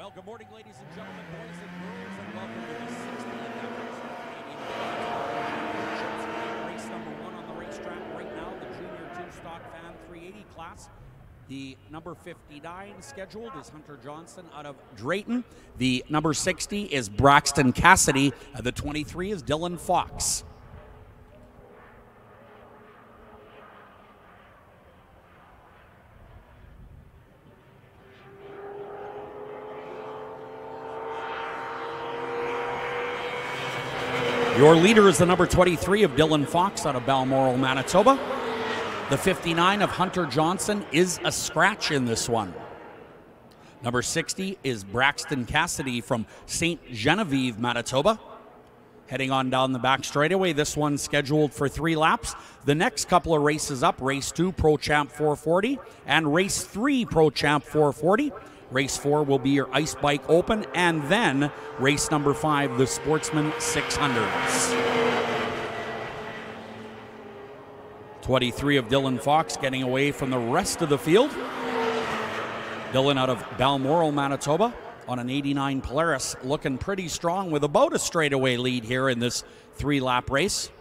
Well, good morning, ladies and gentlemen, boys and girls, and welcome to the 60th episode of Canadian Power Toboggan Championships. Race number 1 on the racetrack right now, the Junior 2-Stock Fan 380 class. The number 59 scheduled is Hunter Johnson out of Drayton. The number 60 is Braxton Cassidy. The 23 is Dylan Fox. Your leader is the number 23 of Dylan Fox out of Balmoral, Manitoba. The 59 of Hunter Johnson is a scratch in this one. Number 60 is Braxton Cassidy from St. Genevieve, Manitoba. Heading on down the back straightaway, this one's scheduled for 3 laps. The next couple of races up, Race 2 Pro Champ 440 and Race 3 Pro Champ 440. Race 4 will be your Ice Bike Open, and then race number 5, the Sportsman 600s. 23 of Dylan Fox getting away from the rest of the field. Dylan out of Balmoral, Manitoba on an 89 Polaris, looking pretty strong with about a straightaway lead here in this 3-lap race.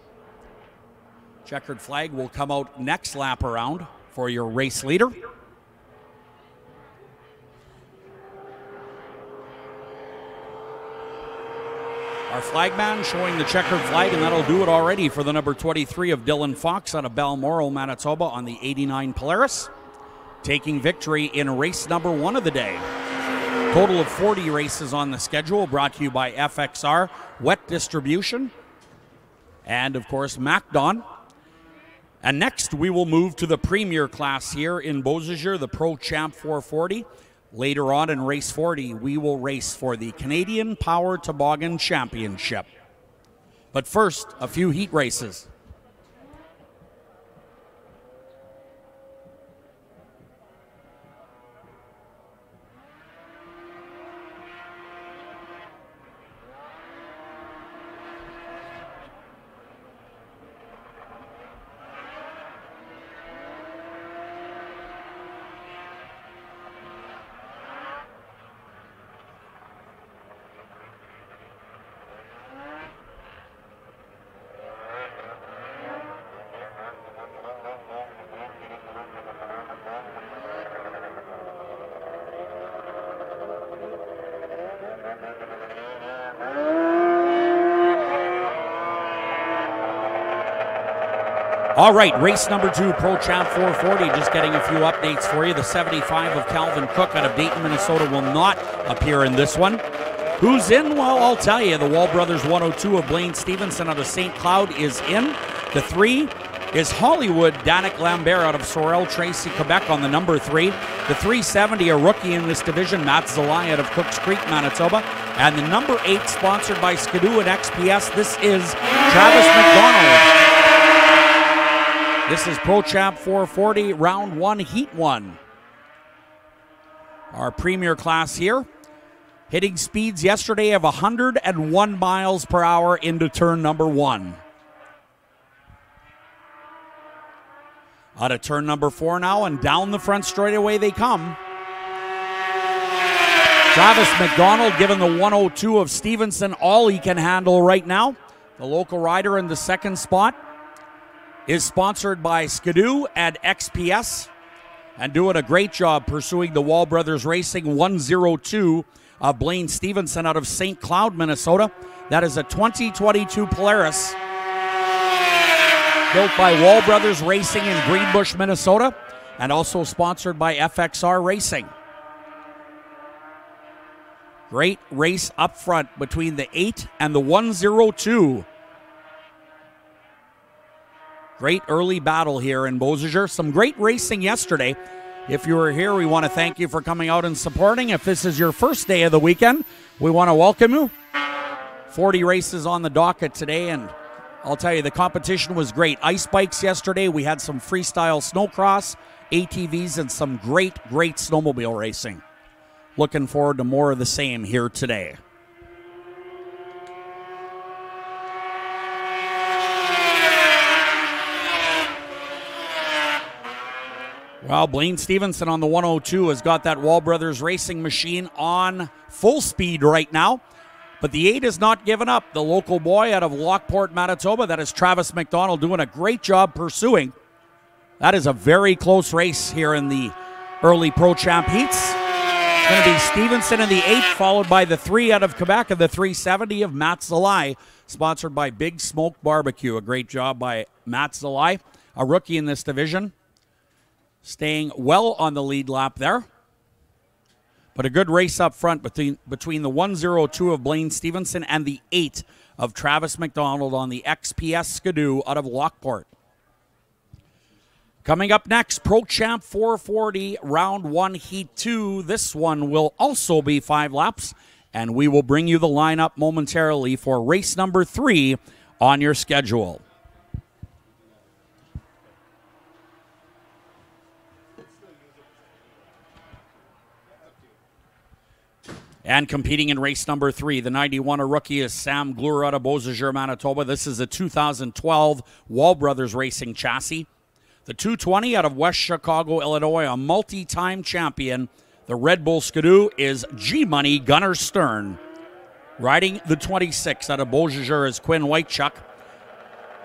Checkered flag will come out next lap around for your race leader. Our flagman showing the checkered flag, and that'll do it already for the number 23 of Dylan Fox out of Balmoral, Manitoba on the 89 Polaris, taking victory in race number 1 of the day. Total of 40 races on the schedule, brought to you by FXR, Wet Distribution, and of course MacDon. And next we will move to the premier class here in Bozager, the Pro Champ 440. Later on in race 40, we will race for the Canadian Power Toboggan Championship. But first, a few heat races. All right, race number 2, Pro Champ 440, just getting a few updates for you. The 75 of Calvin Cook out of Dayton, Minnesota will not appear in this one. Who's in? Well, I'll tell you. The Wall Brothers 102 of Blaine Stevenson out of St. Cloud is in. The 3 is Hollywood Danik Lambert out of Sorel Tracy, Quebec on the number 3. The 370, a rookie in this division, Matt Zelaya out of Cooks Creek, Manitoba. And the number 8, sponsored by Skidoo and XPS, this is Travis McDonald. This is Pro Champ 440, round 1, heat 1. Our premier class here. Hitting speeds yesterday of 101 miles per hour into turn number 1. Out of turn number 4 now, and down the front straightaway they come. Travis McDonald giving the 102 of Stevenson all he can handle right now. The local rider in the second spot is sponsored by Skidoo and XPS, and doing a great job pursuing the Wall Brothers Racing 102 of Blaine Stevenson out of St. Cloud, Minnesota. That is a 2022 Polaris built by Wall Brothers Racing in Greenbush, Minnesota, and also sponsored by FXR Racing. Great race up front between the 8 and the 102. Great early battle here in Bozager. Some great racing yesterday. If you were here, we want to thank you for coming out and supporting. If this is your first day of the weekend, we want to welcome you. 40 races on the docket today, and I'll tell you, the competition was great. Ice bikes yesterday. We had some freestyle snowcross, ATVs, and some great snowmobile racing. Looking forward to more of the same here today. Well, Blaine Stevenson on the 102 has got that Wall Brothers Racing machine on full speed right now. But the 8 is not giving up. The local boy out of Lockport, Manitoba, that is Travis McDonald, doing a great job pursuing. That is a very close race here in the early Pro Champ heats. It's going to be Stevenson in the 8, followed by the 3 out of Quebec and the 370 of Matt Zalai, sponsored by Big Smoke Barbecue. A great job by Matt Zalai, a rookie in this division, staying well on the lead lap there. But a good race up front between the 102 of Blaine Stevenson and the 8 of Travis McDonald on the XPS Skidoo out of Lockport. Coming up next, Pro Champ 440, Round 1, Heat 2. This one will also be 5 laps, and we will bring you the lineup momentarily for race number 3 on your schedule. And competing in race number 3, the 91, a rookie, is Sam Glure out of Bozager, Manitoba. This is a 2012 Wall Brothers Racing chassis. The 220 out of West Chicago, Illinois, a multi-time champion. The Red Bull Skidoo is G-Money Gunnar Stern. Riding the 26 out of Bozager is Quinn Whitechuck.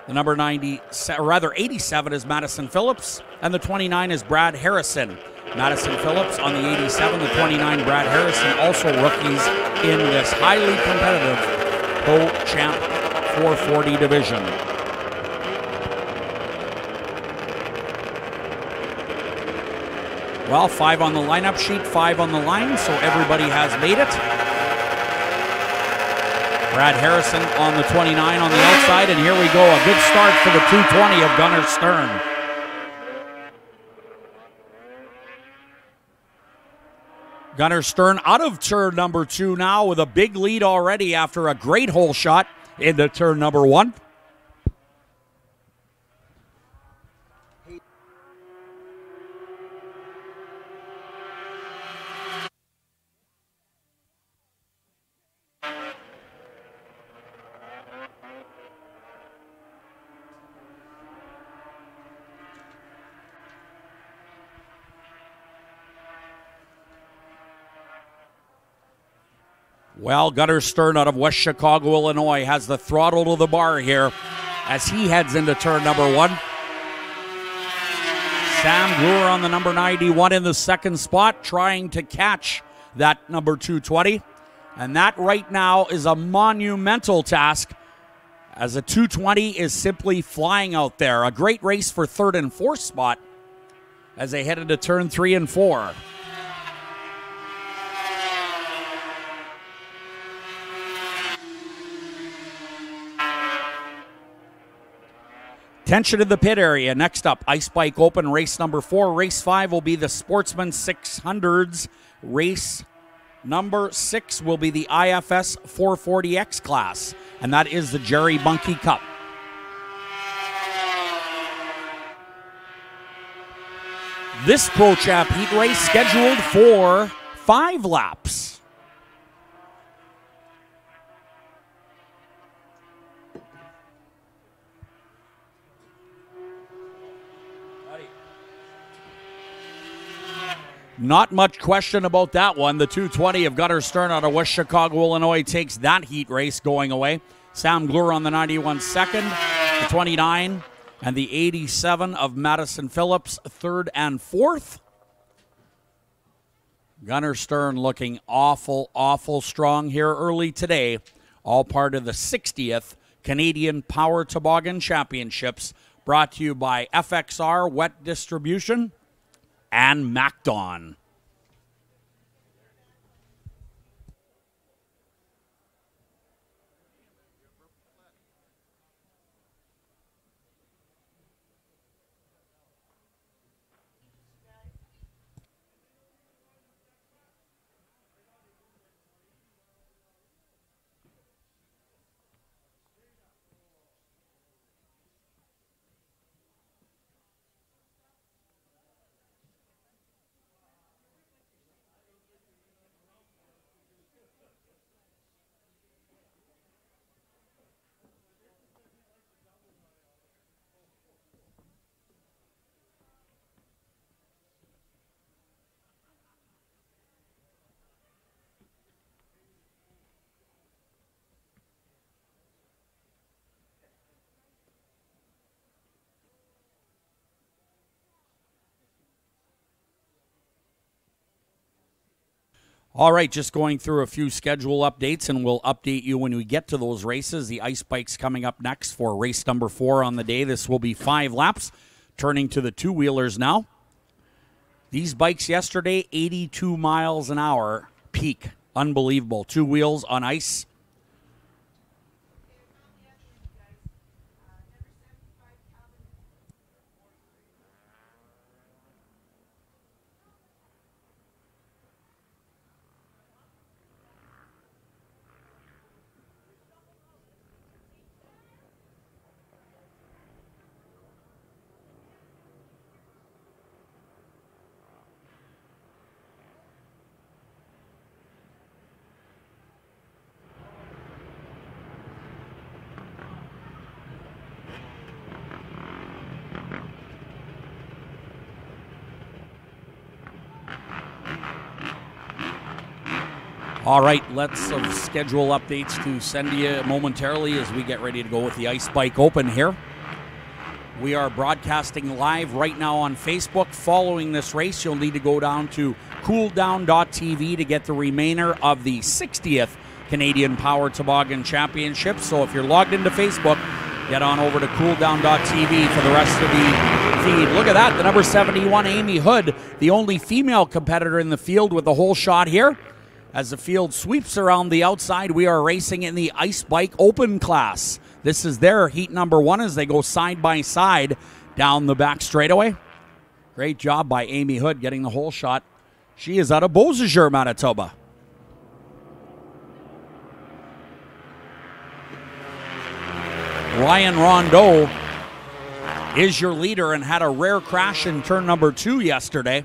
The number 87 is Madison Phillips, and the 29 is Brad Harrison. Madison Phillips on the 87, the 29 Brad Harrison, also rookies in this highly competitive Pro Champ 440 division. Well, 5 on the lineup sheet, 5 on the line, so everybody has made it. Brad Harrison on the 29 on the outside, and here we go. A good start for the 220 of Gunnar Stern. Gunnar Stern out of turn number 2 now with a big lead already after a great hole shot into turn number 1. Well, Gunnar Stern out of West Chicago, Illinois, has the throttle to the bar here as he heads into turn number 1. Sam Glure on the number 91 in the second spot, trying to catch that number 220. And that right now is a monumental task, as a 220 is simply flying out there. A great race for third and fourth spot as they head into turn 3 and 4. Tension in the pit area. Next up, Ice Bike Open, race number 4. Race 5 will be the Sportsman 600s. Race number 6 will be the IFS 440X class, and that is the Jerry Bunkie Cup. This Pro Champ heat race scheduled for 5 laps. Not much question about that one. The 220 of Gunnar Stern out of West Chicago, Illinois takes that heat race going away. Sam Glure on the 91 second, the 29, and the 87 of Madison Phillips third and fourth. Gunnar Stern looking awful, awful strong here early today. All part of the 60th Canadian Power Toboggan Championships, brought to you by FXR Wet Distribution and MacDon. All right, just going through a few schedule updates, and we'll update you when we get to those races. The ice bike's coming up next for race number 4 on the day. This will be 5 laps, turning to the two-wheelers now. These bikes yesterday, 82 miles an hour peak. Unbelievable. 2 wheels on ice. All right, let's schedule updates to send you momentarily as we get ready to go with the Ice Bike Open here. We are broadcasting live right now on Facebook. Following this race, you'll need to go down to cooldown.tv to get the remainder of the 60th Canadian Power Toboggan Championships. So if you're logged into Facebook, get on over to cooldown.tv for the rest of the feed. Look at that, the number 71, Amy Hood, the only female competitor in the field with the whole shot here. As the field sweeps around the outside, we are racing in the Ice Bike Open class. This is their heat number 1 as they go side by side down the back straightaway. Great job by Amy Hood getting the whole shot. She is out of Bozager, Manitoba. Ryan Rondeau is your leader and had a rare crash in turn number 2 yesterday.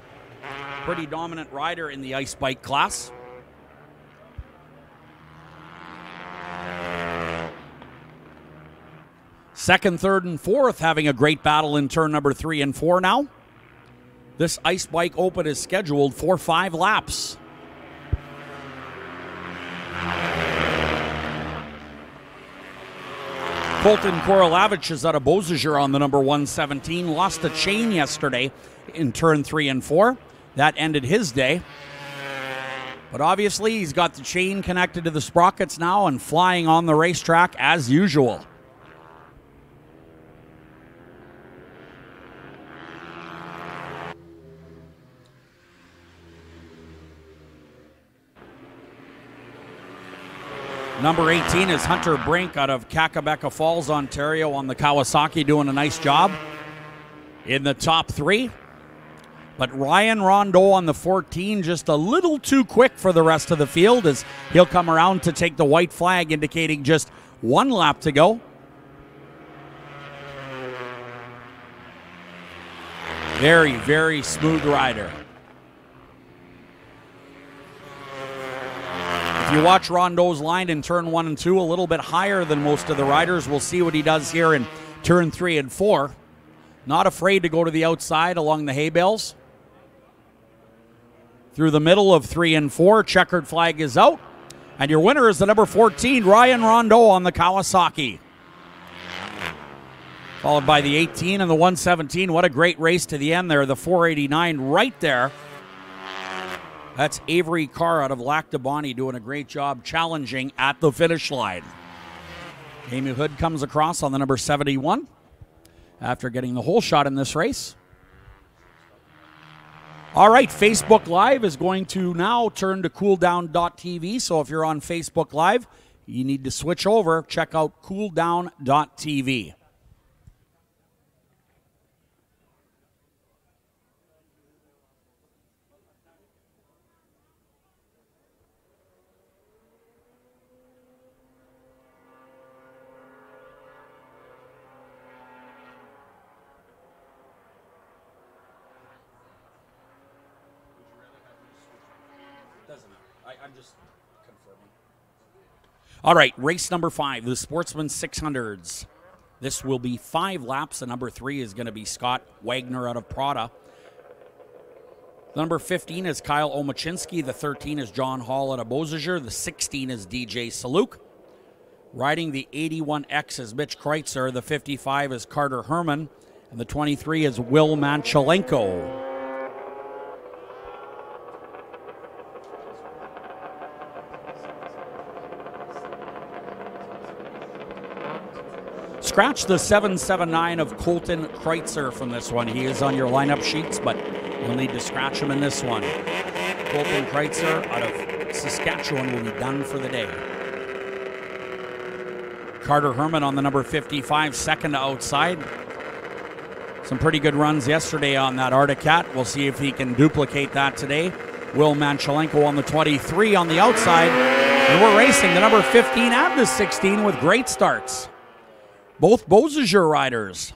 Pretty dominant rider in the Ice Bike class. Second, third, and fourth having a great battle in turn number 3 and 4 now. This Ice Bike Open is scheduled for 5 laps. Colton Korolavich is out of Bozager on the number 117. Lost a chain yesterday in turn 3 and 4. That ended his day. But obviously he's got the chain connected to the sprockets now and flying on the racetrack as usual. Number 18 is Hunter Brink out of Kakabeka Falls, Ontario on the Kawasaki, doing a nice job in the top 3. But Ryan Rondeau on the 14 just a little too quick for the rest of the field as he'll come around to take the white flag, indicating just 1 lap to go. Very, very smooth rider. If you watch Rondeau's line in turn 1 and 2, a little bit higher than most of the riders. We'll see what he does here in turn 3 and 4. Not afraid to go to the outside along the hay bales. Through the middle of 3 and 4, checkered flag is out. And your winner is the number 14, Ryan Rondeau on the Kawasaki. Followed by the 18 and the 117. What a great race to the end there. The 489 right there. That's Avery Carr out of Lac du Bonnet doing a great job challenging at the finish line. Amy Hood comes across on the number 71 after getting the whole shot in this race. All right, Facebook Live is going to now turn to cooldown.tv. So if you're on Facebook Live, you need to switch over. Check out cooldown.tv. I'm just confirming. All right, race number 5, the Sportsman 600s. This will be 5 laps. The number 3 is going to be Scott Wagner out of Prada. The number 15 is Kyle Omachinski. The 13 is John Hall out of Bozager. The 16 is DJ Saluk. Riding the 81X is Mitch Kreitzer. The 55 is Carter Herman. And the 23 is Will Manchelenko. scratch the 779 of Colton Kreitzer from this one. He is on your lineup sheets, but you'll need to scratch him in this one. Colton Kreitzer out of Saskatchewan will be done for the day. Carter Herman on the number 55, second to outside. Some pretty good runs yesterday on that Arctic Cat. We'll see if he can duplicate that today. Will Manchelenko on the 23 on the outside. And we're racing the number 15 and the 16 with great starts. Both Bozager riders.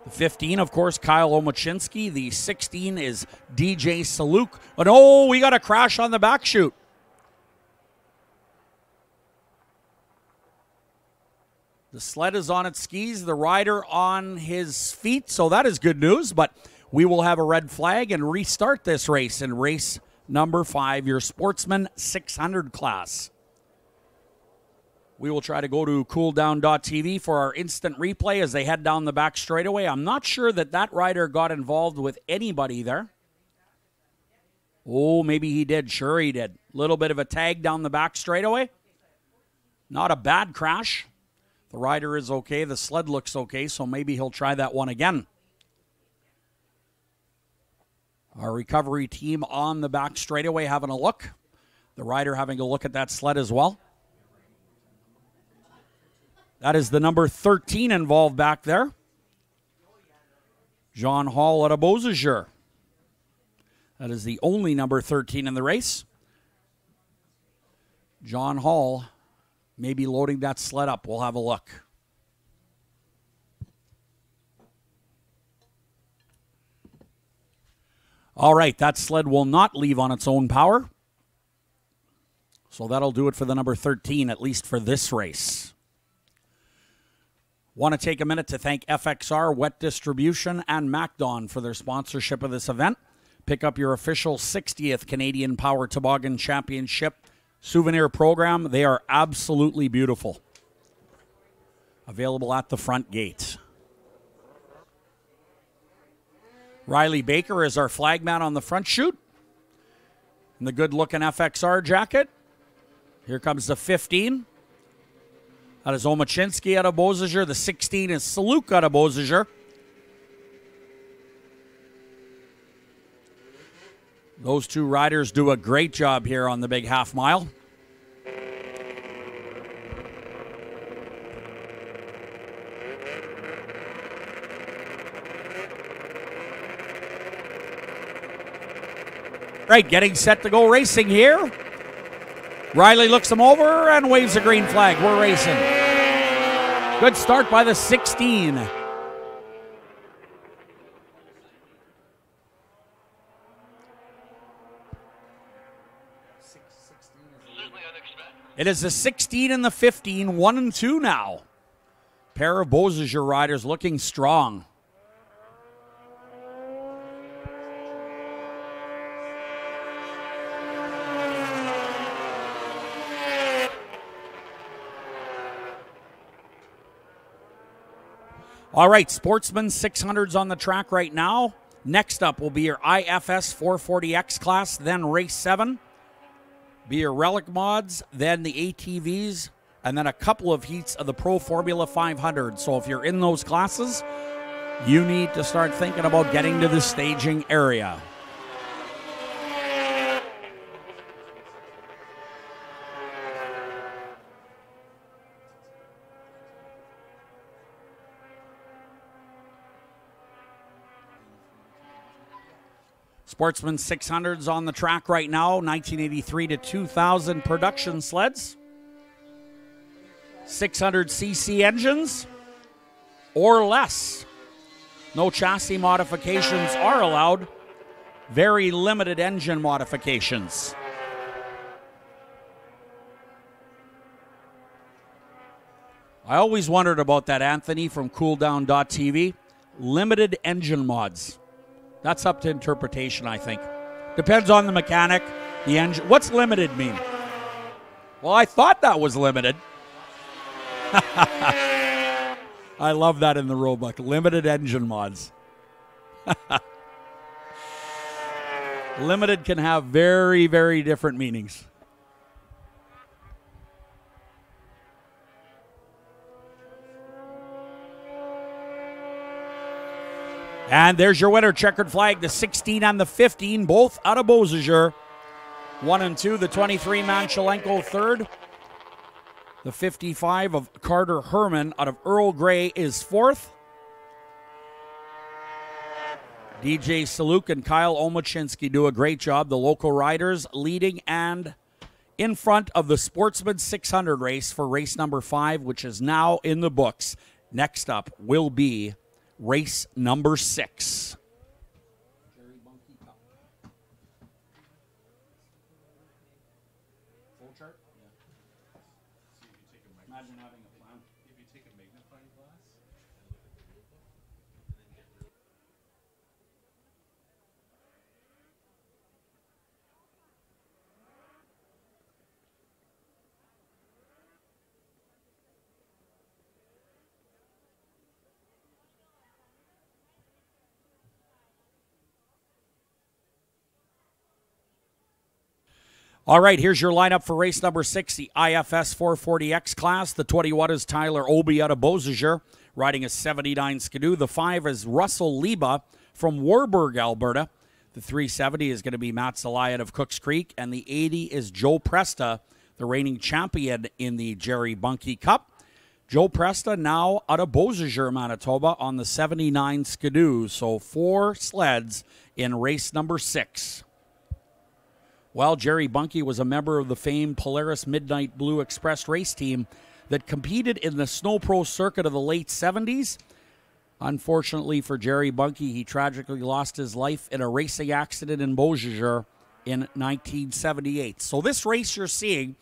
The 15, of course, Kyle Omachinski. The 16 is DJ Saluk. But oh, we got a crash on the back chute. The sled is on its skis, the rider on his feet, so that is good news, but we will have a red flag and restart this race in race number 5, your Sportsman 600 class. We will try to go to cooldown.tv for our instant replay as they head down the back straightaway. I'm not sure that rider got involved with anybody there. Oh, maybe he did. Sure he did. Little bit of a tag down the back straightaway. Not a bad crash. The rider is okay. The sled looks okay, so maybe he'll try that one again. Our recovery team on the back straightaway having a look. The rider having a look at that sled as well. That is the number 13 involved back there. John Hall out of Bozager. That is the only number 13 in the race. John Hall maybe loading that sled up. We'll have a look. All right, that sled will not leave on its own power. So that'll do it for the number 13, at least for this race. Want to take a minute to thank FXR, Wet Distribution, and MacDon for their sponsorship of this event. Pick up your official 60th Canadian Power Toboggan Championship souvenir program. They are absolutely beautiful. Available at the front gate. Riley Baker is our flagman on the front chute. In the good-looking FXR jacket. Here comes the 15. That is Omachinski out of Bozager. The 16 is Saluk out of Bozager. Those two riders do a great job here on the big half mile. Right, getting set to go racing here. Riley looks him over and waves a green flag. We're racing. Good start by the 16. It is the 16 and the 15, 1 and 2 now. Pair of Bozager riders looking strong. All right, Sportsman 600s on the track right now. Next up will be your IFS 440X class, then race 7. Be your Relic Mods, then the ATVs, and then a couple of heats of the Pro Formula 500. So if you're in those classes, you need to start thinking about getting to the staging area. Sportsman 600s on the track right now, 1983 to 2000 production sleds. 600cc engines or less. No chassis modifications are allowed. Very limited engine modifications. I always wondered about that, Anthony, from cooldown.tv. Limited engine mods. That's up to interpretation, I think. Depends on the mechanic, the engine. What's limited mean? Well, I thought that was limited. I love that in the rulebook. Limited engine mods. Limited can have very, very different meanings. And there's your winner, checkered flag, the 16 and the 15, both out of Bozager. 1 and 2, the 23-man Shalenko third. The 55 of Carter Herman out of Earl Grey is fourth. DJ Saluk and Kyle Omachinsky do a great job. The local riders leading and in front of the Sportsman 600 race for race number 5, which is now in the books. Next up will be race number 6. Full chart? Yeah. Imagine having a plan. If you take a magnifying glass and look at the vehicle, and then get rid of All right, here's your lineup for race number 6, the IFS 440X class. The 21 is Tyler Obi out of Bozager, riding a 79 Skidoo. The 5 is Russell Liba from Warburg, Alberta. The 370 is going to be Matt Zalayan of Cooks Creek. And the 80 is Joe Presta, the reigning champion in the Jerry Bunke Cup. Joe Presta now out of Bozager, Manitoba on the 79 Skidoo. So 4 sleds in race number 6. Well, Jerry Bunke was a member of the famed Polaris Midnight Blue Express race team that competed in the Snow Pro circuit of the late 70s. Unfortunately for Jerry Bunke, he tragically lost his life in a racing accident in Bozager in 1978. So this race you're seeing,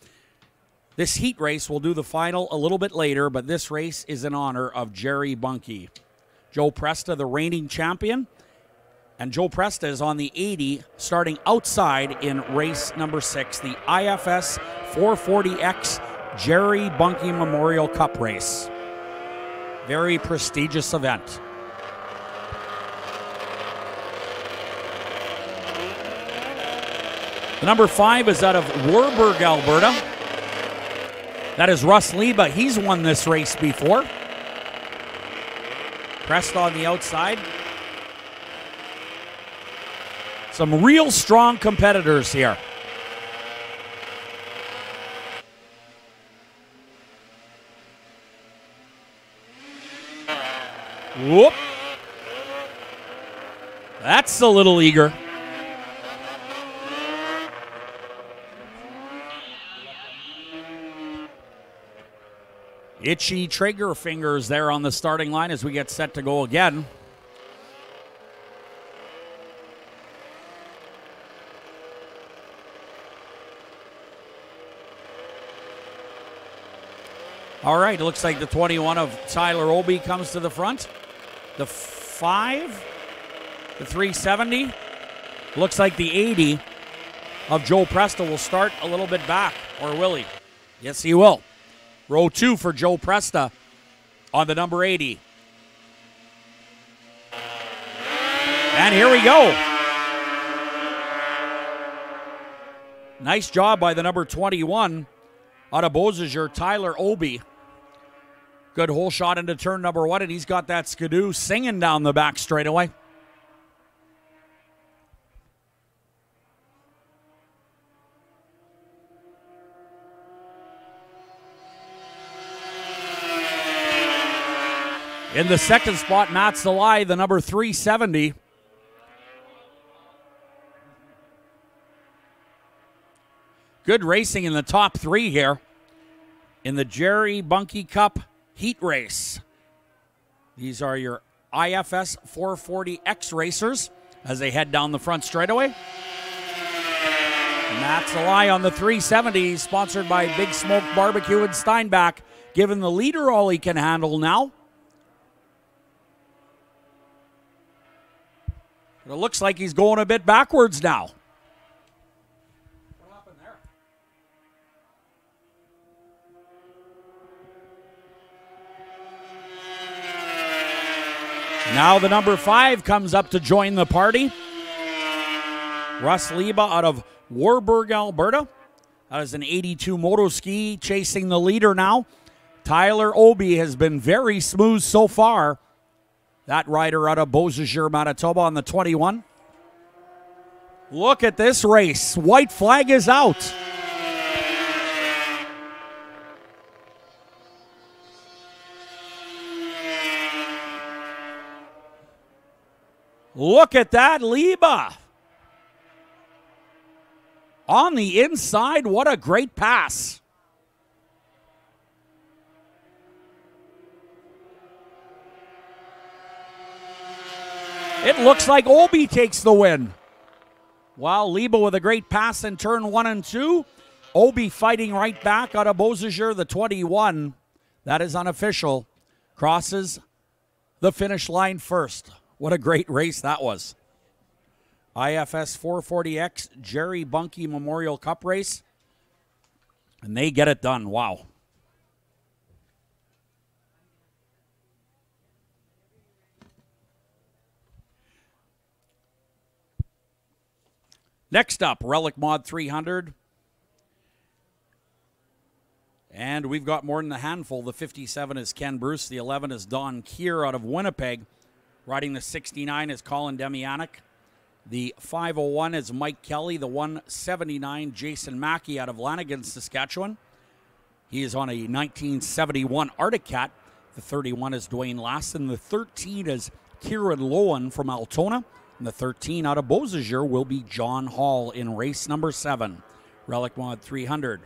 this heat race, we'll do the final a little bit later, but this race is in honor of Jerry Bunke. Joe Presta, the reigning champion. And Joe Presta is on the 80, starting outside in race number 6, the IFS 440X Jerry Bunke Memorial Cup race. Very prestigious event. The number 5 is out of Warburg, Alberta. That is Russ Liba. He's won this race before. Presta on the outside. Some real strong competitors here. Whoop. That's a little eager. Itchy trigger fingers there on the starting line as we get set to go again. All right, it looks like the 21 of Tyler Obi comes to the front. The 5, the 370. Looks like the 80 of Joe Presta will start a little bit back, or will he? Yes, he will. Row 2 for Joe Presta on the number 80. And here we go. Nice job by the number 21 out of Bozager, Tyler Obi. Good hole shot into turn number 1, and he's got that Skidoo singing down the back straightaway. In the second spot, Matt Salai, the number 370. Good racing in the top 3 here in the Jerry Bunke Cup heat race. These are your IFS 440X racers as they head down the front straightaway. Matt Salai on the 370, sponsored by Big Smoke Barbecue in Steinbach, giving the leader all he can handle now. But it looks like he's going a bit backwards now. What happened there? Now the number 5 comes up to join the party. Russ Liba out of Warburg, Alberta. That is an 82 moto ski chasing the leader now. Tyler Obi has been very smooth so far That rider out of Bozager, Manitoba on the 21. Look at this race. White flag is out. Look at that, Liba. On the inside, what a great pass. It looks like Obi takes the win. Wow, Liba with a great pass in turn 1 and 2. Obi fighting right back out of Bozager, the 21. That is unofficial. Crosses the finish line first. What a great race that was. IFS 440X Jerry Bunke Memorial Cup race. And they get it done. Wow. Next up, Relic Mod 300. And we've got more than a handful. The 57 is Ken Bruce. The 11 is Don Keir out of Winnipeg. Riding the 69 is Colin Demianic. The 501 is Mike Kelly. The 179, Jason Mackey out of Lanigan, Saskatchewan. He is on a 1971 Arctic Cat. The 31 is Dwayne Lassen. The 13 is Kieran Lowen from Altona. And the 13 out of Bozager will be John Hall in race number 7. Relic Mod 300.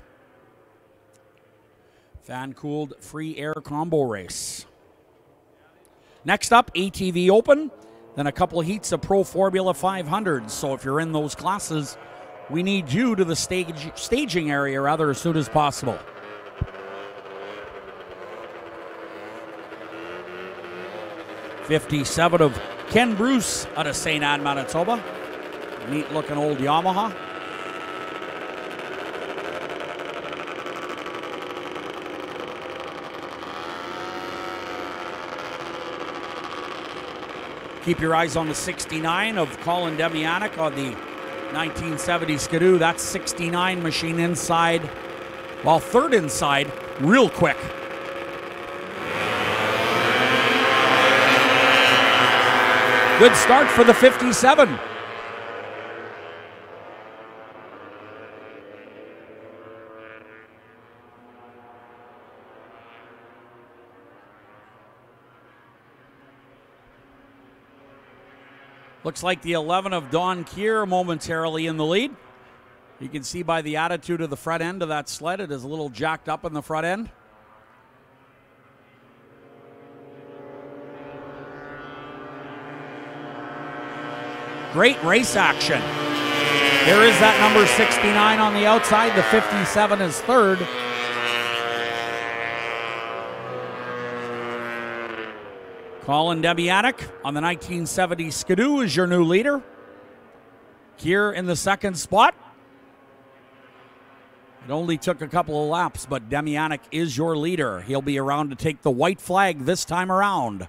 Fan-cooled free air combo race. Next up, ATV Open. Then a couple of heats of Pro Formula 500. So if you're in those classes, we need you to the staging area rather as soon as possible. '57 of Ken Bruce out of St. Anne, Manitoba. Neat looking old Yamaha. Keep your eyes on the 69 of Colin Demianic on the 1970 Skidoo. That's 69 machine inside, while third inside, real quick. Good start for the 57. Looks like the 11 of Don Keir momentarily in the lead. You can see by the attitude of the front end of that sled, it is a little jacked up in the front end. Great race action. There is that number 69 on the outside. The 57 is third. Colin Demianic on the 1970 Skidoo is your new leader. Keir in the second spot. It only took a couple of laps, but Demianic is your leader. He'll be around to take the white flag this time around.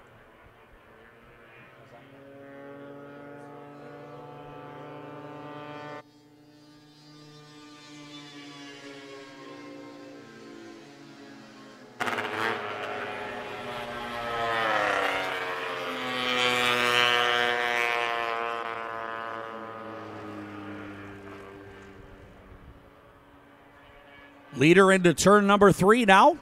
Leader into turn number 3 now.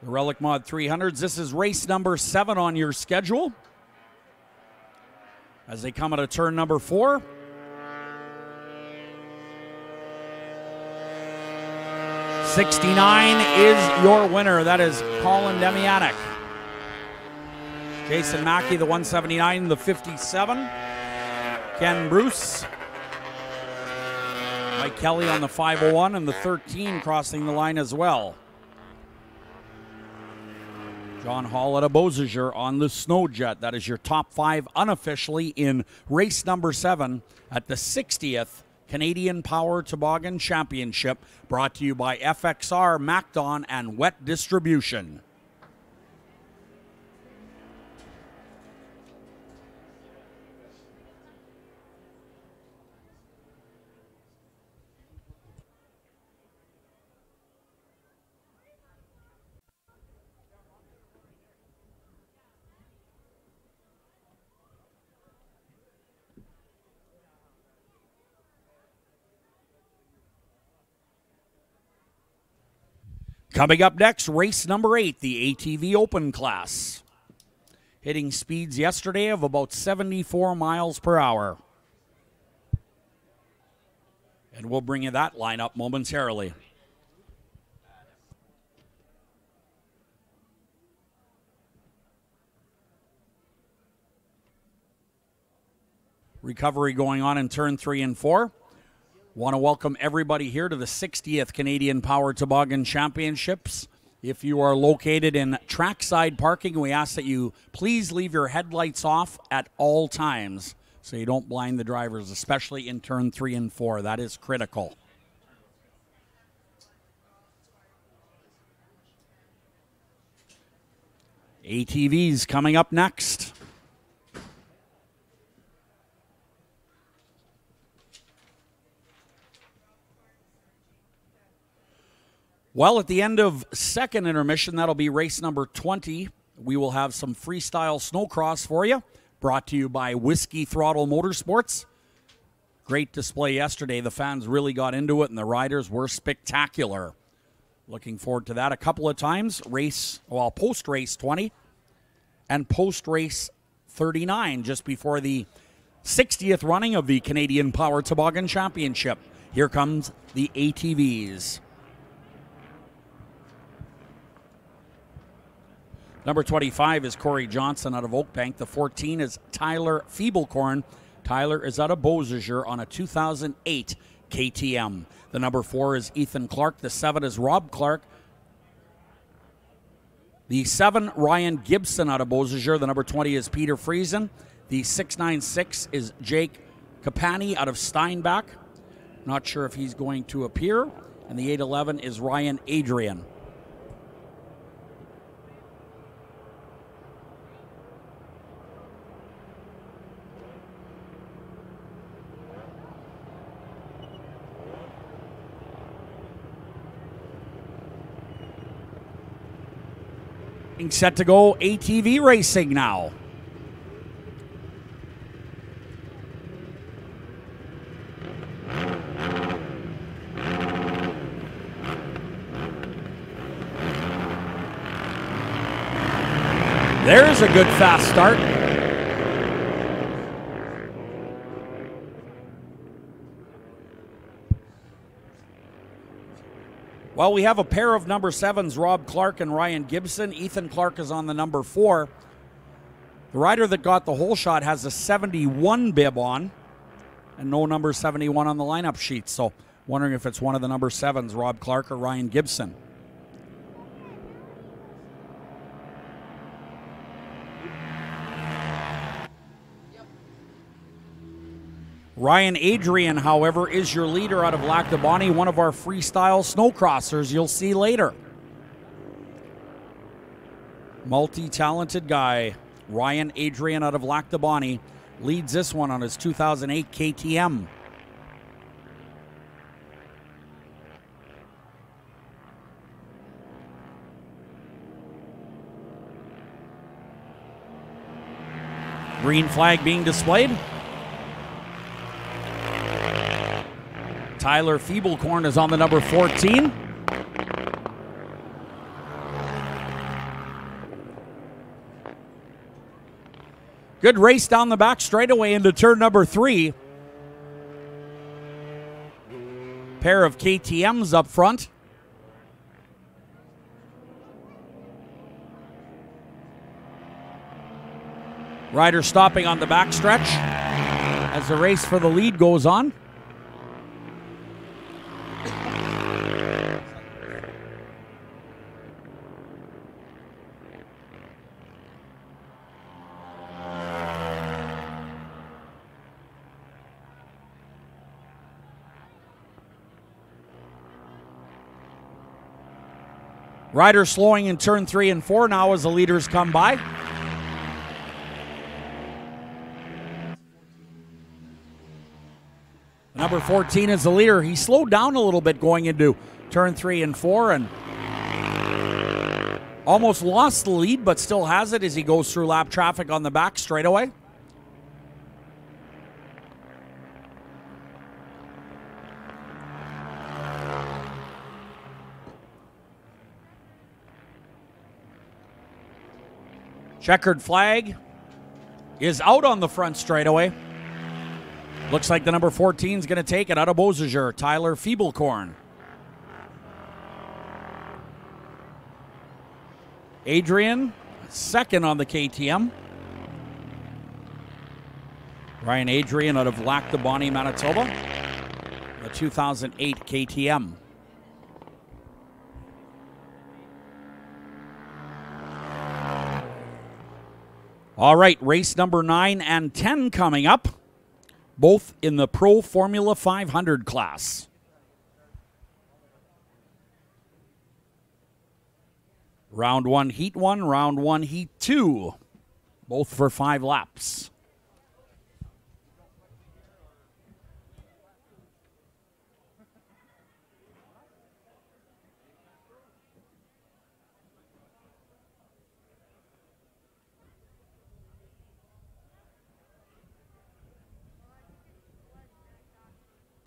The Relic Mod 300s. This is race number 7 on your schedule. As they come out of turn number 4. '69 is your winner. That is Colin Demianic. Jason Mackey, the 179, the 57. Ken Bruce. Mike Kelly on the 501 and the 13 crossing the line as well. John Hall at a Bozager on the Snowjet. That is your top 5 unofficially in race number 7 at the 60th Canadian Power Toboggan Championship, brought to you by FXR, MacDon, and Wet Distribution. Coming up next, race number 8, the ATV Open class. Hitting speeds yesterday of about 74 miles per hour. And we'll bring you that lineup momentarily. Recovery going on in turn 3 and 4. Want to welcome everybody here to the 60th Canadian Power Toboggan Championships. If you are located in trackside parking, we ask that you please leave your headlights off at all times so you don't blind the drivers, especially in turn 3 and 4. That is critical. ATVs coming up next. Well, at the end of second intermission, that'll be race number 20. We will have some freestyle snowcross for you, brought to you by Whiskey Throttle Motorsports. Great display yesterday. The fans really got into it, and the riders were spectacular. Looking forward to that a couple of times. Post-race 20 and post-race 39, just before the 60th running of the Canadian Power Toboggan Championship. Here comes the ATVs. Number 25 is Corey Johnson out of Oakbank. The 14 is Tyler Feeblecorn. Tyler is out of Bozager on a 2008 KTM. The number 4 is Ethan Clark. The 7 is Rob Clark. The 7, Ryan Gibson out of Bozager. The number 20 is Peter Friesen. The 696 is Jake Capani out of Steinbach. Not sure if he's going to appear. And the 811 is Ryan Adrian. Set to go ATV racing now. There's a good fast start. Well, we have a pair of number 7s, Rob Clark and Ryan Gibson. Ethan Clark is on the number 4. The rider that got the whole shot has a 71 bib on and no number 71 on the lineup sheet. So wondering if it's one of the number 7s, Rob Clark or Ryan Gibson. Ryan Adrian, however, is your leader out of Lac du Bonnet, one of our freestyle snowcrossers you'll see later. Multi-talented guy, Ryan Adrian out of Lac du Bonnet, leads this one on his 2008 KTM. Green flag being displayed. Tyler Feeblecorn is on the number 14. Good race down the back straightaway into turn number 3. Pair of KTMs up front. Rider stopping on the backstretch as the race for the lead goes on. Rider slowing in turn 3 and 4 now as the leaders come by. Number 14 is the leader. He slowed down a little bit going into turn 3 and 4 and almost lost the lead, but still has it as he goes through lap traffic on the back straightaway. Checkered flag is out on the front straightaway. Looks like the number 14 is going to take it out of Bozager, Tyler Feeblecorn. Adrian, second on the KTM. Ryan Adrian out of Lac-du-Bonnie, Manitoba, the 2008 KTM. All right, race number 9 and 10 coming up, both in the Pro Formula 500 class. Round 1, Heat 1, Round 1, Heat 2, both for 5 laps.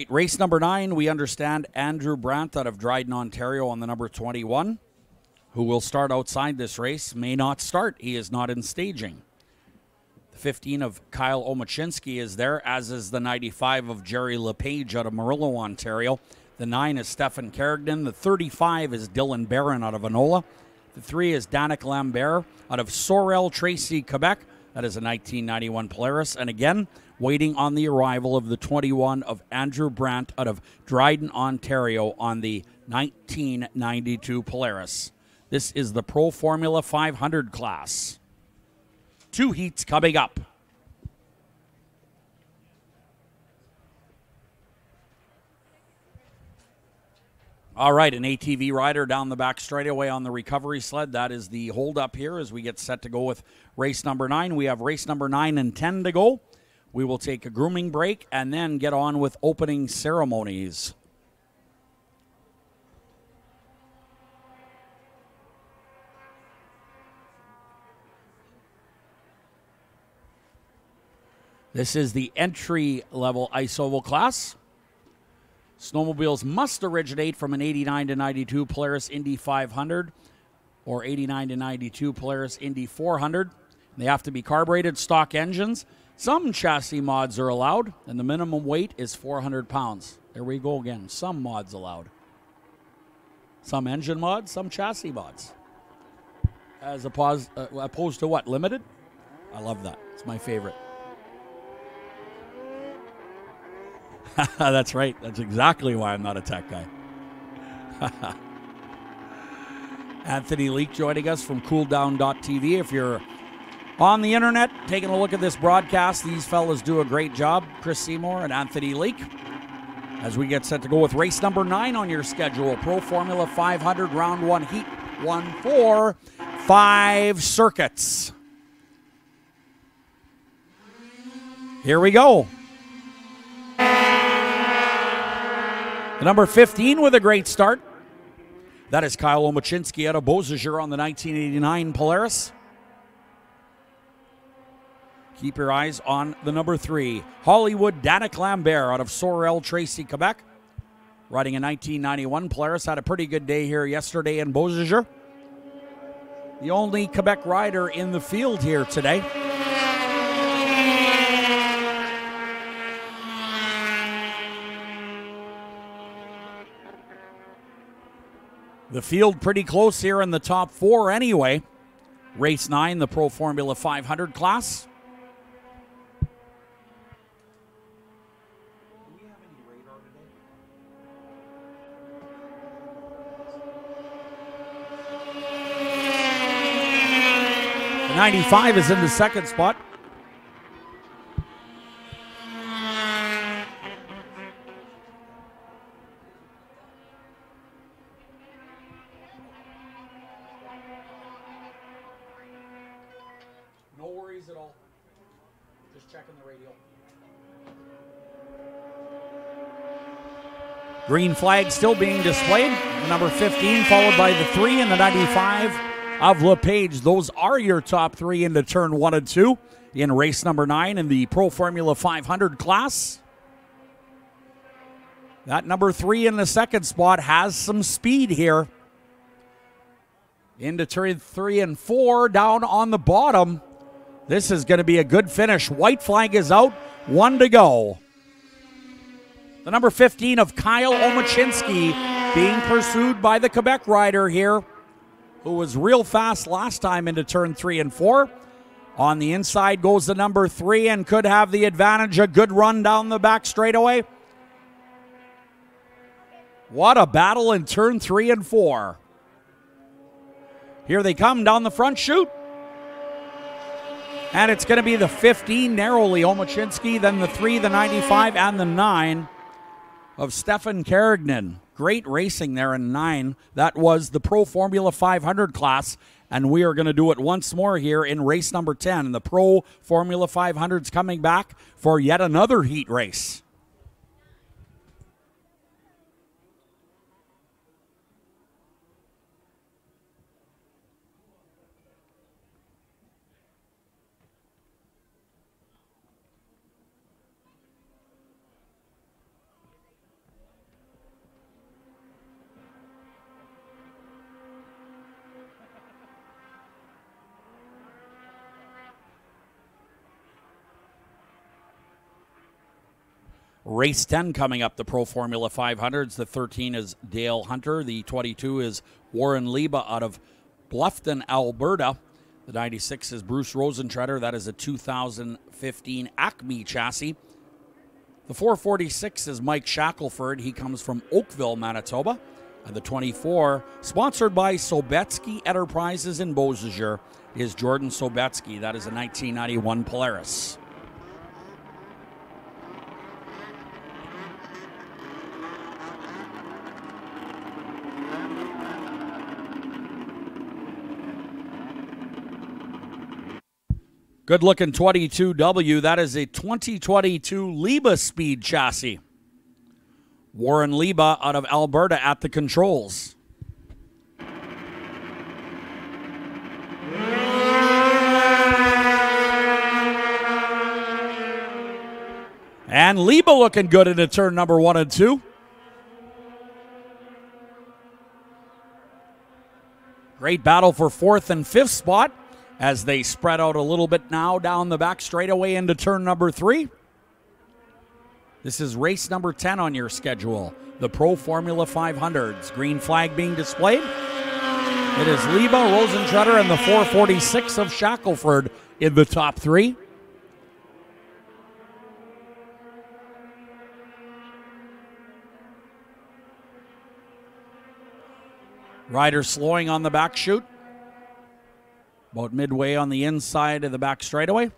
Race number 9, we understand Andrew Brandt out of Dryden, Ontario on the number 21, who will start outside this race, may not start. He is not in staging. The 15 of Kyle Omachinski is there, as is the 95 of Jerry LePage out of Murillo, Ontario. The 9 is Stefan Carignan. The 35 is Dylan Barron out of Enola. The 3 is Danik Lambert out of Sorel, Tracy, Quebec. That is a 1991 Polaris. And again, waiting on the arrival of the 21 of Andrew Brandt out of Dryden, Ontario on the 1992 Polaris. This is the Pro Formula 500 class. 2 heats coming up. All right, an ATV rider down the back straightaway on the recovery sled. That is the holdup here as we get set to go with race number 9. We have race number 9 and 10 to go. We will take a grooming break and then get on with opening ceremonies. This is the entry-level ice oval class. Snowmobiles must originate from an 89 to 92 Polaris Indy 500 or 89 to 92 Polaris Indy 400. They have to be carbureted stock engines. Some chassis mods are allowed, and the minimum weight is 400 pounds. There we go again. Some mods allowed. Some engine mods, some chassis mods. As opposed to what? Limited? I love that. It's my favorite. That's right. That's exactly why I'm not a tech guy. Anthony Leake joining us from cooldown.tv. If you're on the internet taking a look at this broadcast, these fellas do a great job. Chris Seymour and Anthony Leake. As we get set to go with race number 9 on your schedule. Pro Formula 500 Round 1 Heat 1 4, 5 circuits. Here we go. The number 15 with a great start. That is Kyle Omachinski out of Bozager on the 1989 Polaris. Keep your eyes on the number 3. Hollywood Danik Lambert out of Sorel, Tracy, Quebec. Riding a 1991 Polaris. Had a pretty good day here yesterday in Bozager. The only Quebec rider in the field here today. The field pretty close here in the top 4 anyway. Race 9, the Pro Formula 500 class. Do we have any radar today? The 95 is in the second spot. No worries at all. Just checking the radio. Green flag still being displayed. The number 15 followed by the 3 and the 95 of LePage. Those are your top 3 into turn 1 and 2 in race number 9 in the Pro Formula 500 class. That number 3 in the second spot has some speed here. Into turn 3 and 4, down on the bottom. This is going to be a good finish. White flag is out, 1 to go. The number 15 of Kyle Omachinski being pursued by the Quebec rider here, who was real fast last time into turn 3 and 4. On the inside goes the number 3 and could have the advantage. A good run down the back straightaway. What a battle in turn 3 and 4. Here they come down the front chute. And it's going to be the 15, narrowly, Omachinski, then the 3, the 95, and the 9 of Stefan Carignan. Great racing there in 9. That was the Pro Formula 500 class, and we are going to do it once more here in race number 10. The Pro Formula 500's coming back for yet another heat race. Race 10 coming up, the Pro Formula 500s. The 13 is Dale Hunter. The 22 is Warren Liba out of Bluffton, Alberta. The 96 is Bruce Rosentretter. That is a 2015 Acme chassis. The 446 is Mike Shackelford. He comes from Oakville, Manitoba. And the 24, sponsored by Sobetsky Enterprises in Bozager, is Jordan Sobetsky. That is a 1991 Polaris. Good-looking 22W. That is a 2022 Liba Speed chassis. Warren Liba out of Alberta at the controls. And Liba looking good into turn number 1 and 2. Great battle for 4th and 5th spot, as they spread out a little bit now down the back straightaway into turn number 3. This is race number 10 on your schedule, the Pro Formula 500s. Green flag being displayed. It is Liba, Rosentretter, and the 446 of Shackelford in the top 3. Rider slowing on the back chute. About midway on the inside of the back straightaway.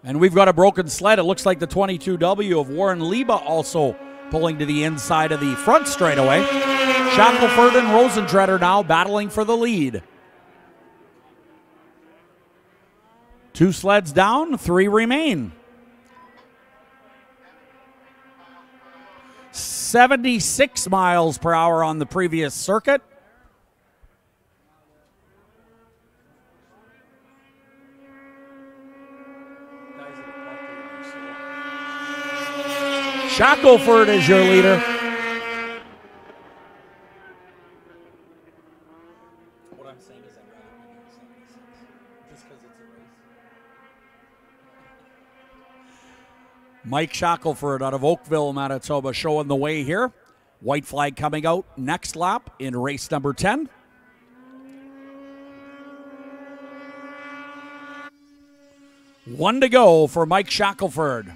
And we've got a broken sled. It looks like the 22W of Warren Liba also pulling to the inside of the front straightaway. Shackelford and Rosentretter now battling for the lead. 2 sleds down, 3 remain. 76 miles per hour on the previous circuit. Shackelford is your leader. What I'm saying is I'd rather be doing 76, just because it's a race. Mike Shackelford out of Oakville, Manitoba, showing the way here. White flag coming out next lap in race number 10. One to go for Mike Shackelford.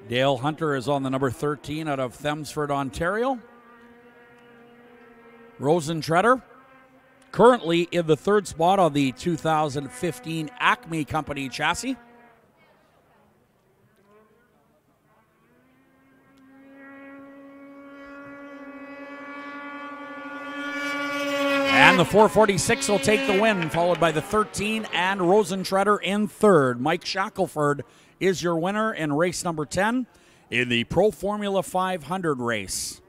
Dale Hunter is on the number 13 out of Thamesford, Ontario. Rosentretter currently in the 3rd spot on the 2015 Acme Company chassis. And the 446 will take the win, followed by the 13 and Rosentretter in 3rd. Mike Shackelford is your winner in race number 10 in the Pro Formula 500 race.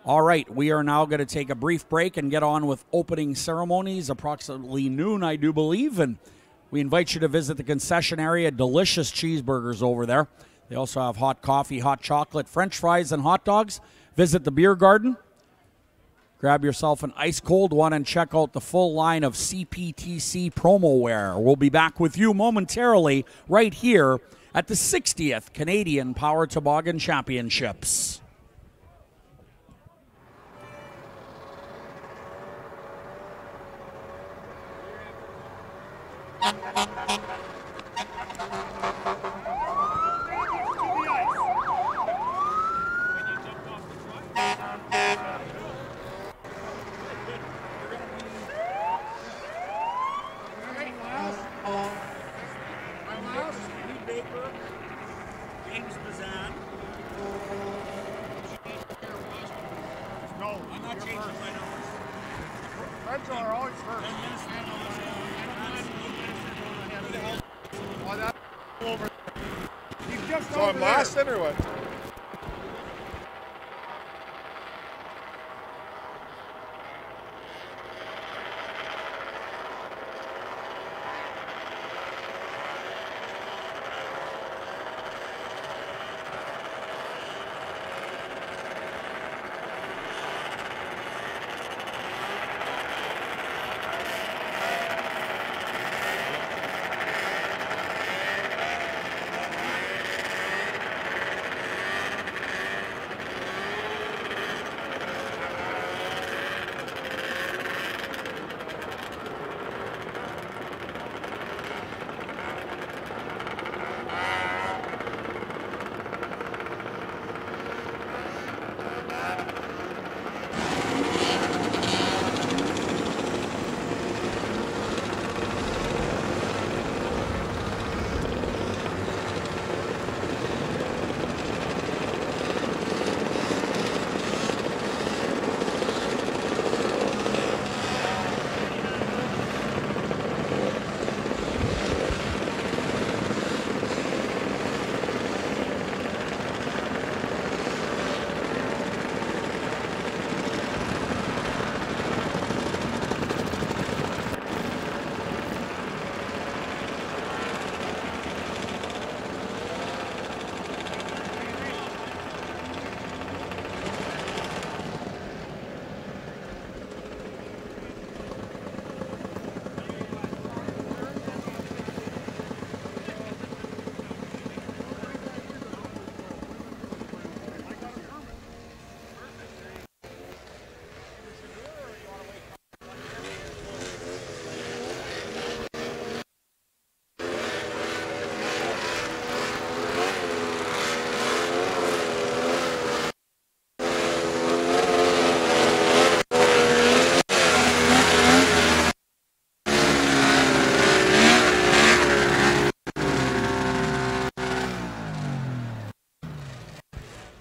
All right, we are now going to take a brief break and get on with opening ceremonies, approximately noon, I do believe. And we invite you to visit the concession area. Delicious cheeseburgers over there. They also have hot coffee, hot chocolate, French fries, and hot dogs. Visit the beer garden. Grab yourself an ice cold one and check out the full line of CPTC promo wear. We'll be back with you momentarily right here at the 60th Canadian Power Toboggan Championships. So I'm last then or what?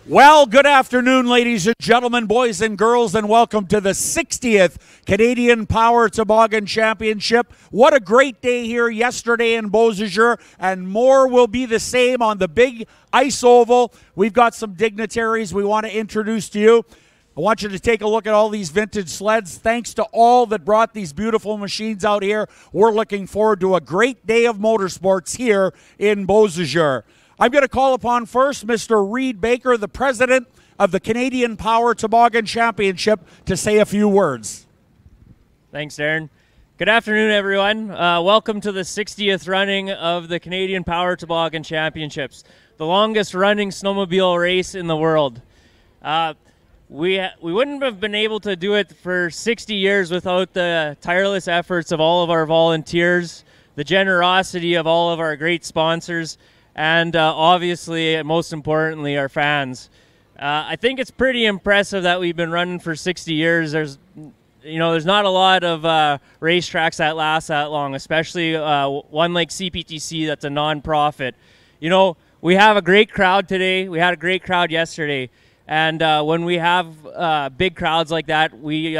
Well, good afternoon, ladies and gentlemen, boys and girls, and welcome to the 60th Canadian Power Toboggan Championship. What a great day here yesterday in Bozager, and more will be the same on the big ice oval. We've got some dignitaries we want to introduce to you. I want you to take a look at all these vintage sleds. Thanks to all that brought these beautiful machines out here. We're looking forward to a great day of motorsports here in Bozager. I'm going to call upon first Mr. Reed Baker, the president of the Canadian Power Toboggan Championship, to say a few words. Thanks, Darren. Good afternoon, everyone. Welcome to the 60th running of the Canadian Power Toboggan Championships, the longest running snowmobile race in the world. We wouldn't have been able to do it for 60 years without the tireless efforts of all of our volunteers, the generosity of all of our great sponsors, and obviously, most importantly, our fans. I think it's pretty impressive that we've been running for 60 years. There's not a lot of racetracks that last that long, especially one like CPTC that's a non-profit. You know, we have a great crowd today. We had a great crowd yesterday. And when we have big crowds like that, we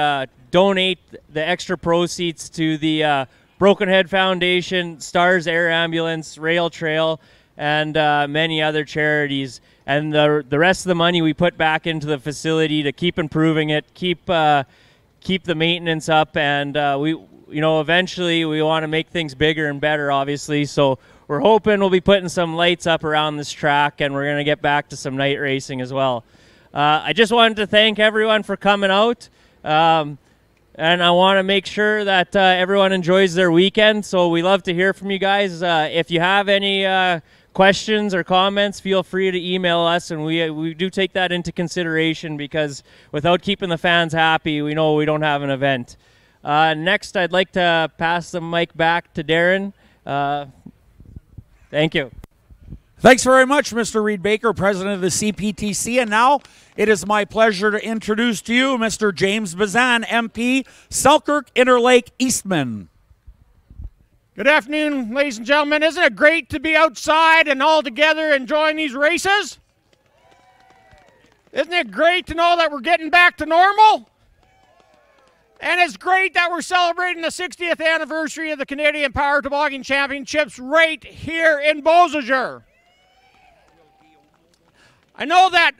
donate the extra proceeds to the Broken Head Foundation, Stars Air Ambulance, Rail Trail, and many other charities. And the rest of the money we put back into the facility to keep improving it, keep the maintenance up, and eventually we want to make things bigger and better, obviously. So we're hoping we'll be putting some lights up around this track, and we're going to get back to some night racing as well. I just wanted to thank everyone for coming out. And I want to make sure that everyone enjoys their weekend. So we love to hear from you guys. If you have any questions or comments, feel free to email us, and we do take that into consideration, because without keeping the fans happy, we know we don't have an event. Next, I'd like to pass the mic back to Darren. Thank you. Thanks very much, Mr. Reed Baker, President of the CPTC. And now it is my pleasure to introduce to you Mr. James Bazan, MP, Selkirk, Interlake, Eastman. Good afternoon, ladies and gentlemen. Isn't it great to be outside and all together enjoying these races? Isn't it great to know that we're getting back to normal? And it's great that we're celebrating the 60th anniversary of the Canadian Power Toboggan Championships right here in Bozager. I know that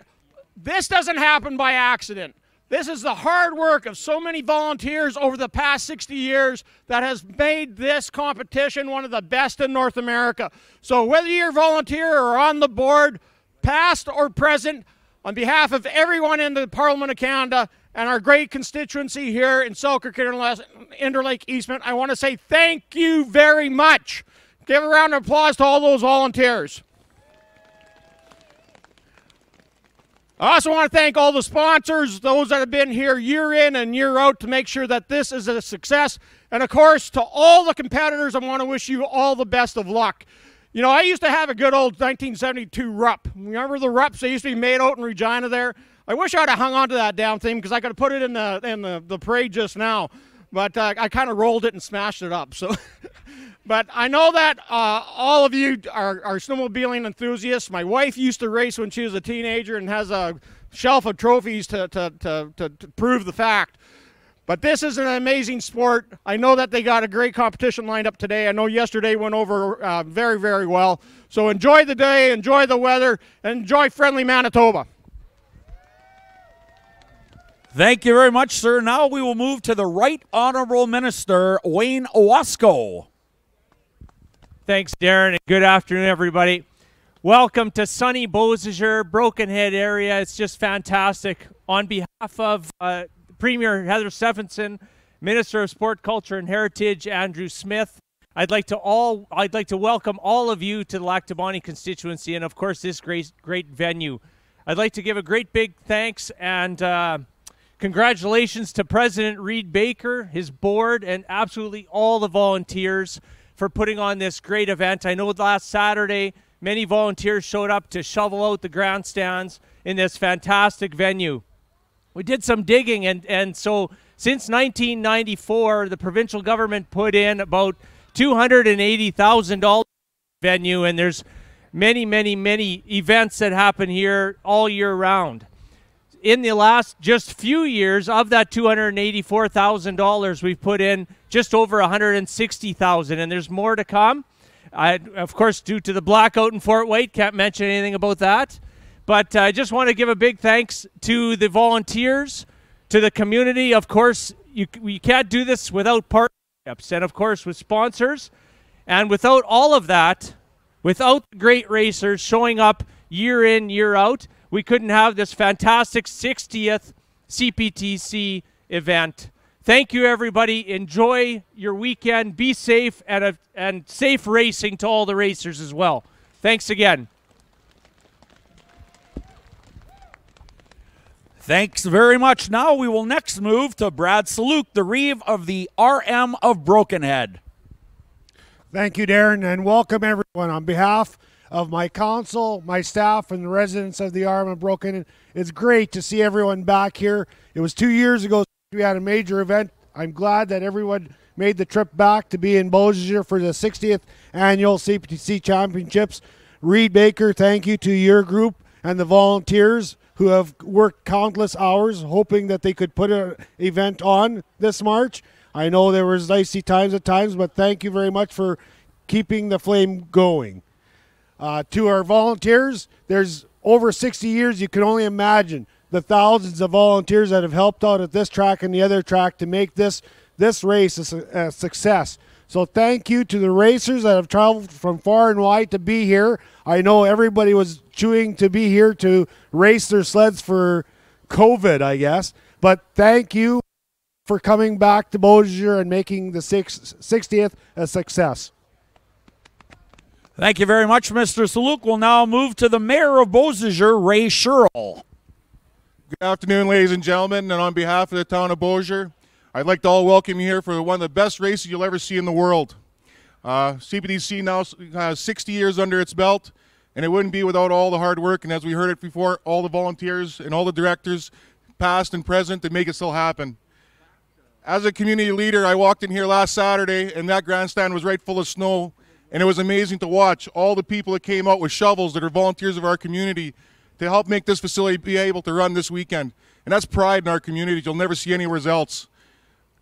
this doesn't happen by accident. This is the hard work of so many volunteers over the past 60 years that has made this competition one of the best in North America. So whether you're a volunteer or on the board, past or present, on behalf of everyone in the Parliament of Canada and our great constituency here in Selkirk, Interlake, Eastman, I want to say thank you very much. Give a round of applause to all those volunteers. I also want to thank all the sponsors, those that have been here year in and year out to make sure that this is a success. And of course, to all the competitors, I want to wish you all the best of luck. You know, I used to have a good old 1972 rup. Remember the rups? They used to be made out in Regina there. I wish I'd have hung on to that damn thing, because I could have put it in the parade just now. But I kind of rolled it and smashed it up. So. But I know that all of you are snowmobiling enthusiasts. My wife used to race when she was a teenager and has a shelf of trophies to prove the fact. But this is an amazing sport. I know that they got a great competition lined up today. I know yesterday went over very, very well. So enjoy the day, enjoy the weather, and enjoy friendly Manitoba. Thank you very much, sir. Now we will move to the Right Honourable Minister, Wayne Owasco. Thanks, Darren, and good afternoon, everybody. Welcome to sunny Bozager, Broken Head area. It's just fantastic. On behalf of Premier Heather Stephenson, Minister of Sport, Culture and Heritage, Andrew Smith, I'd like to welcome all of you to the Lac Tabani constituency, and of course this great venue. I'd like to give a great big thanks and congratulations to President Reed Baker, his board, and absolutely all the volunteers for putting on this great event. I know last Saturday, many volunteers showed up to shovel out the grandstands in this fantastic venue. We did some digging, and so since 1994, the provincial government put in about $280,000 venue, and there's many, many, many events that happen here all year round. In the last just few years, of that $284,000, we've put in just over $160,000, and there's more to come. Of course, due to the blackout in Fort White, can't mention anything about that. But I just want to give a big thanks to the volunteers, to the community. Of course, you can't do this without partnerships, and of course with sponsors. And without all of that, without the great racers showing up year in, year out, we couldn't have this fantastic 60th CPTC event. Thank you, everybody. Enjoy your weekend. Be safe, and safe racing to all the racers as well. Thanks again. Thanks very much. Now we will next move to Brad Saluk, the Reeve of the RM of Brokenhead. Thank you, Darren, and welcome everyone. On behalf of my council, my staff, and the residents of the RM of Brokenhead, it's great to see everyone back here. It was 2 years ago we had a major event. I'm glad that everyone made the trip back to be in Bozager for the 60th annual CPTC Championships. Reed Baker, thank you to your group and the volunteers who have worked countless hours hoping that they could put an event on this March. I know there was dicey times at times, but thank you very much for keeping the flame going. To our volunteers, there's over 60 years, you can only imagine the thousands of volunteers that have helped out at this track and the other track to make this race a success. So thank you to the racers that have traveled from far and wide to be here. I know everybody was chewing to be here to race their sleds for COVID, I guess. But thank you. for coming back to Bozager and making the 60th a success. Thank you very much, Mr. Saluk. We'll now move to the Mayor of Bozager, Ray Shirl. Good afternoon, ladies and gentlemen, and on behalf of the town of Bozager, I'd like to all welcome you here for one of the best races you'll ever see in the world. CPTC now has 60 years under its belt, and it wouldn't be without all the hard work, and as we heard it before, all the volunteers and all the directors, past and present, that make it still happen. As a community leader, I walked in here last Saturday, and that grandstand was right full of snow, and it was amazing to watch all the people that came out with shovels that are volunteers of our community to help make this facility be able to run this weekend. And that's pride in our community you'll never see anywhere else.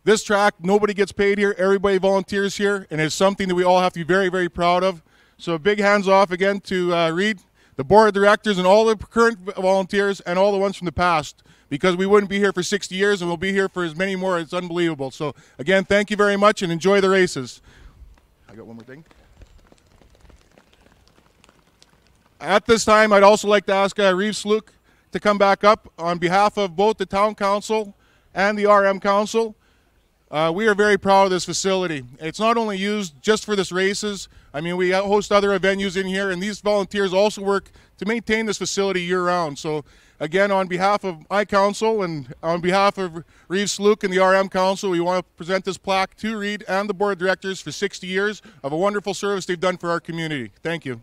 This track, nobody gets paid here, everybody volunteers here, and it's something that we all have to be very, very proud of. So big hands off again to Reed, the board of directors, and all the current volunteers, and all the ones from the past, because we wouldn't be here for 60 years, and we'll be here for as many more. It's unbelievable. So again, thank you very much, and enjoy the races. I got one more thing. At this time, I'd also like to ask Reeve Slook to come back up on behalf of both the Town Council and the RM Council. We are very proud of this facility. It's not only used just for this races. I mean, we host other venues in here, and these volunteers also work to maintain this facility year-round. So, again, on behalf of my council and on behalf of Reeve Slook and the RM Council, we want to present this plaque to Reed and the Board of Directors for 60 years of a wonderful service they've done for our community. Thank you.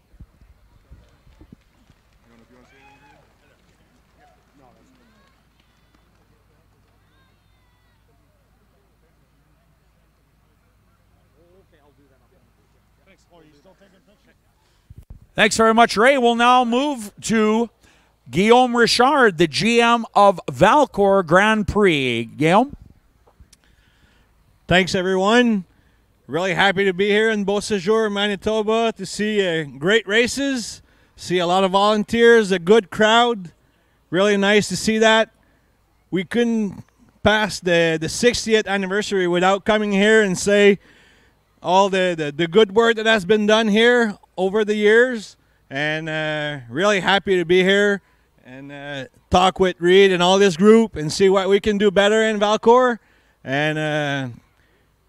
Thanks very much, Ray. We'll now move to Guillaume Richard, the GM of Valcourt Grand Prix. Guillaume? Thanks, everyone. Really happy to be here in Bozager, Manitoba, to see great races, see a lot of volunteers, a good crowd. Really nice to see that. We couldn't pass the 60th anniversary without coming here and say all the good work that has been done here over the years, and really happy to be here and talk with Reed and all this group and see what we can do better in Valcourt, and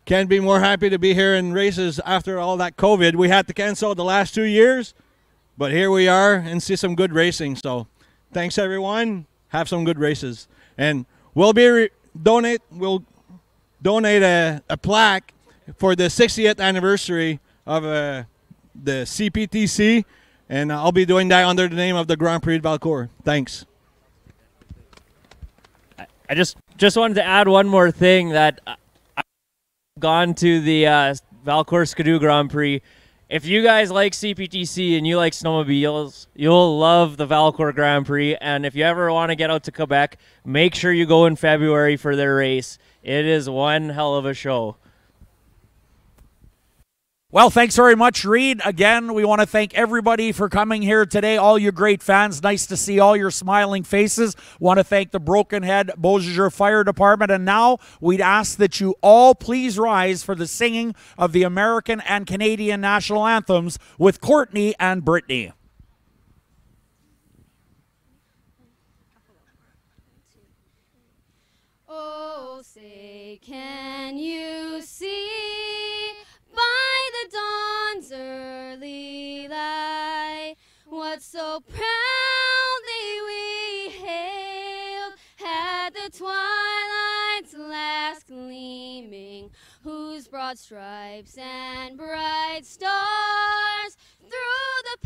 can't be more happy to be here in races after all that COVID. We had to cancel the last 2 years, but here we are and see some good racing. So thanks, everyone. Have some good races, and we'll donate a plaque for the 60th anniversary of the CPTC, and I'll be doing that under the name of the Grand Prix de Valcourt. Thanks. I just wanted to add one more thing, that I've gone to the Valcourt Skidoo Grand Prix. If you guys like CPTC and you like snowmobiles, you'll love the Valcourt Grand Prix, and if you ever want to get out to Quebec, make sure you go in February for their race. It is one hell of a show. Well, thanks very much, Reed. Again, we want to thank everybody for coming here today, all you great fans. Nice to see all your smiling faces. Want to thank the Broken Head Bozager Fire Department. And now we'd ask that you all please rise for the singing of the American and Canadian national anthems with Courtney and Brittany. Oh, say, can you see by the dawn's early light what so proudly we hailed at the twilight's last gleaming, whose broad stripes and bright stars through the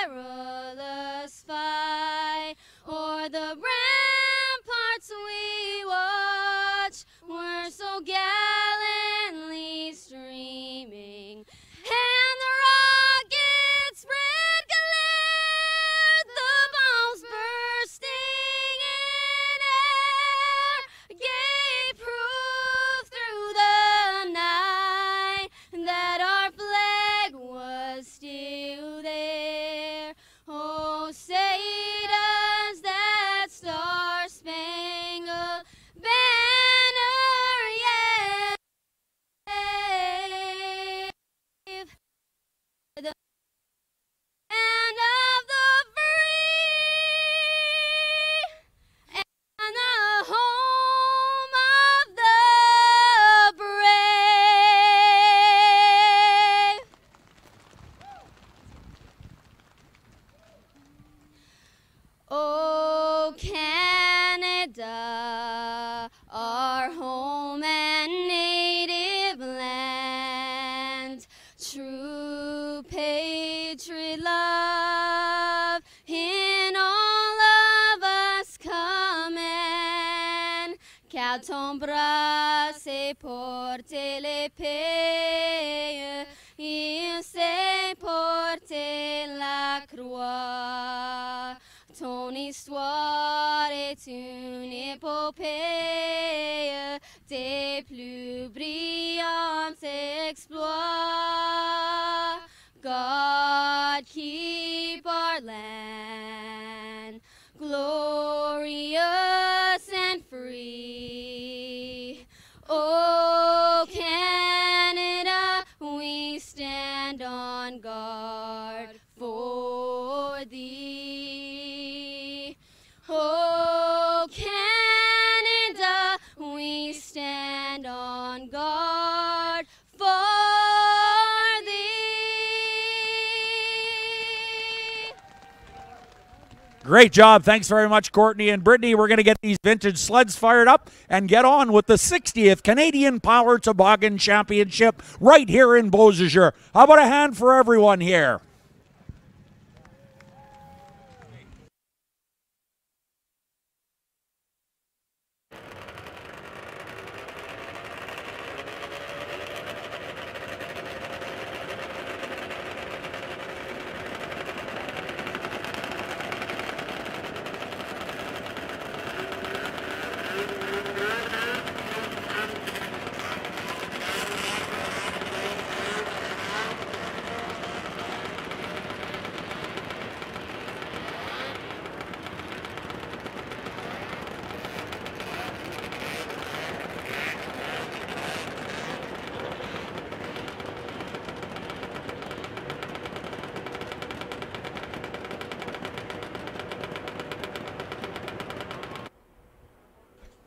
perilous fight o'er the ramparts we watch were so gallantly streaming, and the rockets spread glare, the bombs bursting in air gave proof through the night that our flag was still there. Oh, say à ton bras, c'est porter l'épée, il sait porter la croix. Ton histoire est une épopée, tes plus brillants exploits. God, keep our land glorious and free. Oh, Canada, we stand on guard for thee. Oh, Canada, we stand on guard for thee. Great job. Thanks very much, Courtney and Brittany. We're going to get these vintage sleds fired up and get on with the 60th Canadian Power Toboggan Championship right here in Bozager. How about a hand for everyone here?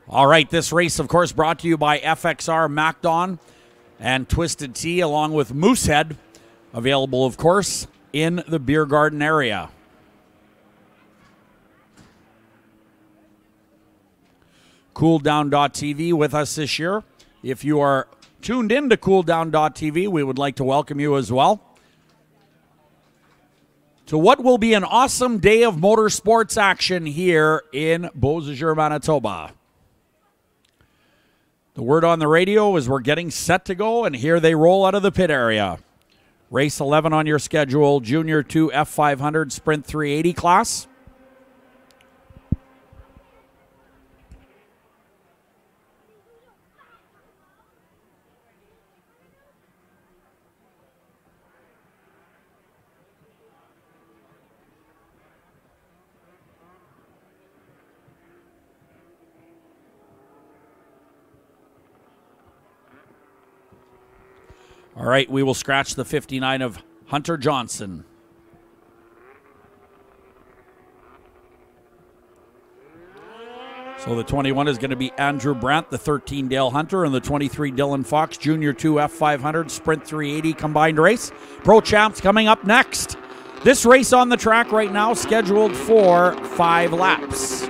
All right, this race, of course, brought to you by FXR, MacDon, and Twisted Tea, along with Moosehead, available, of course, in the beer garden area. CoolDown.tv with us this year. If you are tuned in to CoolDown.tv, we would like to welcome you as well to what will be an awesome day of motorsports action here in Bozager, Manitoba. The word on the radio is we're getting set to go, and here they roll out of the pit area. Race 11 on your schedule, Junior 2 F500 Sprint 380 class. All right, we will scratch the 59 of Hunter Johnson. So the 21 is going to be Andrew Brandt, the 13 Dale Hunter, and the 23 Dylan Fox, Junior 2 F500 Sprint 380 combined race. Pro Champs coming up next. This race on the track right now scheduled for 5 laps.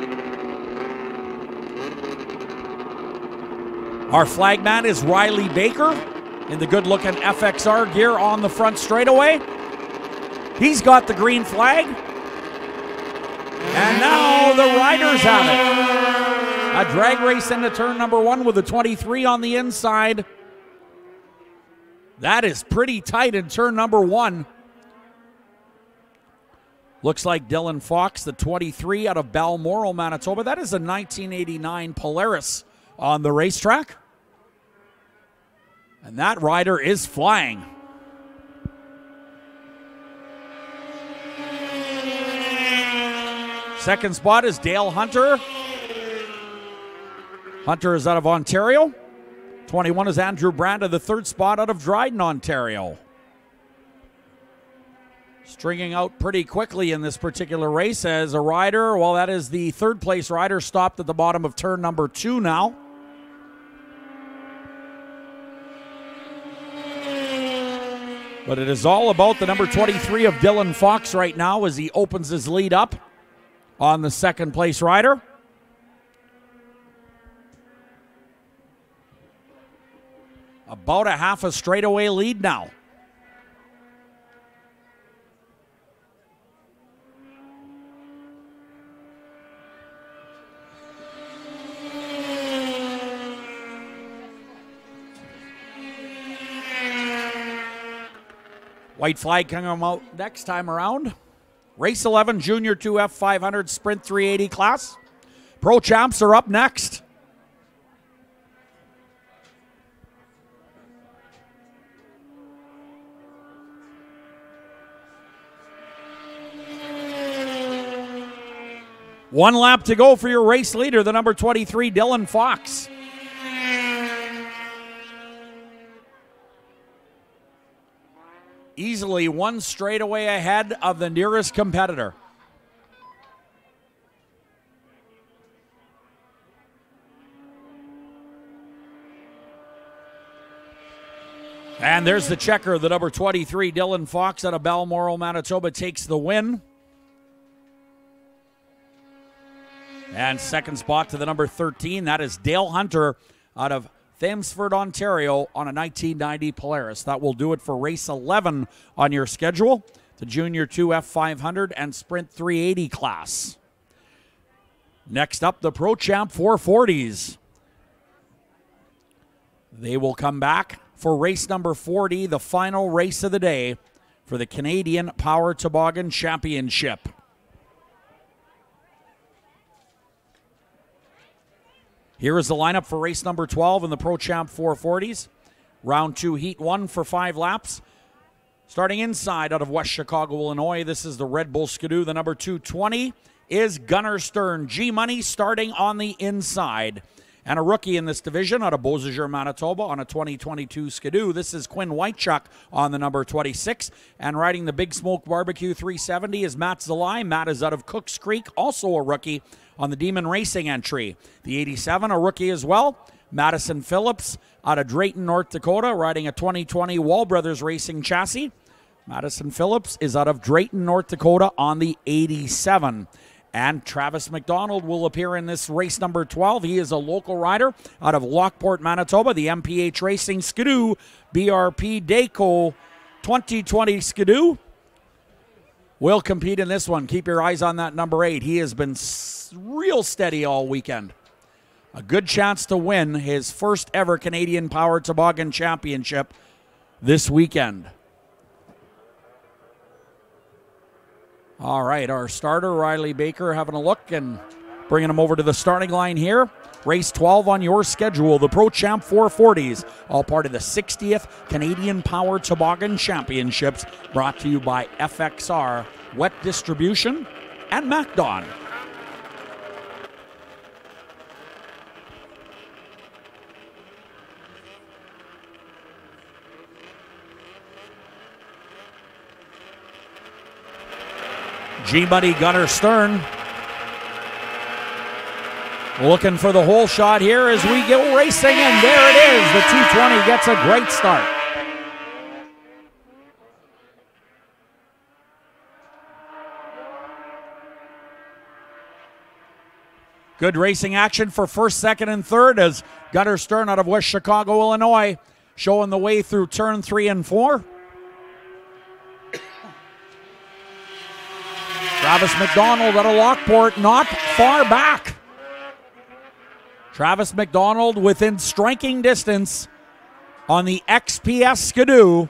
Our flagman is Riley Baker in the good-looking FXR gear on the front straightaway. He's got the green flag. And now the riders have it. A drag race into turn number 1 with a 23 on the inside. That is pretty tight in turn number 1. Looks like Dylan Fox, the 23 out of Balmoral, Manitoba. That is a 1989 Polaris on the racetrack. And that rider is flying. Second spot is Dale Hunter. Hunter is out of Ontario. 21 is Andrew Brandt, the third spot out of Dryden, Ontario. Stringing out pretty quickly in this particular race as a rider. Well, that is the third place rider stopped at the bottom of turn number 2 now. But it is all about the number 23 of Dylan Fox right now as he opens his lead up on the second place rider. About a half a straightaway lead now. White flag coming out next time around. Race 11, Junior 2F 500 Sprint 380 class. Pro Champs are up next. One lap to go for your race leader, the number 23, Dylan Fox. Easily one straightaway ahead of the nearest competitor. And there's the checker, the number 23, Dylan Fox out of Balmoral, Manitoba, takes the win. And second spot to the number 13, that is Dale Hunter out of Thamesford, Ontario on a 1990 Polaris. That will do it for race 11 on your schedule, the Junior 2F 500 and Sprint 380 class. Next up, the Pro Champ 440s. They will come back for race number 40, the final race of the day for the Canadian Power Toboggan Championship. Here is the lineup for race number 12 in the Pro Champ 440s. Round 2, Heat 1 for 5 laps. Starting inside out of West Chicago, Illinois, this is the Red Bull Skidoo. The number 220 is Gunnar Stern. G-Money starting on the inside. And a rookie in this division out of Bozager, Manitoba on a 2022 Skidoo. This is Quinn Whitechuck on the number 26. And riding the Big Smoke Barbecue 370 is Matt Zalai. Matt is out of Cooks Creek, also a rookie on the Demon Racing entry. The 87, a rookie as well. Madison Phillips out of Drayton, North Dakota, riding a 2020 Wall Brothers Racing chassis. Madison Phillips is out of Drayton, North Dakota on the 87. And Travis McDonald will appear in this race number 12. He is a local rider out of Lockport, Manitoba. The MPH Racing Skidoo BRP Dayco 2020 Skidoo will compete in this one. Keep your eyes on that number 8. He has been real steady all weekend. A good chance to win his first ever Canadian Power Toboggan Championship this weekend. All right, our starter, Riley Baker, having a look and bringing him over to the starting line here. Race 12 on your schedule, the Pro Champ 440s, all part of the 60th Canadian Power Toboggan Championships, brought to you by FXR, Wet Distribution, and MacDon. G-Buddy Gunnar Stern looking for the whole shot here as we go racing, and there it is. The 220 gets a great start. Good racing action for first, second, and third as Gunnar Stern out of West Chicago, Illinois, showing the way through turn 3 and 4. Travis McDonald out of Lockport, not far back. Travis McDonald within striking distance on the XPS Skidoo.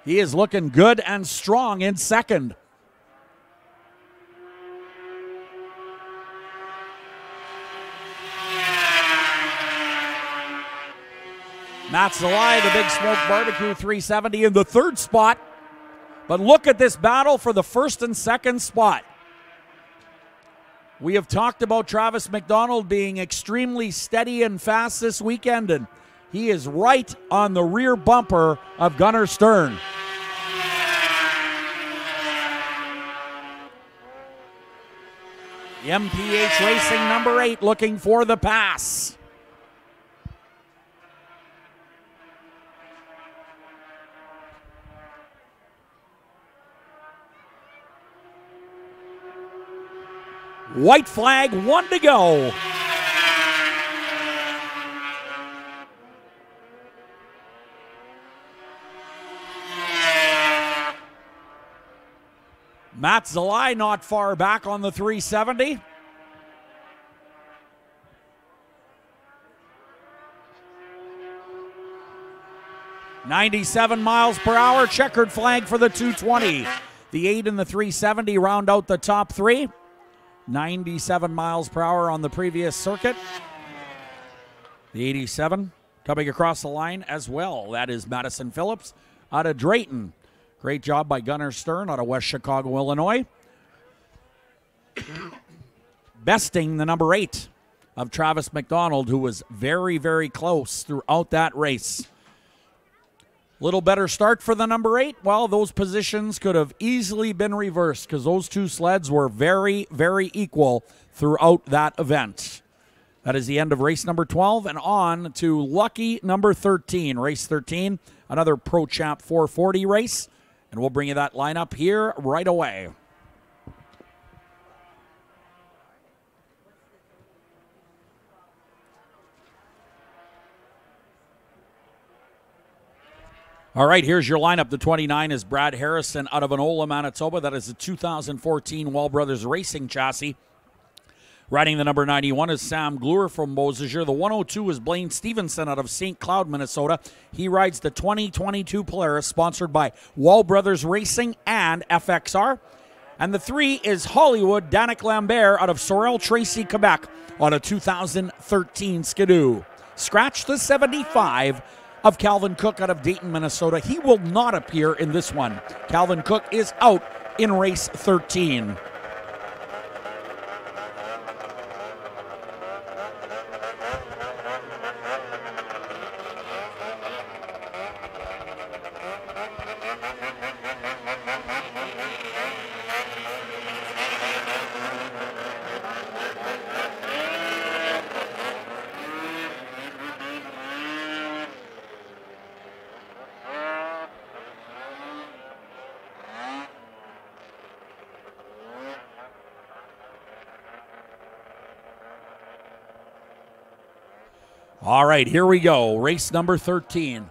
He is looking good and strong in second. Matt Zalai, the Big Smoke Barbecue 370 in the third spot. But look at this battle for the first and second spot. We have talked about Travis McDonald being extremely steady and fast this weekend, and he is right on the rear bumper of Gunnar Stern. The MPH Racing number 8 looking for the pass. White flag, 1 to go. Matt Zalai not far back on the 370. 97 miles per hour, checkered flag for the 220. The 8 and the 370 round out the top three. 97 miles per hour on the previous circuit. The 87 coming across the line as well. That is Madison Phillips out of Drayton. Great job by Gunnar Stern out of West Chicago, Illinois. Besting the number 8 of Travis McDonald, who was very, very close throughout that race. Little better start for the number 8. Well, those positions could have easily been reversed because those two sleds were very, very equal throughout that event. That is the end of race number 12 and on to lucky number 13. Race 13, another Pro Champ 440 race. And we'll bring you that lineup here right away. All right, here's your lineup. The 29 is Brad Harrison out of Enola, Manitoba. That is a 2014 Wall Brothers Racing chassis. Riding the number 91 is Sam Glure from Bozager. The 102 is Blaine Stevenson out of St. Cloud, Minnesota. He rides the 2022 Polaris, sponsored by Wall Brothers Racing and FXR. And the 3 is Hollywood Danik Lambert out of Sorel Tracy, Quebec on a 2013 Skidoo. Scratch the 75 of Calvin Cook out of Dayton, Minnesota. He will not appear in this one. Calvin Cook is out in race 13. All right, here we go. Race number 13.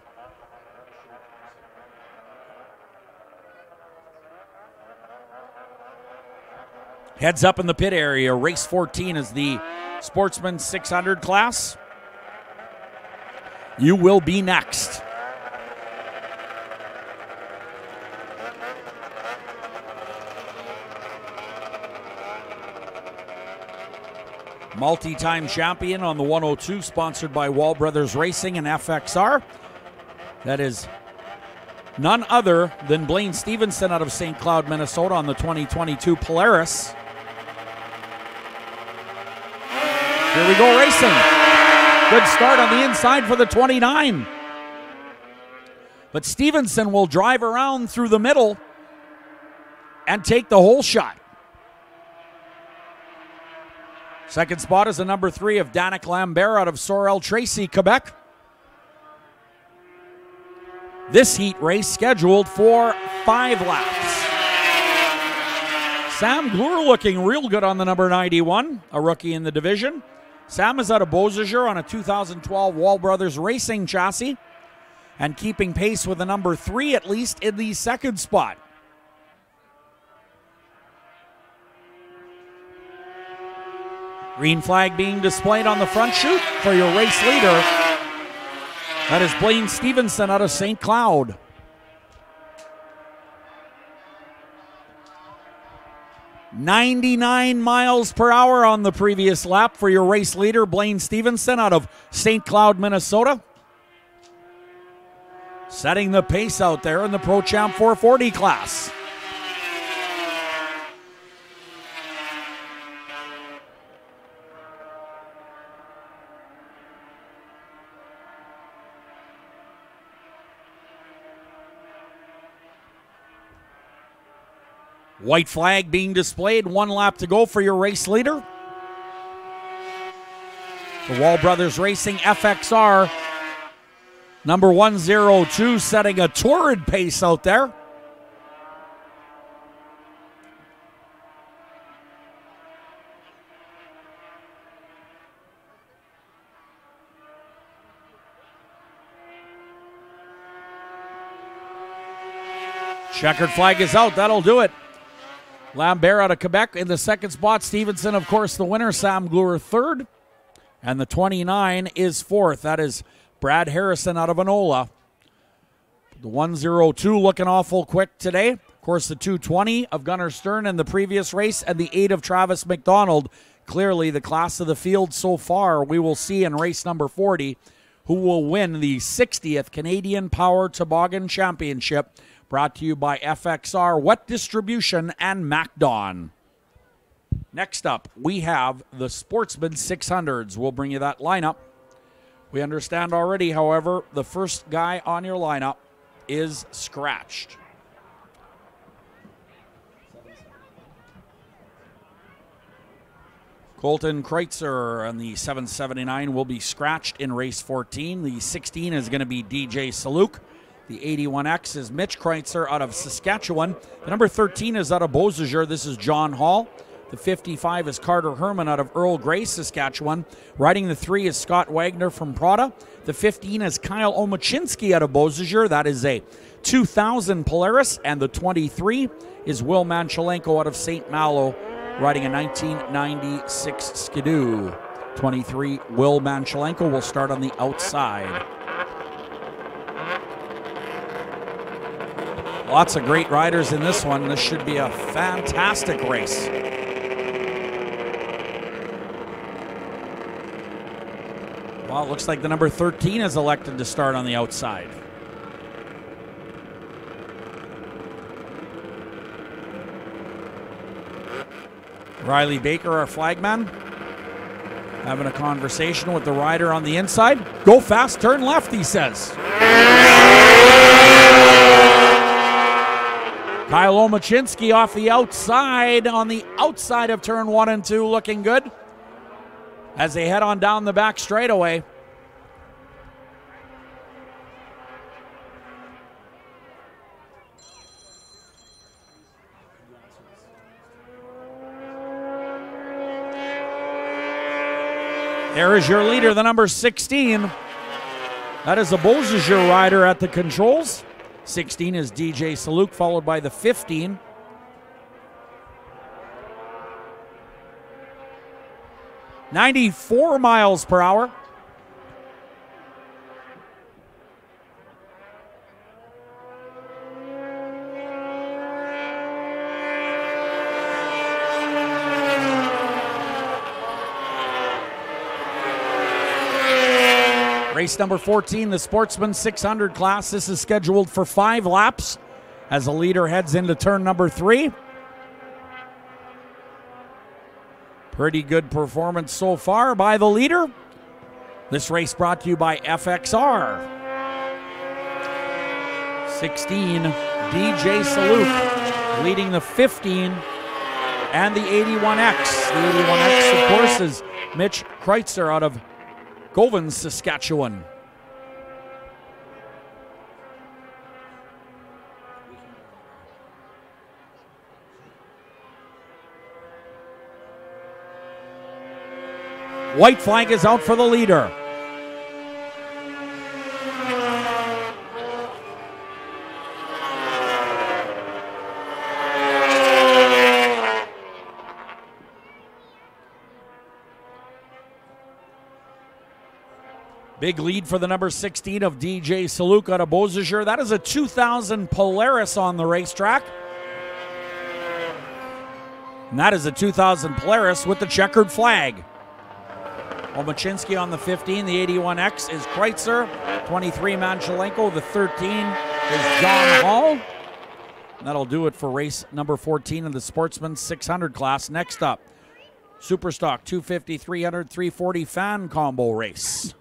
Heads up in the pit area. Race 14 is the Sportsman 600 class. You will be next. Multi-time champion on the 102, sponsored by Wall Brothers Racing and FXR. That is none other than Blaine Stevenson out of St. Cloud, Minnesota on the 2022 Polaris. Here we go racing. Good start on the inside for the 29. But Stevenson will drive around through the middle and take the whole shot. Second spot is the number 3 of Danik Lambert out of Sorel Tracy, Quebec. This heat race scheduled for 5 laps. Sam Glure looking real good on the number 91, a rookie in the division. Sam is out of Bozager on a 2012 Wall Brothers Racing chassis and keeping pace with the number 3 at least in the second spot. Green flag being displayed on the front chute for your race leader. That is Blaine Stevenson out of St. Cloud. .99 miles per hour on the previous lap for your race leader, Blaine Stevenson out of St. Cloud, Minnesota. Setting the pace out there in the Pro Champ 440 class. White flag being displayed, 1 lap to go for your race leader. The Wall Brothers Racing FXR, number 102, setting a torrid pace out there. Checkered flag is out, that'll do it. Lambert out of Quebec in the second spot. Stevenson, of course, the winner. Sam Glure third. And the 29 is fourth. That is Brad Harrison out of Enola. The 102 looking awful quick today. Of course, the 220 of Gunnar Stern in the previous race and the 8 of Travis McDonald. Clearly the class of the field so far. We will see in race number 40 who will win the 60th Canadian Power Toboggan Championship, brought to you by FXR, Wet Distribution, and MacDon. Next up, we have the Sportsman 600s. We'll bring you that lineup. We understand already, however, the first guy on your lineup is scratched. Colton Kreutzer on the 779 will be scratched in race 14. The 16 is going to be DJ Saluk. The 81X is Mitch Kreutzer out of Saskatchewan. The number 13 is out of Bozager. This is John Hall. The 55 is Carter Herman out of Earl Grey, Saskatchewan. Riding the 3 is Scott Wagner from Prada. The 15 is Kyle Omachinski out of Bozager. That is a 2000 Polaris. And the 23 is Will Manchelenko out of St. Malo, riding a 1996 Skidoo. 23, Will Manchelenko will start on the outside. Lots of great riders in this one. This should be a fantastic race. Well, it looks like the number 13 is elected to start on the outside. Riley Baker, our flagman, having a conversation with the rider on the inside. Go fast, turn left, he says. Kyle Omachinski off the outside, on the outside of turn 1 and 2, looking good as they head on down the back straightaway. There is your leader, the number 16. That is a Bozager rider at the controls. 16 is DJ Saluk, followed by the 15. .94 miles per hour. Race number 14, the Sportsman 600 class. This is scheduled for 5 laps as the leader heads into turn number 3. Pretty good performance so far by the leader. This race brought to you by FXR. 16, DJ Saluk leading the 15 and the 81X. The 81X, of course, is Mitch Kreutzer out of Govan, Saskatchewan. White flag is out for the leader. Big lead for the number 16 of DJ Saluk out of Bozager. That is a 2000 Polaris on the racetrack. And that is a 2000 Polaris with the checkered flag. Omachinski on the 15. The 81X is Kreutzer. 23 Manchelenko. The 13 is John Hall. And that'll do it for race number 14 in the Sportsman 600 class. Next up, Superstock 250, 300, 340 fan combo race.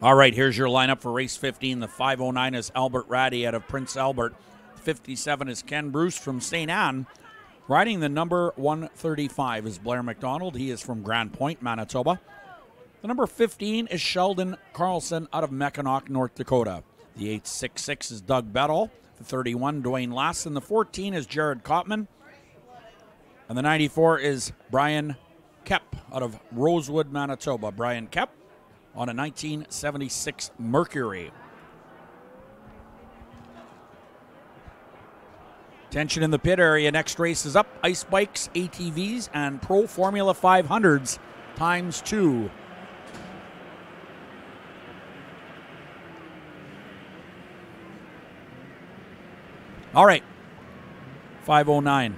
All right, here's your lineup for race 15. The 509 is Albert Ratty out of Prince Albert. 57 is Ken Bruce from St. Anne. Riding the number 135 is Blair McDonald. He is from Grand Point, Manitoba. The number 15 is Sheldon Carlson out of Mackinac, North Dakota. The 866 is Doug Bedell. The 31, Dwayne Lassen. The 14 is Jared Kottman. And the 94 is Brian Kep out of Rosewood, Manitoba. Brian Kep on a 1976 Mercury. Tension in the pit area. Next race is up. Ice bikes, ATVs, and Pro Formula 500s ×2. All right. 5:09.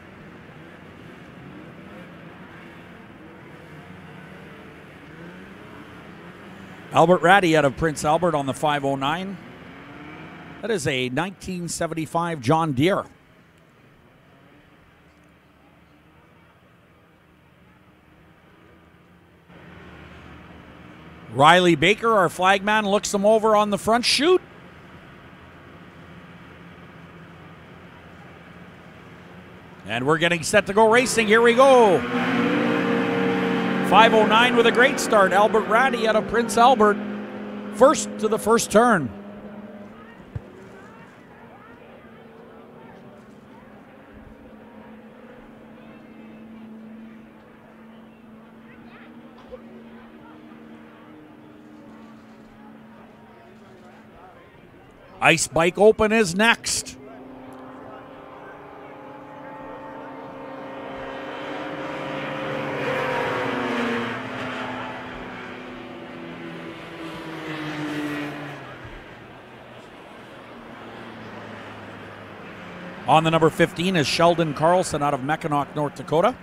Albert Ratty out of Prince Albert on the 5:09. That is a 1975 John Deere. Riley Baker, our flagman, looks them over on the front chute. And we're getting set to go racing. Here we go. 5:09 with a great start. Albert Ratty out of Prince Albert. First to the first turn. Ice Bike Open is next. On the number 15 is Sheldon Carlson out of Mackinac, North Dakota.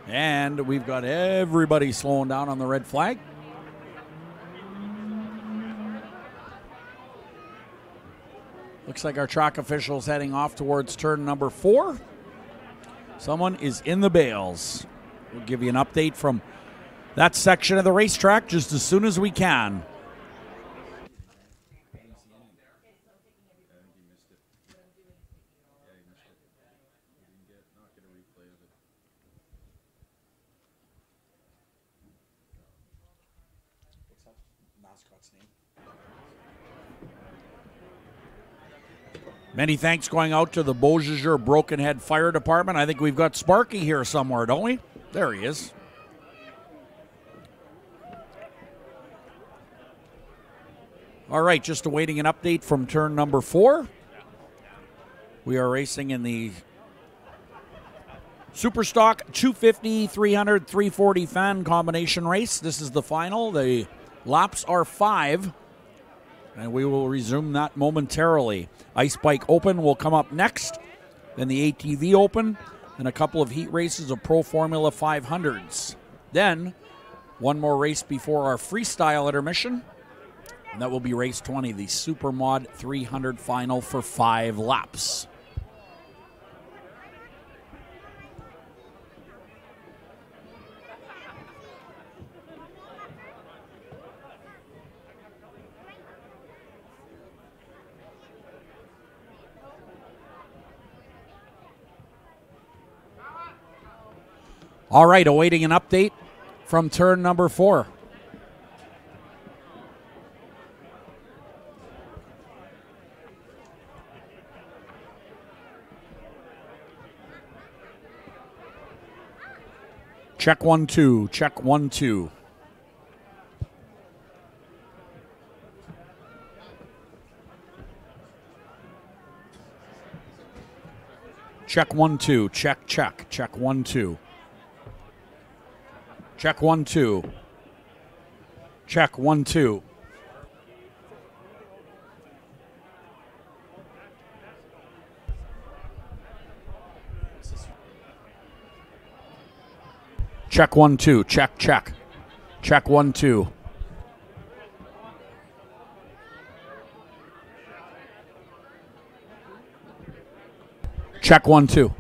And we've got everybody slowing down on the red flag. Looks like our track official's heading off towards turn number 4. Someone is in the bales. We'll give you an update from that section of the racetrack just as soon as we can. Many thanks going out to the Bozager Broken Head Fire Department. I think we've got Sparky here somewhere, don't we? There he is. All right, just awaiting an update from turn number 4. We are racing in the Superstock 250, 300, 340 fan combination race. This is the final. The laps are 5. And we will resume that momentarily. Ice Bike Open will come up next. Then the ATV Open. And a couple of heat races of Pro Formula 500s. Then, one more race before our freestyle intermission. And that will be race 20, the Super Mod 300 final for 5 laps. All right, awaiting an update from turn number 4. Check 1, 2. Check 1, 2. Check 1, 2. Check, check. Check 1, 2. Check 1, 2. Check 1, 2. Check 1, 2. Check, check. Check 1, 2. Check 1, 2.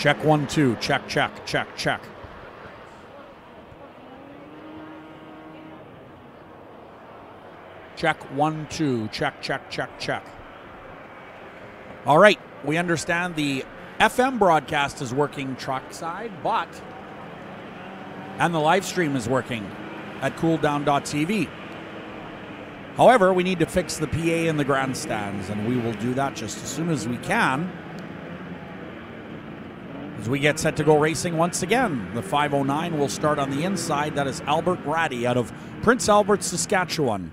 Check 1, 2. Check, check, check, check. Check 1, 2. Check, check, check, check. All right. We understand the FM broadcast is working trackside, and the live stream is working at cooldown.tv. However, we need to fix the PA in the grandstands, and we will do that just as soon as we can. As we get set to go racing once again, the 509 will start on the inside. That is Albert Ratty out of Prince Albert, Saskatchewan.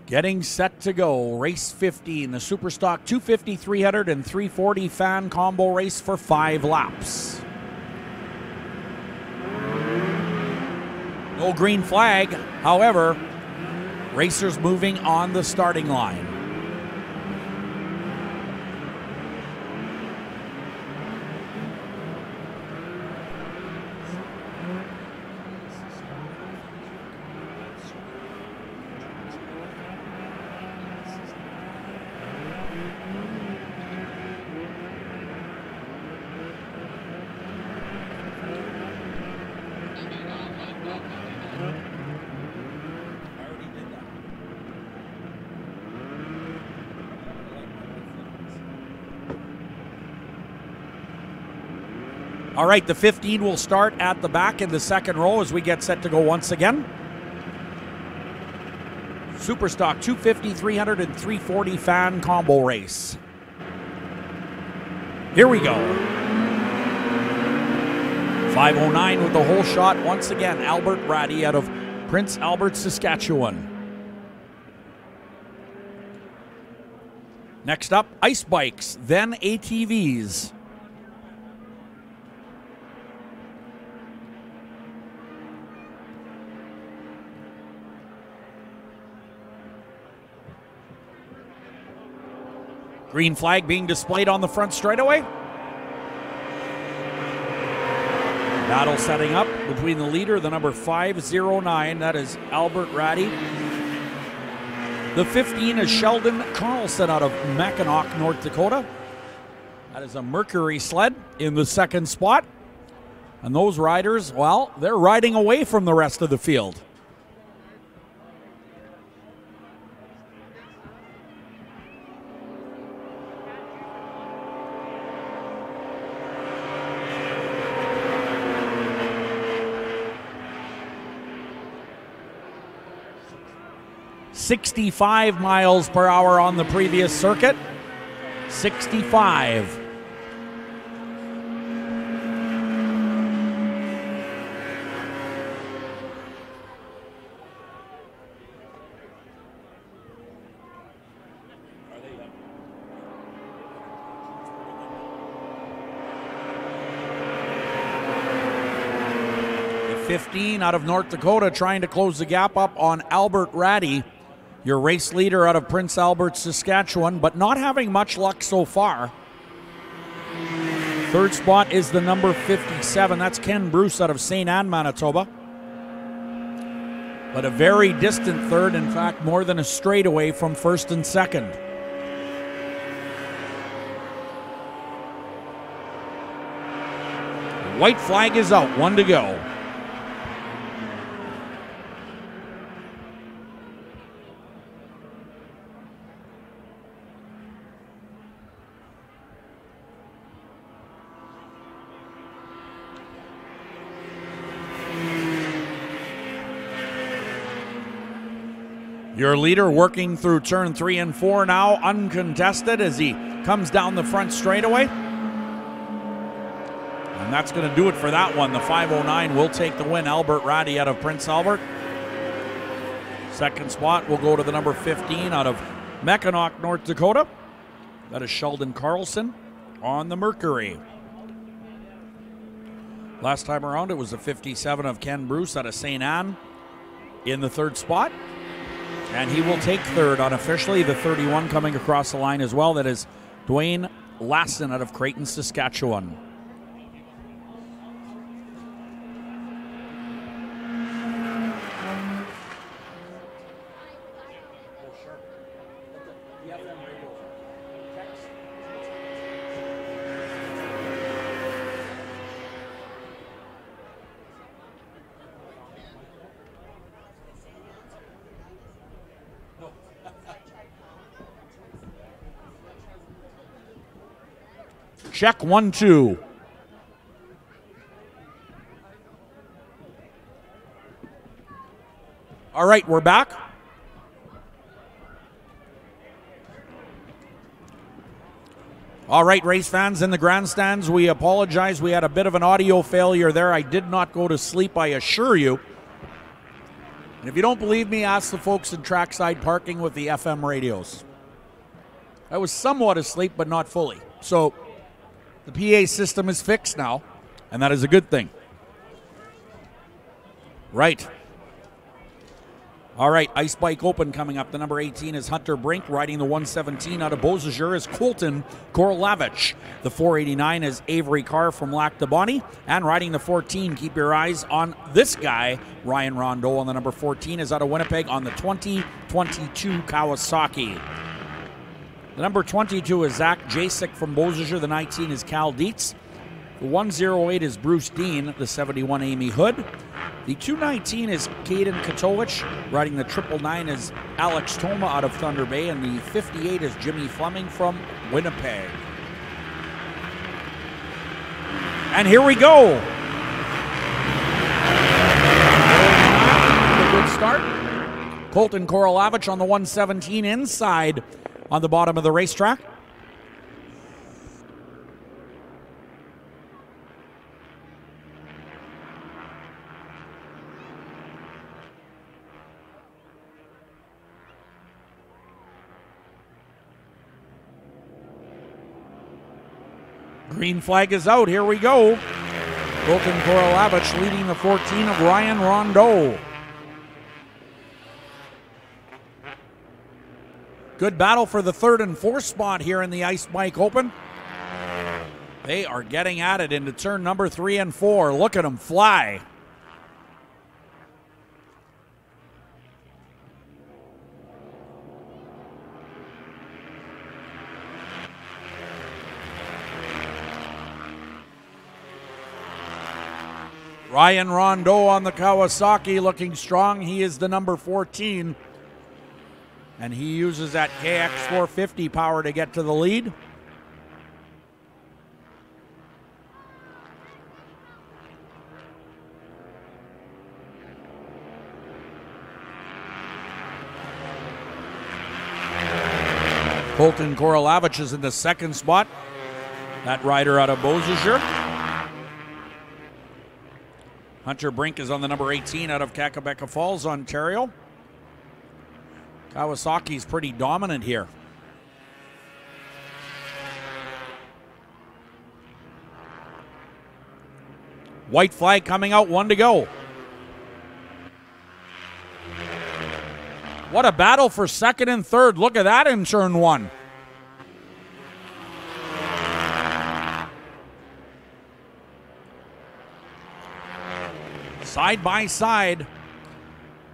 Getting set to go, race 15, the Superstock 250, 300, and 340 fan combo race for 5 laps. No green flag, however, racers moving on the starting line. All right, the 15 will start at the back in the second row as we get set to go once again. Superstock 250, 300, and 340 fan combo race. Here we go. 509 with the whole shot once again. Albert Ratty out of Prince Albert, Saskatchewan. Next up, ice bikes, then ATVs. Green flag being displayed on the front straightaway. Battle setting up between the leader, the number 509, that is Albert Ratty. The 15 is Sheldon Carlson out of Mackinac, North Dakota. That is a Mercury sled in the second spot. And those riders, well, they're riding away from the rest of the field. .65 miles per hour on the previous circuit. 65. The 15 out of North Dakota trying to close the gap up on Albert Ratty, your race leader out of Prince Albert, Saskatchewan, but not having much luck so far. Third spot is the number 57. That's Ken Bruce out of St. Anne, Manitoba. But a very distant third, in fact, more than a straightaway from first and second. White flag is out, 1 to go. Your leader working through turn 3 and 4 now, uncontested as he comes down the front straightaway. And that's going to do it for that one. The 509 will take the win. Albert Ratty out of Prince Albert. Second spot will go to the number 15 out of Mackinac, North Dakota. That is Sheldon Carlson on the Mercury. Last time around, it was the 57 of Ken Bruce out of St. Anne in the third spot. And he will take third unofficially. The 31 coming across the line as well. That is Dwayne Lassen out of Creighton, Saskatchewan. Check 1, 2. All right, we're back. All right, race fans in the grandstands, we apologize. We had a bit of an audio failure there. I did not go to sleep, I assure you. And if you don't believe me, ask the folks in trackside parking with the FM radios. I was somewhat asleep, but not fully. So the PA system is fixed now, and that is a good thing. Right. All right, Ice Bike Open coming up. The number 18 is Hunter Brink. Riding the 117 out of Bozager is Colton Korlavich. The 489 is Avery Carr from Lac de Bonnie. And riding the 14, keep your eyes on this guy, Ryan Rondeau on the number 14 is out of Winnipeg on the 2022 Kawasaki. The number 22 is Zach Jasek from Bozager. The 19 is Cal Dietz. The 108 is Bruce Dean. The 71, Amy Hood. The 219 is Caden Katowicz. Riding the 999 is Alex Toma out of Thunder Bay. And the 58 is Jimmy Fleming from Winnipeg. And here we go. A good start. Colton Korlavich on the 117 inside on the bottom of the racetrack. Green flag is out. Here we go. Colton Korlavich leading the 14 of Ryan Rondeau. Good battle for the 3rd and 4th spot here in the Ice Bike Open. They are getting at it into turn number 3 and 4. Look at them fly. Ryan Rondeau on the Kawasaki looking strong. He is the number 14. And he uses that KX 450 power to get to the lead. Colton Korlavich is in the 2nd spot. That rider out of Bozager. Hunter Brink is on the number 18 out of Kakabeka Falls, Ontario. Kawasaki's pretty dominant here. White flag coming out, 1 to go. What a battle for 2nd and 3rd. Look at that in turn 1. Side by side,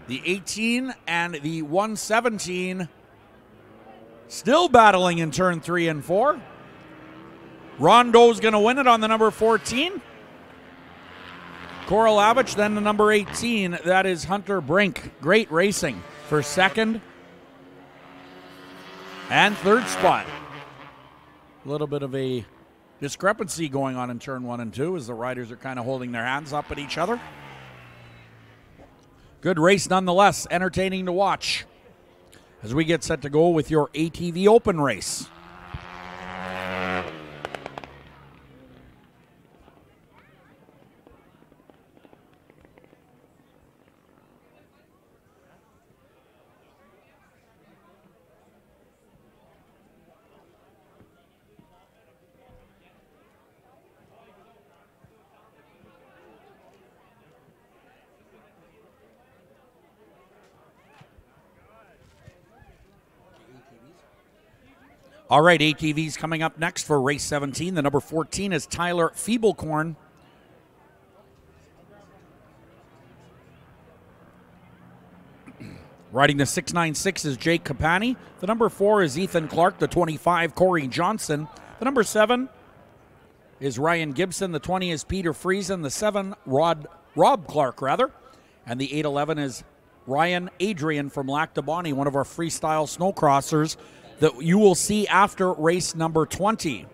the 18 and the 117 still battling in turn 3 and 4. Rondeau's going to win it on the number 14. Korlavich, then the number 18. That is Hunter Brink. Great racing for 2nd and 3rd spot. A little bit of a discrepancy going on in turn 1 and 2 as the riders are kind of holding their hands up at each other. Good race nonetheless, entertaining to watch as we get set to go with your ATV Open race. All right, ATVs coming up next for race 17. The number 14 is Tyler Feeblecorn. Riding the 696 is Jake Capani. The number 4 is Ethan Clark. The 25, Corey Johnson. The number 7 is Ryan Gibson. The 20 is Peter Friesen. The 7, Rob Clark, rather. And the 811 is Ryan Adrian from Lac de Bonnie, one of our freestyle snowcrossers that you will see after race number 20.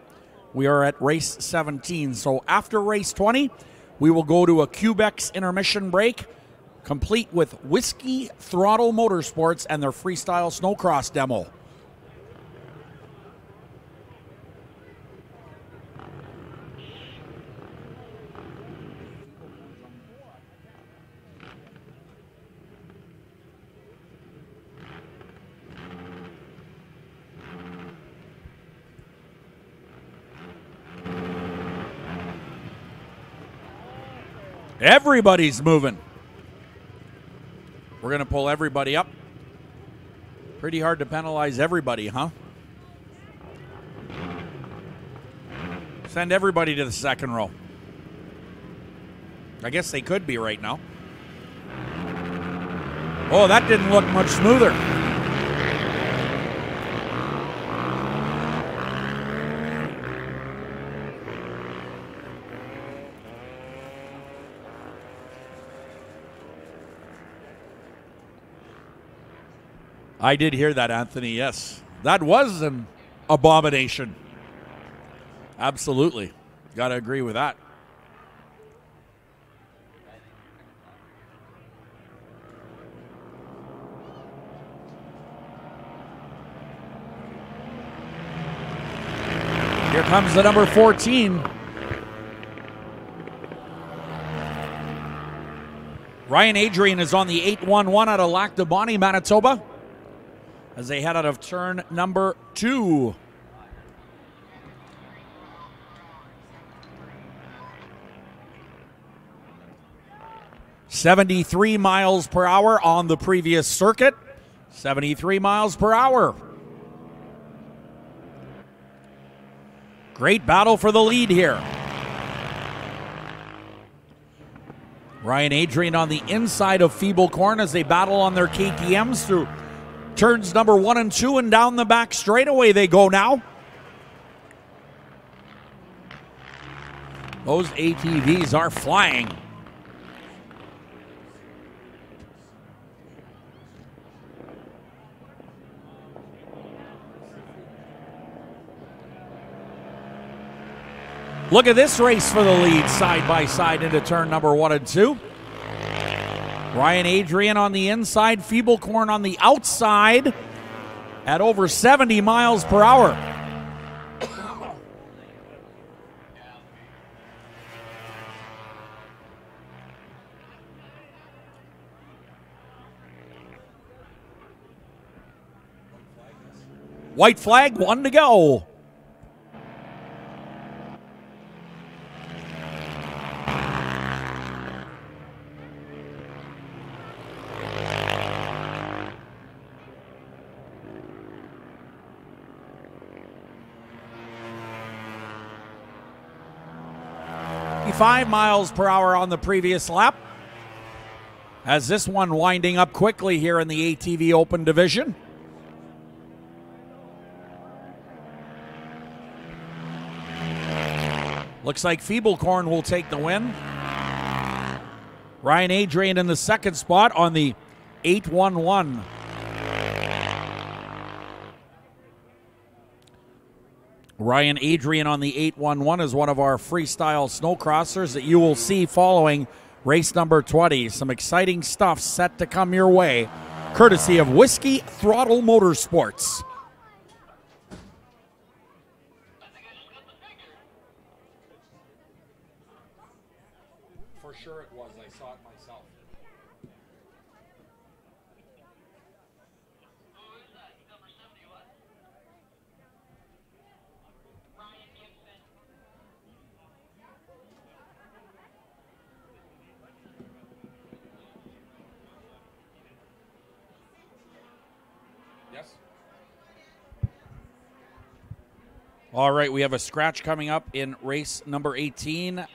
We are at race 17. So after race 20, we will go to a Quebec's intermission break, complete with Whiskey Throttle Motorsports and their freestyle snowcross demo. Everybody's moving. We're going to pull everybody up. Pretty hard to penalize everybody, huh? Send everybody to the second row. I guess they could be right now. Oh, that didn't look much smoother. I did hear that, Anthony, yes. That was an abomination. Absolutely. Got to agree with that. Here comes the number 14. Ryan Adrian is on the 811 out of Lac du Bonnet, Manitoba, as they head out of turn number 2. .73 miles per hour on the previous circuit. 73 miles per hour. Great battle for the lead here. Ryan Adrian on the inside of Feeble Corn as they battle on their KTMs through turns number 1 and 2, and down the back straightaway they go now. Those ATVs are flying. Look at this race for the lead, side by side into turn number 1 and 2. Ryan Adrian on the inside, Feeble Corn on the outside at over 70 miles per hour. White flag, 1 to go. Miles per hour on the previous lap, as this one winding up quickly here in the ATV Open division. Looks like Feeble Corn will take the win. Ryan Adrian in the second spot on the 811. Ryan Adrian on the 811 is one of our freestyle snowcrossers that you will see following race number 20. Some exciting stuff set to come your way, courtesy of Whiskey Throttle Motorsports. For sure it was. I saw it myself. All right, we have a scratch coming up in race number 18.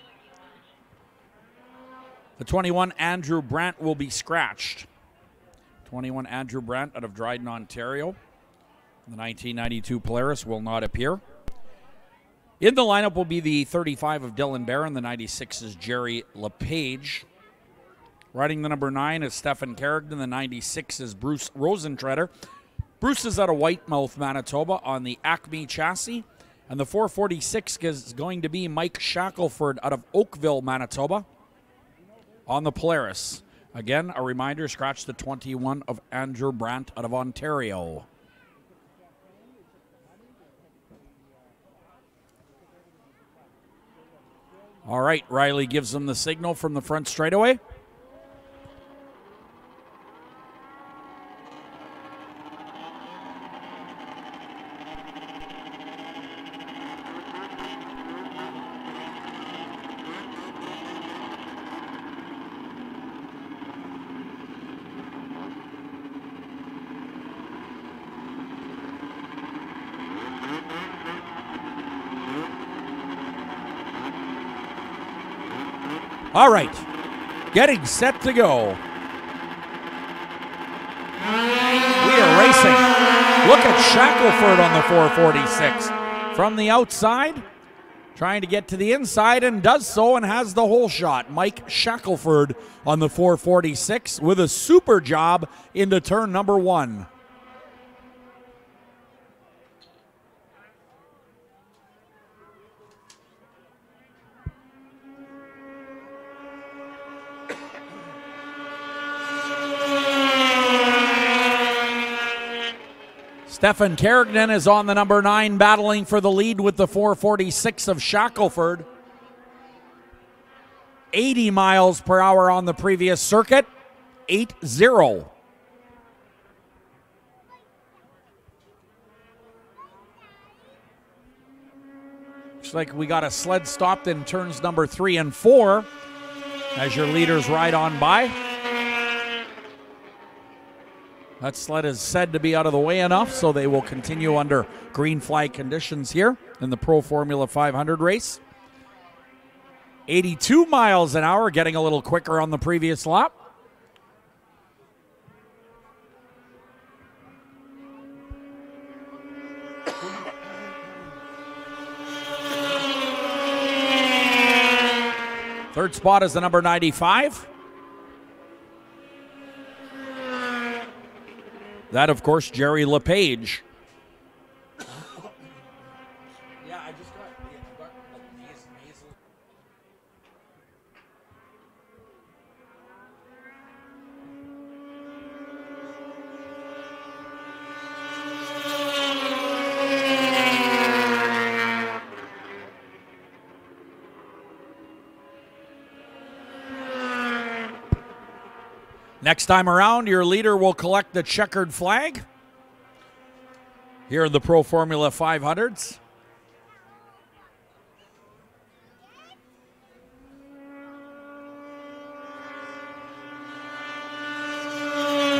The 21 Andrew Brandt will be scratched. 21 Andrew Brandt out of Dryden, Ontario. The 1992 Polaris will not appear. In the lineup will be the 35 of Dylan Barron. The 96 is Jerry LePage. Riding the number 9 is Stefan Carrigan. The 96 is Bruce Rosentreader. Bruce is out of Whitemouth, Manitoba on the Acme chassis. And the 446 is going to be Mike Shackelford out of Oakville, Manitoba, on the Polaris. Again, a reminder, scratch the 21 of Andrew Brandt out of Ontario. All right, Riley gives them the signal from the front straightaway. All right, getting set to go. We are racing. Look at Shackelford on the 446. From the outside, trying to get to the inside, and does so and has the whole shot. Mike Shackelford on the 446 with a super job into turn number 1. Stefan Kerrigan is on the number 9, battling for the lead with the 446 of Shackelford. 80 miles per hour on the previous circuit, 8-0. Looks like we got a sled stopped in turns number 3 and 4 as your leaders ride on by. That sled is said to be out of the way enough, so they will continue under green flag conditions here in the Pro Formula 500 race. 82 miles an hour, getting a little quicker on the previous lap. Third spot is the number 95. That, of course, Jerry LePage. Yeah, I just got nasal. Next time around, your leader will collect the checkered flag here in the Pro Formula 500s.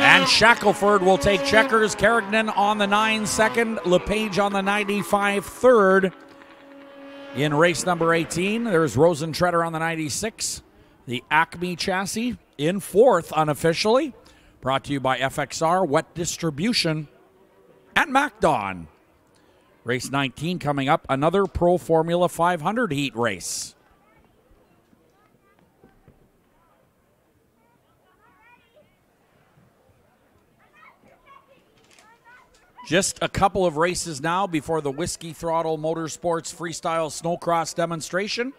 And Shackelford will take checkers. Kerrigan on the 9 second, LePage on the 95 third. In race number 18, there's Rosentretter on the 96. The Acme chassis in 4th unofficially. Brought to you by FXR, Wet Distribution, and MacDon. Race 19 coming up, another Pro Formula 500 heat race. Just a couple of races now before the Whiskey Throttle Motorsports Freestyle Snowcross demonstration.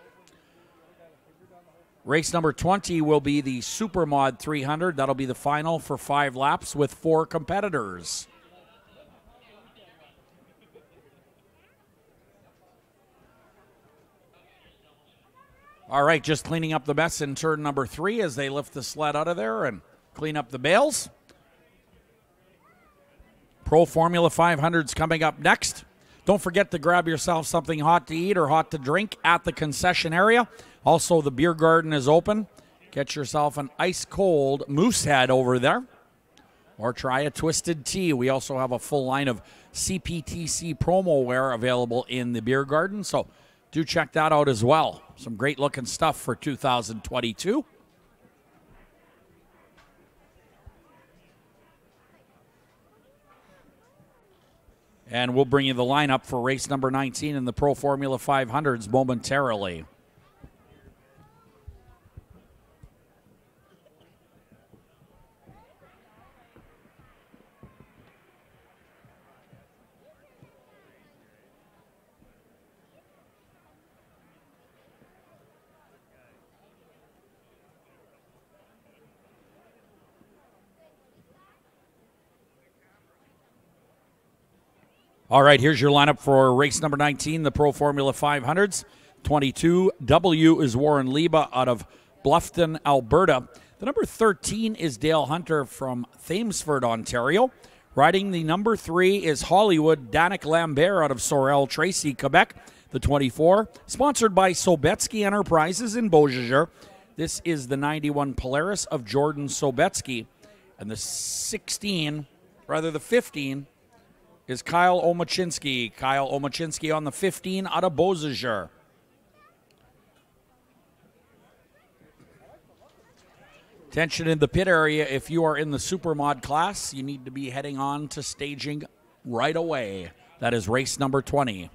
Race number 20 will be the Super Mod 300. That'll be the final for 5 laps with 4 competitors. All right, just cleaning up the mess in turn number 3 as they lift the sled out of there and clean up the bales. Pro Formula 500's coming up next. Don't forget to grab yourself something hot to eat or hot to drink at the concession area. Also, the beer garden is open. Get yourself an ice-cold Moosehead over there. Or try a Twisted Tea. We also have a full line of CPTC promo wear available in the beer garden. So do check that out as well. Some great-looking stuff for 2022. And we'll bring you the lineup for race number 19 in the Pro Formula 500s momentarily. All right, here's your lineup for race number 19, the Pro Formula 500s. 22W is Warren Liba out of Bluffton, Alberta. The number 13 is Dale Hunter from Thamesford, Ontario. Riding the number 3 is Hollywood Danik Lambert out of Sorel Tracy, Quebec. The 24, sponsored by Sobetsky Enterprises in Bozager. This is the 91 Polaris of Jordan Sobetsky. And the 15, is Kyle Omachinski. Kyle Omachinski on the 15 out of Bozager. Attention in the pit area. If you are in the Super Mod class, you need to be heading on to staging right away. That is race number 20.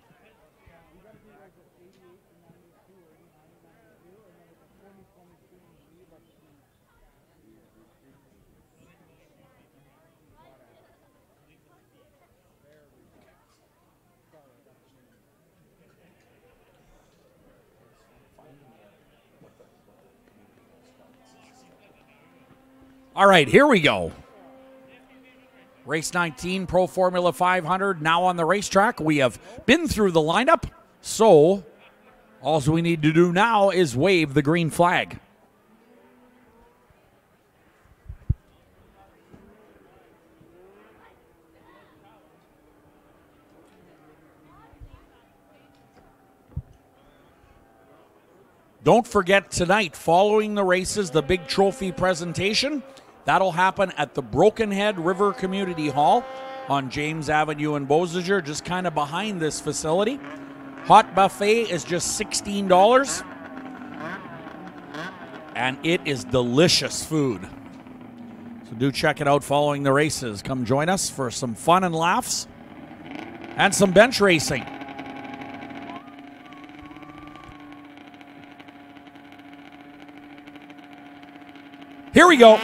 All right, here we go. Race 19, Pro Formula 500, now on the racetrack. We have been through the lineup, so all we need to do now is wave the green flag. Don't forget tonight, following the races, the big trophy presentation. That'll happen at the Broken Head River Community Hall on James Avenue in Bozager, just kind of behind this facility. Hot buffet is just $16, and it is delicious food. So do check it out following the races. Come join us for some fun and laughs and some bench racing. Here we go.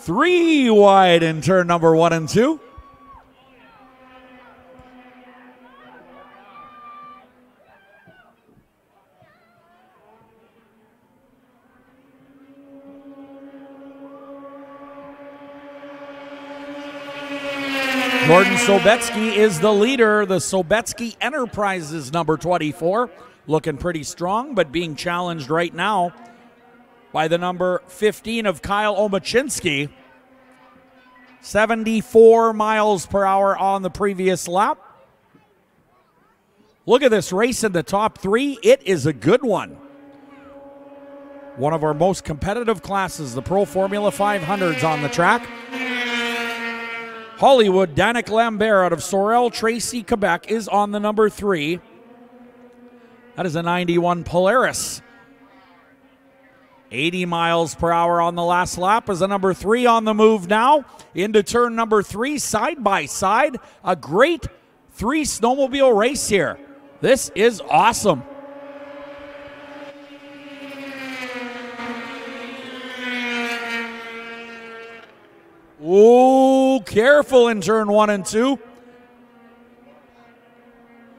Three wide in turn number 1 and 2. Jordan Sobetsky is the leader. The Sobetsky Enterprises number 24. Looking pretty strong, but being challenged right now by the number 15 of Kyle Omachinski. 74 miles per hour on the previous lap. Look at this race in the top 3. It is a good one. One of our most competitive classes, the Pro Formula 500s on the track. Hollywood Danik Lambert out of Sorel Tracy, Quebec is on the number 3. That is a 91 Polaris. 80 miles per hour on the last lap as a number 3 on the move now. Into turn number 3, side by side. A great 3 snowmobile race here. This is awesome. Oh, careful in turn 1 and 2.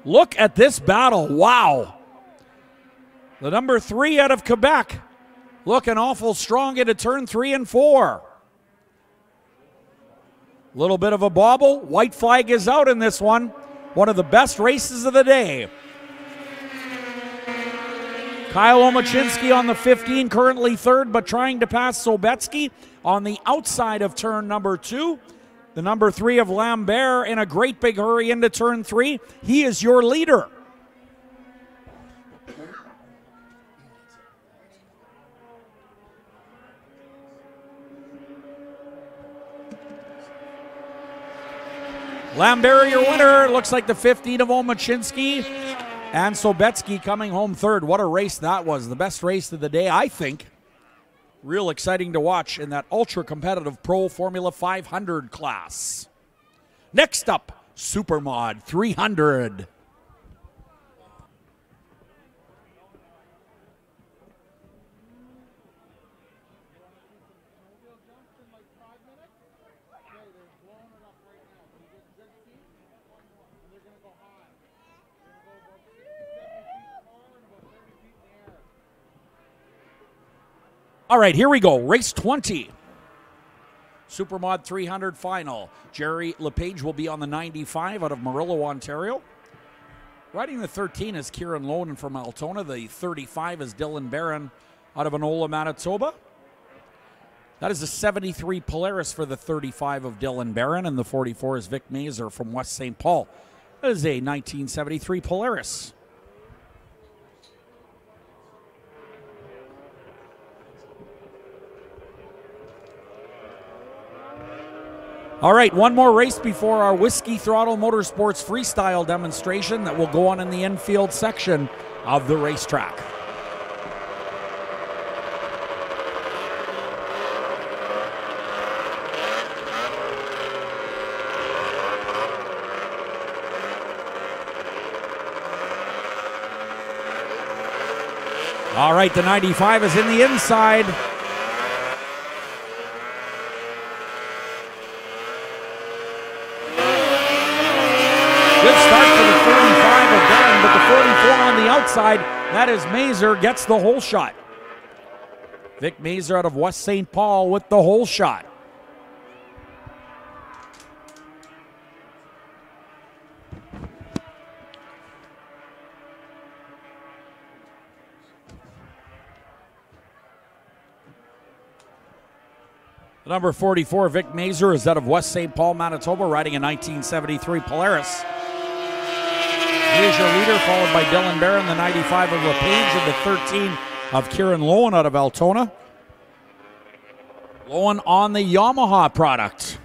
Look at this battle. Wow. The number 3 out of Quebec looking awful strong into turn 3 and 4. Little bit of a bobble. White flag is out in this one. One of the best races of the day. Kyle Omachinski on the 15, currently 3rd, but trying to pass Sobetsky on the outside of turn number 2. The number 3 of Lambert in a great big hurry into turn 3. He is your leader. Lambert, your winner. Looks like the 15 of Omachinski. And Sobetsky coming home 3rd. What a race that was. The best race of the day, I think. Real exciting to watch in that ultra-competitive Pro Formula 500 class. Next up, Super Mod 300. All right, here we go. Race 20. Supermod 300 final. Jerry LePage will be on the 95 out of Murillo, Ontario. Riding the 13 is Kieran Lonan from Altona. The 35 is Dylan Barron out of Enola, Manitoba. That is a 73 Polaris for the 35 of Dylan Barron, and the 44 is Vic Mazer from West St. Paul. That is a 1973 Polaris. All right, one more race before our Whiskey Throttle Motorsports freestyle demonstration that will go on in the infield section of the racetrack. All right, the 95 is in the inside. Good start for the 35 of Barron, but the 44 on the outside, that is Mazer, gets the hole shot. Vic Mazer out of West St. Paul with the hole shot. Number 44, Vic Mazer, is out of West St. Paul, Manitoba, riding a 1973 Polaris. He is your leader, followed by Dylan Barron, the 95 of LePage, and the 13 of Kieran Lohan out of Altona. Lohan on the Yamaha product.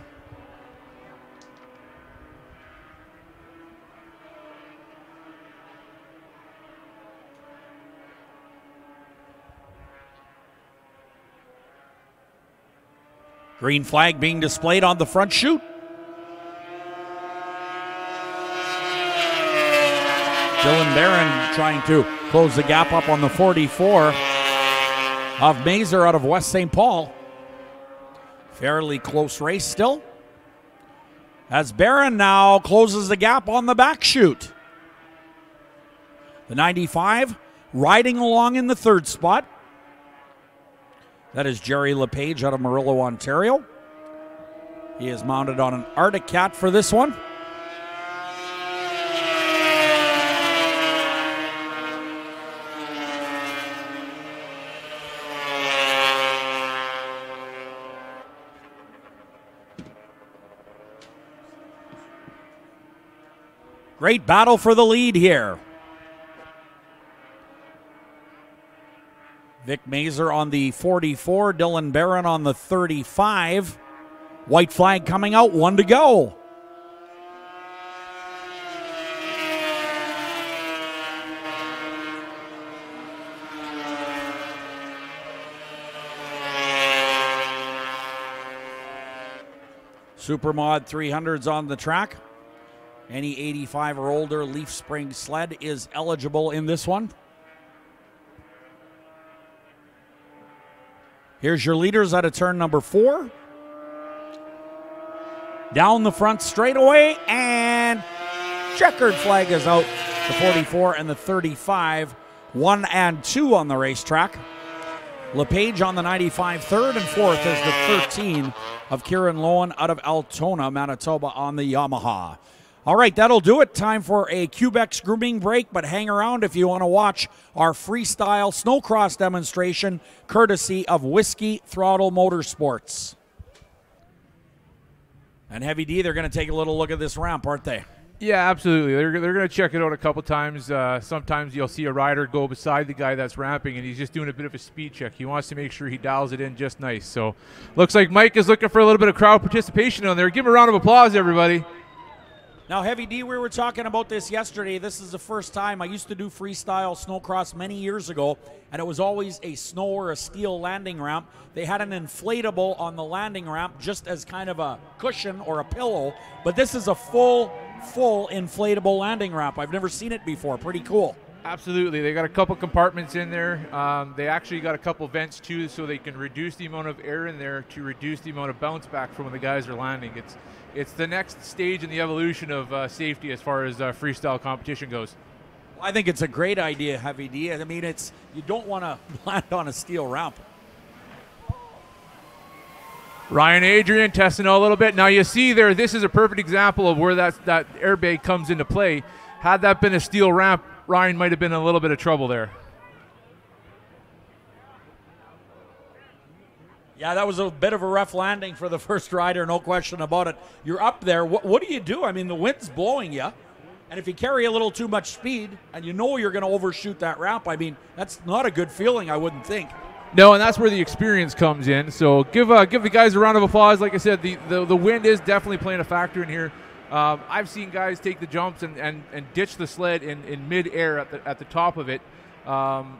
Green flag being displayed on the front chute. Dylan Barron trying to close the gap up on the 44 of Mazer out of West St. Paul. Fairly close race still, as Barron now closes the gap on the back chute. The 95 riding along in the third spot. That is Jerry LePage out of Murillo, Ontario. He is mounted on an Arctic Cat for this one. Great battle for the lead here. Vic Mazer on the 44, Dylan Barron on the 35. White flag coming out, 1 to go. Supermod 300s on the track. Any 85 or older leaf spring sled is eligible in this one. Here's your leaders out of turn number 4. Down the front straightaway, and checkered flag is out. The 44 and the 35, 1 and 2 on the racetrack. LePage on the 95, third, and fourth is the 13 of Kieran Lohan out of Altona, Manitoba on the Yamaha. All right, that'll do it. Time for a Cubex grooming break, but hang around if you want to watch our freestyle snowcross demonstration, courtesy of Whiskey Throttle Motorsports. And Heavy D, they're going to take a little look at this ramp, aren't they? Yeah, absolutely. They're going to check it out a couple times. Sometimes you'll see a rider go beside the guy that's ramping, and he's just doing a bit of a speed check. He wants to make sure he dials it in just nice. So looks like Mike is looking for a little bit of crowd participation on there. Give him a round of applause, everybody. Now, Heavy D, we were talking about this yesterday. This is the first time. I used to do freestyle snowcross many years ago, and it was always a snow or a steel landing ramp. They had an inflatable on the landing ramp just as kind of a cushion or a pillow, but this is a full inflatable landing ramp. I've never seen it before. Pretty cool. Absolutely. They got a couple compartments in there. They actually got a couple vents too, so they can reduce the amount of air in there to reduce the amount of bounce back from when the guys are landing. It's the next stage in the evolution of safety as far as freestyle competition goes. I think it's a great idea, Heavy D. I mean, you don't want to land on a steel ramp. Ryan Adrian testing a little bit. Now you see there, this is a perfect example of where that airbag comes into play. Had that been a steel ramp, Ryan might have been in a little bit of trouble there. Yeah, that was a bit of a rough landing for the first rider, no question about it. You're up there. What do you do? I mean, the wind's blowing you. And if you carry a little too much speed and you know you're going to overshoot that ramp, I mean, that's not a good feeling, I wouldn't think. No, and that's where the experience comes in. So give the guys a round of applause. Like I said, the wind is definitely playing a factor in here. I've seen guys take the jumps and ditch the sled in mid-air at the top of it.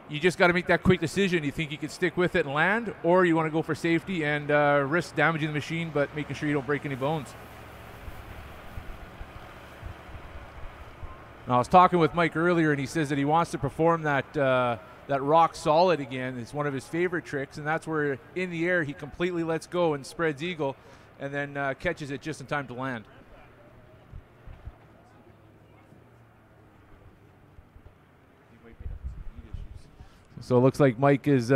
You just got to make that quick decision. You think you can stick with it and land, or you want to go for safety and risk damaging the machine, but making sure you don't break any bones. Now, I was talking with Mike earlier, and he says that he wants to perform that rock solid again. It's one of his favorite tricks, and that's where in the air he completely lets go and spreads eagle, and then catches it just in time to land. So it looks like Mike is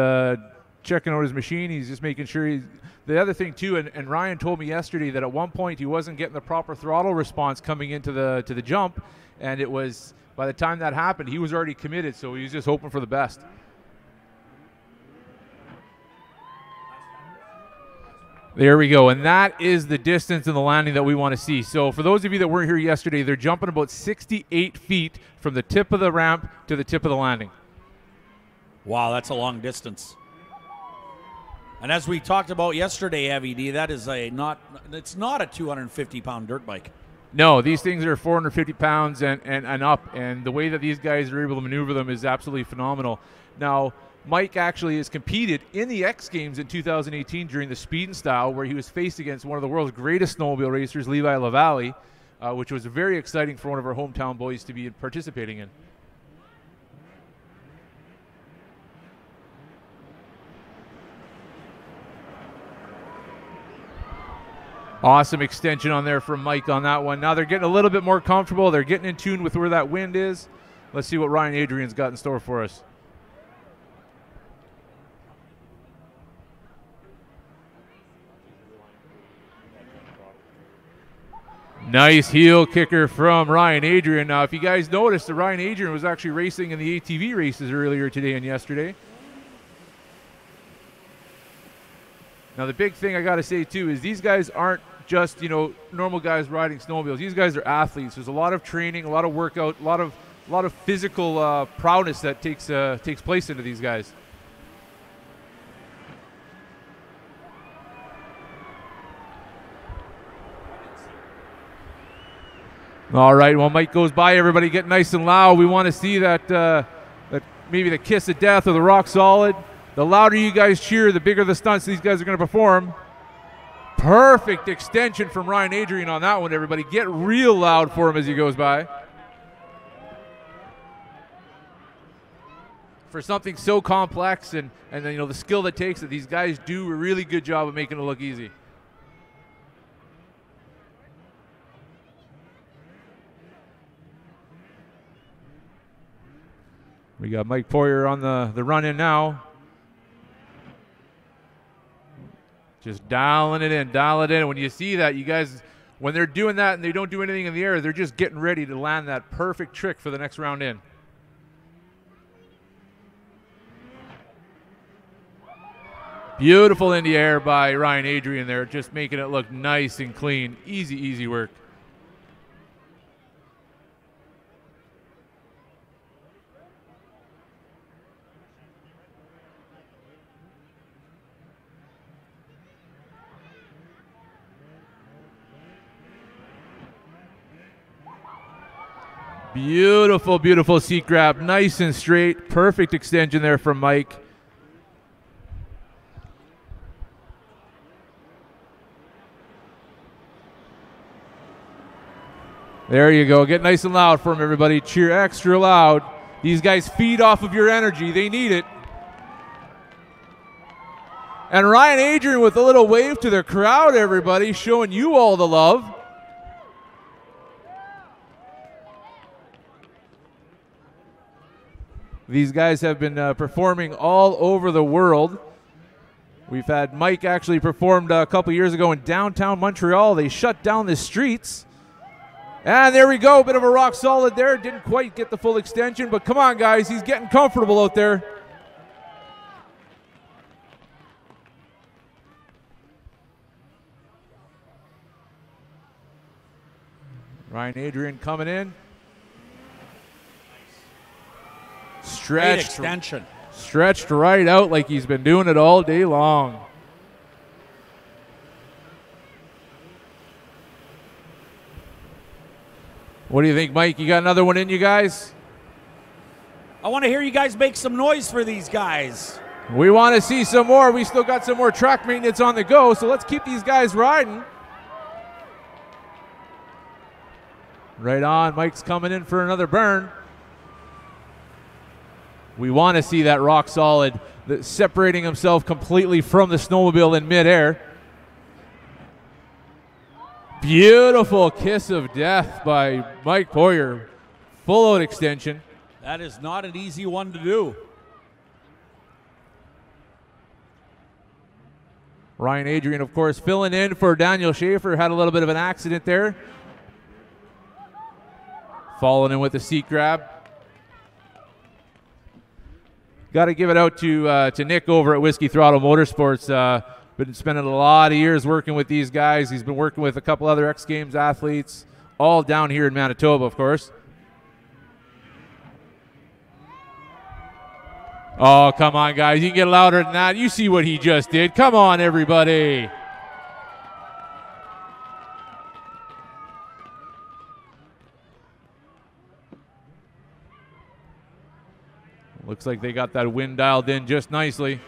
checking out his machine. He's just making sure the other thing too, and Ryan told me yesterday that at one point he wasn't getting the proper throttle response coming into the jump, and it was, by the time that happened, he was already committed, so he was just hoping for the best. There we go, and that is the distance in the landing that we want to see. So for those of you that weren't here yesterday, they're jumping about 68 feet from the tip of the ramp to the tip of the landing. Wow, that's a long distance. And as we talked about yesterday, Heavy D, that is it's not a 250-pound dirt bike. No, these things are 450 pounds and up, and the way that these guys are able to maneuver them is absolutely phenomenal. Now, Mike actually has competed in the X Games in 2018 during the speed and style, where he was faced against one of the world's greatest snowmobile racers, Levi LaValle, which was very exciting for one of our hometown boys to be participating in. Awesome extension on there from Mike on that one. Now they're getting a little bit more comfortable. They're getting in tune with where that wind is. Let's see what Ryan Adrian's got in store for us. Nice heel kicker from Ryan Adrian. Now, if you guys noticed, the Ryan Adrian was actually racing in the ATV races earlier today and yesterday. Now, the big thing I got to say, too, is these guys aren't just, normal guys riding snowmobiles. These guys are athletes. There's a lot of training, a lot of workout, a lot of physical prowess that takes place into these guys. All right, while Mike goes by, everybody get nice and loud. We want to see that maybe the kiss of death or the rock solid. The louder you guys cheer, the bigger the stunts these guys are going to perform. Perfect extension from Ryan Adrian on that one, everybody. Get real loud for him as he goes by. For something so complex and the skill that takes it, these guys do a really good job of making it look easy. We got Mike Poirier on the run-in now. Just dialing it in. And when you see that, you guys, when they're doing that and they don't do anything in the air, they're just getting ready to land that perfect trick for the next round in. Beautiful in the air by Ryan Adrian there, just making it look nice and clean. Easy, easy work. Beautiful, beautiful seat grab. Nice and straight. Perfect extension there from Mike. There you go. Get nice and loud for him, everybody. Cheer extra loud. These guys feed off of your energy. They need it. And Ryan Adrian with a little wave to the crowd, everybody, showing you all the love. These guys have been performing all over the world. We've had Mike actually performed a couple years ago in downtown Montreal. They shut down the streets. And there we go, bit of a rock solid there. Didn't quite get the full extension, but come on, guys, he's getting comfortable out there. Ryan Adrian coming in. Great extension. Stretched right out like he's been doing it all day long. What do you think, Mike? You got another one in you guys? I want to hear you guys make some noise for these guys. We want to see some more. We still got some more track maintenance on the go, so let's keep these guys riding. Right on. Mike's coming in for another burn. We want to see that rock solid, separating himself completely from the snowmobile in midair. Beautiful kiss of death by Mike Poirier. Full out extension. That is not an easy one to do. Ryan Adrian, of course, filling in for Daniel Schaefer. Had a little bit of an accident there. Falling in with the seat grab. Got to give it out to Nick over at Whiskey Throttle Motorsports. Been spending a lot of years working with these guys. He's been working with a couple other X Games athletes, all down here in Manitoba, of course. Oh, come on, guys. You can get louder than that. You see what he just did. Come on, everybody. Looks like they got that wind dialed in just nicely.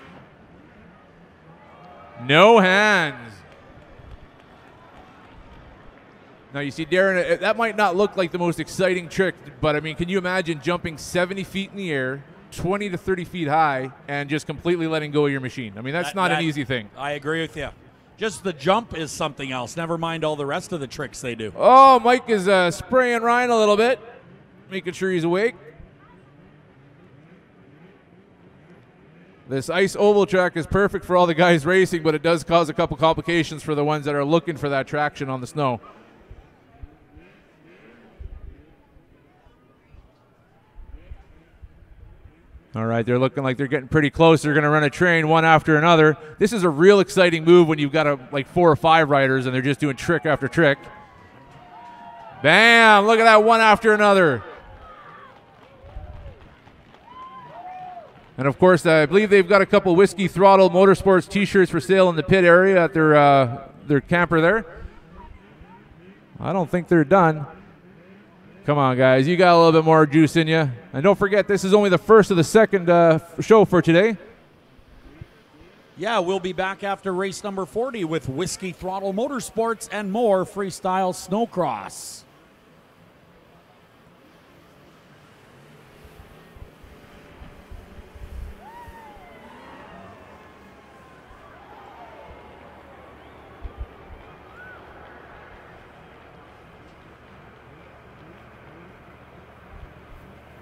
No hands. Now you see, Darren, that might not look like the most exciting trick, but I mean, can you imagine jumping 70 feet in the air, 20 to 30 feet high, and just completely letting go of your machine? I mean, that's not an easy thing. I agree with you. Just the jump is something else. Never mind all the rest of the tricks they do. Oh, Mike is spraying Ryan a little bit, making sure he's awake. This ice oval track is perfect for all the guys racing, but it does cause a couple complications for the ones that are looking for that traction on the snow. All right, they're looking like they're getting pretty close. They're going to run a train one after another. This is a real exciting move when you've got like 4 or 5 riders and they're just doing trick after trick. Bam! Look at that, one after another. And, of course, I believe they've got a couple Whiskey Throttle Motorsports T-shirts for sale in the pit area at their camper there. I don't think they're done. Come on, guys. You got a little bit more juice in you. And don't forget, this is only the first of the second show for today. Yeah, we'll be back after race number 40 with Whiskey Throttle Motorsports and more freestyle snowcross.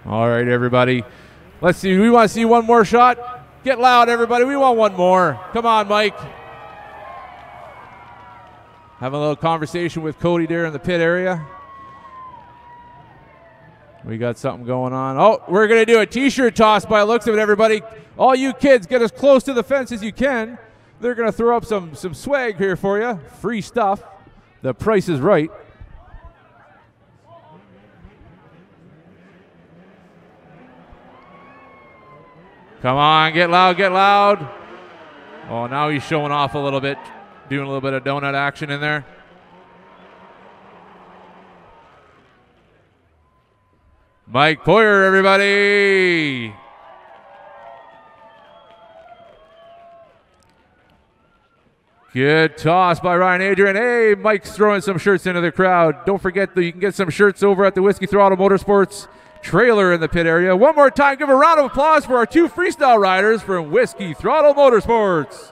All right, everybody. Let's see. We want to see one more shot. Get loud, everybody. We want one more. Come on, Mike. Having a little conversation with Cody there in the pit area. We got something going on. Oh, we're going to do a T-shirt toss by the looks of it, everybody. All you kids, get as close to the fence as you can. They're going to throw up some swag here for you. Free stuff. The price is right. Come on, get loud, get loud. Oh, now he's showing off a little bit, doing a little bit of donut action in there. Mike Poirier, everybody. Good toss by Ryan Adrian. Hey, Mike's throwing some shirts into the crowd. Don't forget that you can get some shirts over at the Whiskey Throttle Motorsports trailer in the pit area. One more time, give a round of applause for our 2 freestyle riders from Whiskey Throttle Motorsports.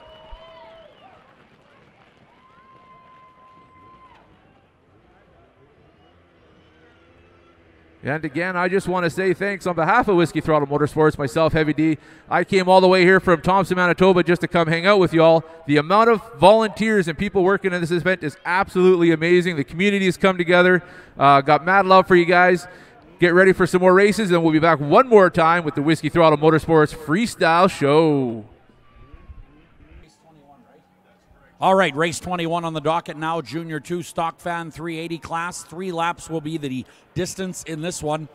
And again, I just want to say thanks on behalf of Whiskey Throttle Motorsports, myself, Heavy D. I came all the way here from Thompson, Manitoba just to come hang out with y'all. The amount of volunteers and people working in this event is absolutely amazing. The community has come together. Got mad love for you guys. Get ready for some more races, and we'll be back one more time with the Whiskey Throttle Motorsports Freestyle Show. All right, race 21 on the docket now. Junior 2 Stock Fan 380 class. 3 laps will be the distance in this one.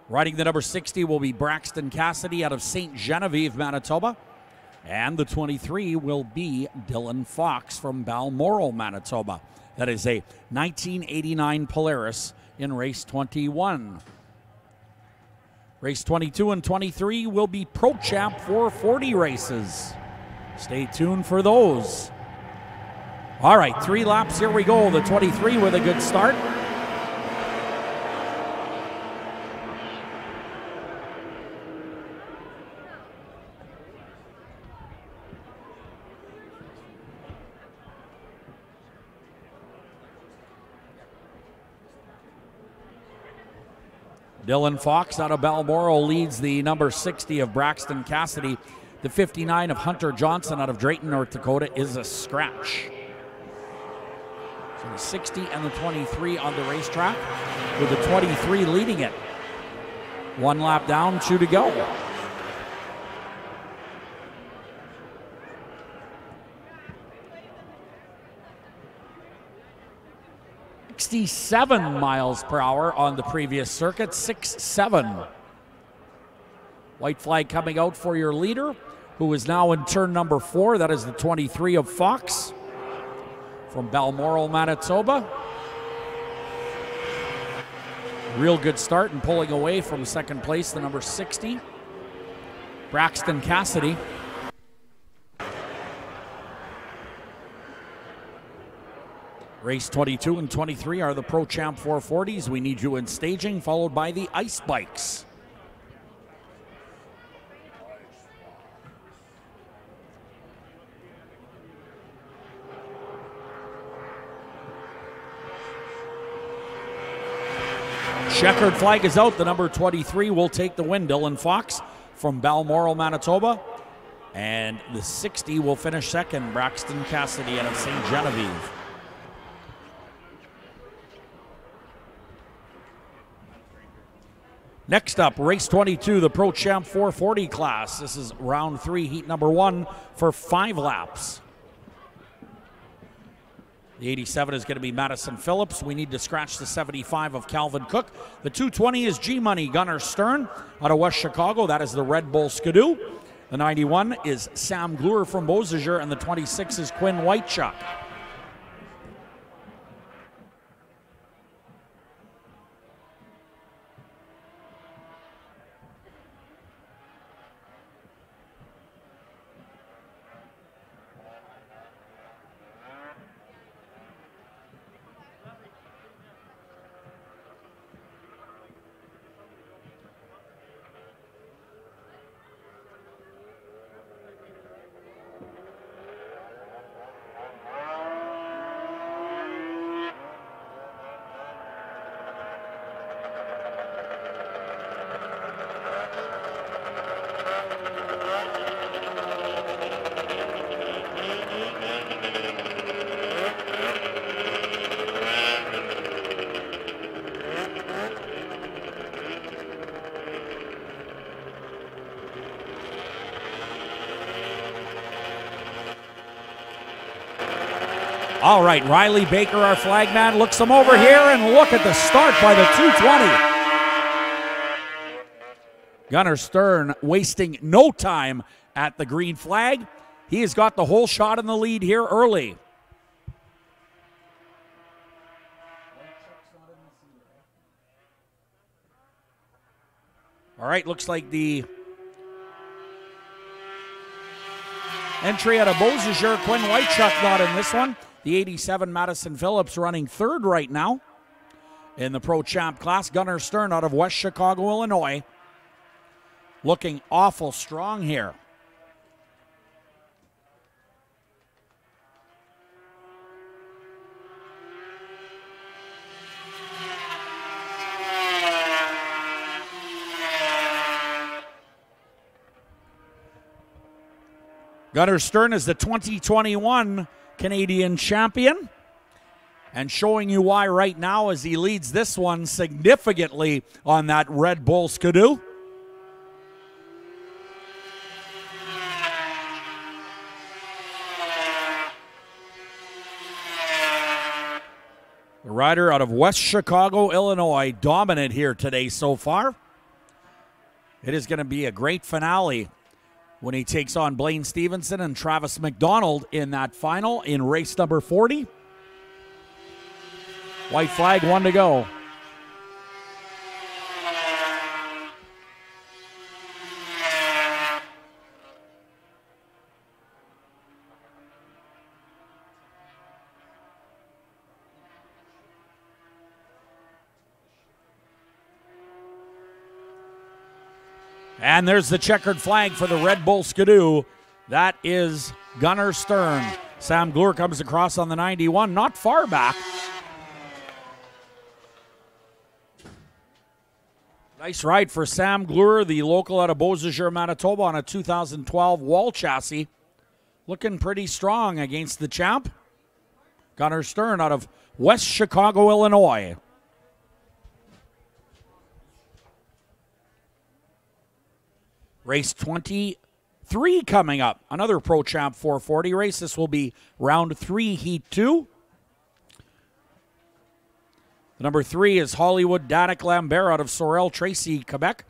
Riding the number 60 will be Braxton Cassidy out of St. Genevieve, Manitoba. And the 23 will be Dylan Fox from Balmoral, Manitoba. That is a 1989 Polaris in race 21. Race 22 and 23 will be Pro Champ 440 races. Stay tuned for those. All right, 3 laps, here we go. The 23 with a good start. Dylan Fox out of Balmoral leads the number 60 of Braxton Cassidy. The 59 of Hunter Johnson out of Drayton, North Dakota is a scratch. So the 60 and the 23 on the racetrack, with the 23 leading it. 1 lap down, 2 to go. .67 miles per hour on the previous circuit, 6.7. White flag coming out for your leader, who is now in turn number 4. That is the 23 of Fox from Balmoral, Manitoba. Real good start and pulling away from second place, the number 60, Braxton Cassidy. Race 22 and 23 are the Pro Champ 440s. We need you in staging, followed by the ice bikes. Checkered flag is out. The number 23 will take the win. Dylan Fox from Balmoral, Manitoba. And the 60 will finish second. Braxton Cassidy out of St. Genevieve. Next up, race 22, the Pro Champ 440 class. This is round 3, heat number 1 for 5 laps. The 87 is going to be Madison Phillips. We need to scratch the 75 of Calvin Cook. The 220 is G-Money Gunnar Stern out of West Chicago. That is the Red Bull Skidoo. The 91 is Sam Glure from Bozager, and the 26 is Quinn Whitechuck. All right, Riley Baker, our flagman, looks him over here, and look at the start by the 220. Gunnar Stern wasting no time at the green flag. He has got the whole shot in the lead here early. All right, looks like the entry out of Bozager, Quinn Whitechuck not in this one. The 87 Madison Phillips running third right now in the Pro Champ class. Gunnar Stern out of West Chicago, Illinois. Looking awful strong here. Gunnar Stern is the 2021 Canadian champion. And showing you why right now as he leads this one significantly on that Red Bull Skidoo. The rider out of West Chicago, Illinois, dominant here today so far. It is going to be a great finale when he takes on Blaine Stevenson and Travis McDonald in that final in race number 40. White flag, 1 to go. And there's the checkered flag for the Red Bull Skidoo. That is Gunnar Stern. Sam Glure comes across on the 91, not far back. Nice ride for Sam Glure, the local out of Bozager, Manitoba, on a 2012 wall chassis. Looking pretty strong against the champ. Gunnar Stern out of West Chicago, Illinois. Race 23 coming up. Another Pro Champ 440 race. This will be round 3, heat 2. Number 3 is Hollywood Danik Lambert out of Sorel, Tracy, Quebec.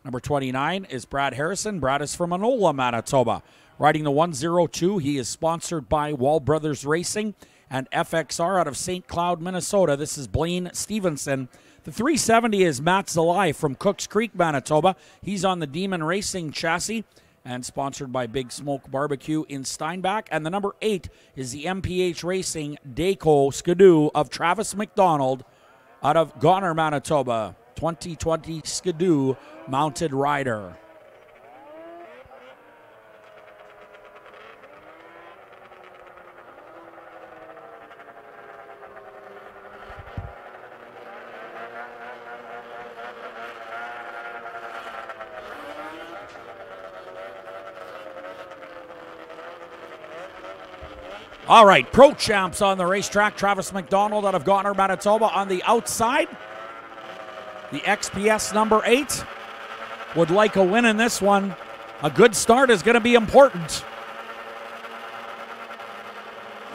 Number 29 is Brad Harrison. Brad is from Anola, Manitoba. Riding the 102, he is sponsored by Wall Brothers Racing and FXR out of St. Cloud, Minnesota. This is Blaine Stevenson. The 370 is Matt Zalai from Cooks Creek, Manitoba. He's on the Demon Racing chassis and sponsored by Big Smoke Barbecue in Steinbach. And the number 8 is the MPH Racing Dayco Skidoo of Travis McDonald out of Goner, Manitoba. 2020 Skidoo mounted rider. All right, Pro Champs on the racetrack. Travis McDonald out of Goner, Manitoba on the outside. The XPS number 8 would like a win in this one. A good start is going to be important.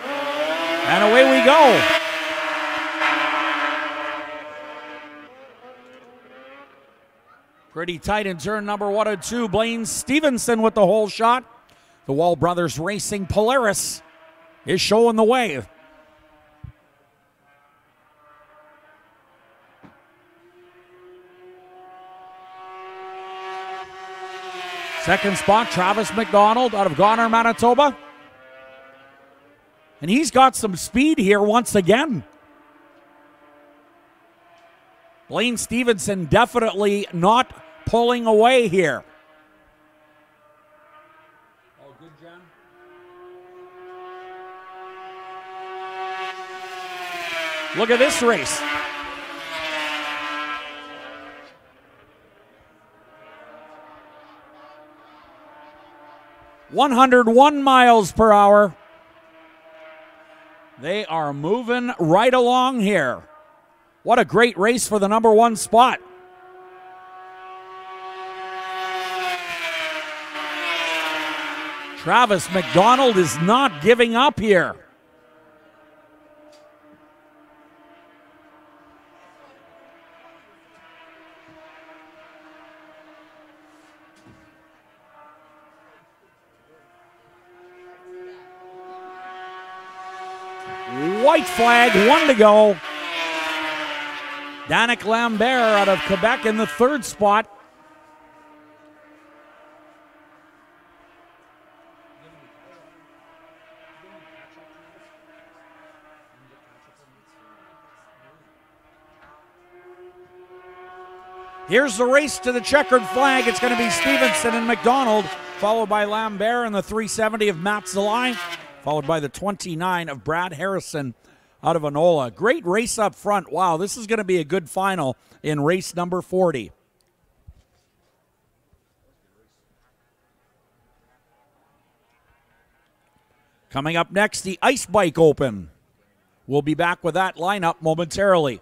And away we go. Pretty tight in turn number 1 and 2. Blaine Stevenson with the whole shot. The Wall Brothers Racing Polaris is showing the way. Second spot, Travis McDonald out of Goner, Manitoba. And he's got some speed here once again. Blaine Stevenson definitely not pulling away here. Oh, good, Jen. Look at this race. .101 miles per hour. They are moving right along here. What a great race for the number 1 spot. Travis McDonald is not giving up here. White flag, 1 to go. Danik Lambert out of Quebec in the 3rd spot. Here's the race to the checkered flag. It's going to be Stevenson and McDonald, followed by Lambert and the 370 of Matt Zalai, followed by the 29 of Brad Harrison out of Anola. Great race up front. Wow, this is going to be a good final in race number 40. Coming up next, the Ice Bike Open. We'll be back with that lineup momentarily.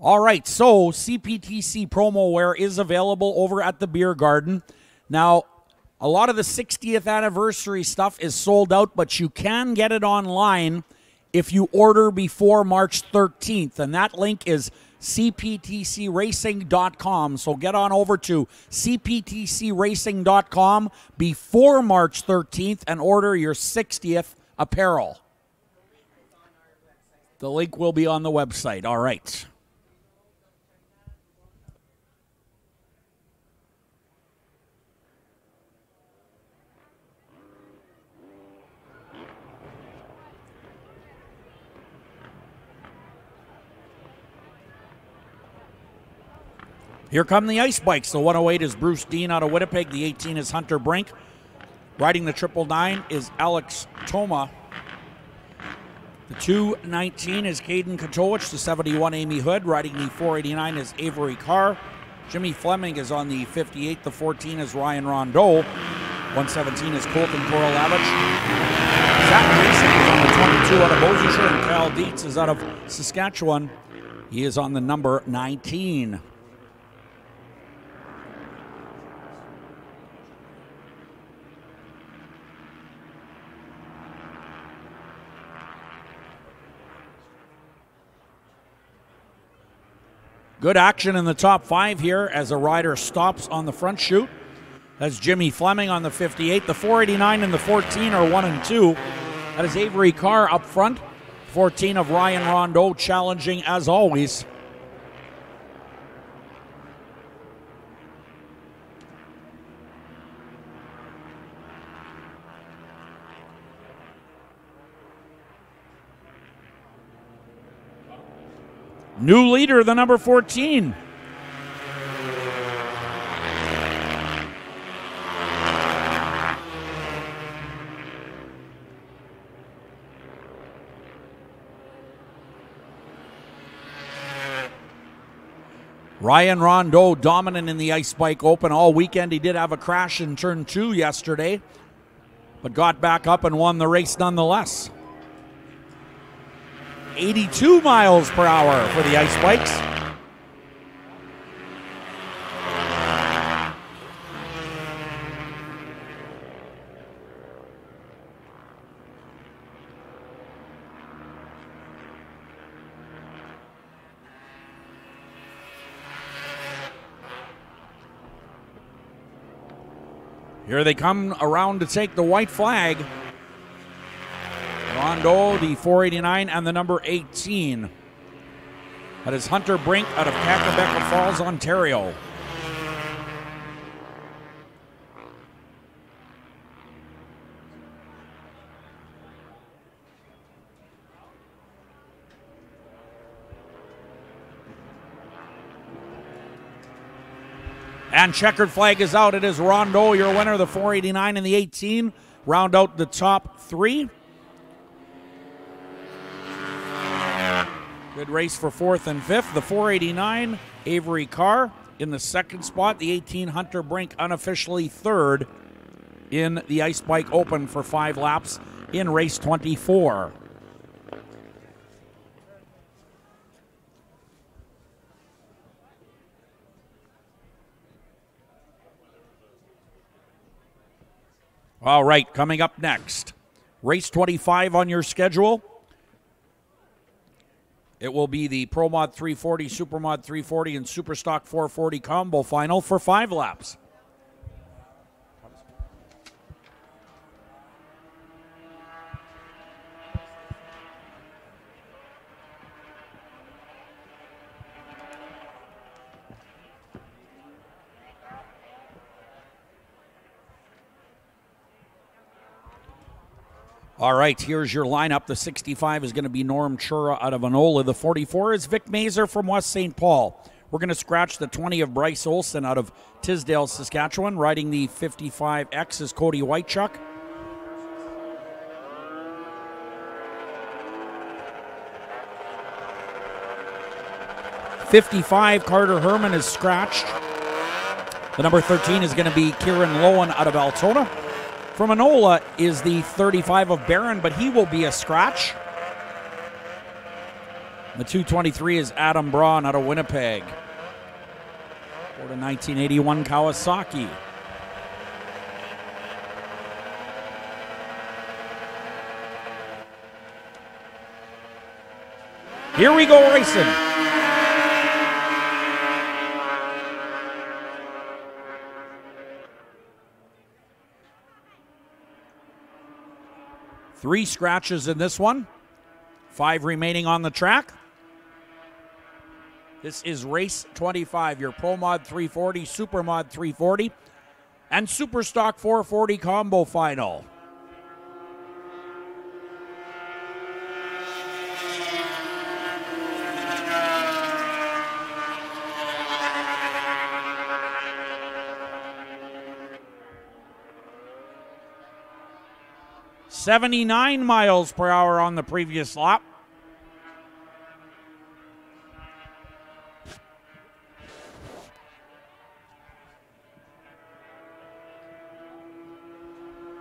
All right, so CPTC promo wear is available over at the Beer Garden. Now, a lot of the 60th anniversary stuff is sold out, but you can get it online if you order before March 13th, and that link is cptcracing.com. So get on over to cptcracing.com before March 13th and order your 60th apparel. The link will be on the website. All right. Here come the ice bikes. The 108 is Bruce Dean out of Winnipeg. The 18 is Hunter Brink. Riding the 999 is Alex Toma. The 219 is Caden Katowicz. The 71, Amy Hood. Riding the 489 is Avery Carr. Jimmy Fleming is on the 58. The 14 is Ryan Rondeau. 117 is Colton Korolavich. Zach Mason is on the 22 out of Bozager, and Cal Dietz is out of Saskatchewan. He is on the number 19. Good action in the top 5 here as a rider stops on the front chute. That's Jimmy Fleming on the 58. The 489 and the 14 are 1 and 2. That is Avery Carr up front. 14 of Ryan Rondeau challenging as always. New leader, the number 14. Ryan Rondeau dominant in the Ice Bike Open all weekend. He did have a crash in turn 2 yesterday, but got back up and won the race nonetheless. 82 miles per hour for the Ice Bikes. Here they come around to take the white flag. Rondeau, the 489, and the number 18. That is Hunter Brink out of Kakabeka Falls, Ontario. And checkered flag is out. It is Rondeau, your winner, the 489 and the 18. Round out the top 3. Good race for 4th and 5th. The 489, Avery Carr in the 2nd spot. The 18, Hunter Brink, unofficially 3rd in the Ice Bike Open for 5 laps in race 24. All right, coming up next, race 25 on your schedule. It will be the Pro Mod 340, Super Mod 340, and Super Stock 440 combo final for 5 laps. All right, here's your lineup. The 65 is going to be Norm Chura out of Anola. The 44 is Vic Mazer from West St. Paul. We're going to scratch the 20 of Bryce Olson out of Tisdale, Saskatchewan. Riding the 55X is Cody Whitechuck. '55, Carter Herman is scratched. The number 13 is going to be Kieran Lowen out of Altona. From Anola is the 35 of Barron, but he will be a scratch. The 223 is Adam Braun out of Winnipeg. For the 1981 Kawasaki. Here we go racing. Three scratches in this one. 5 remaining on the track. This is race 25, your Pro Mod 340, Super Mod 340, and Super Stock 440 combo final. .79 miles per hour on the previous lap.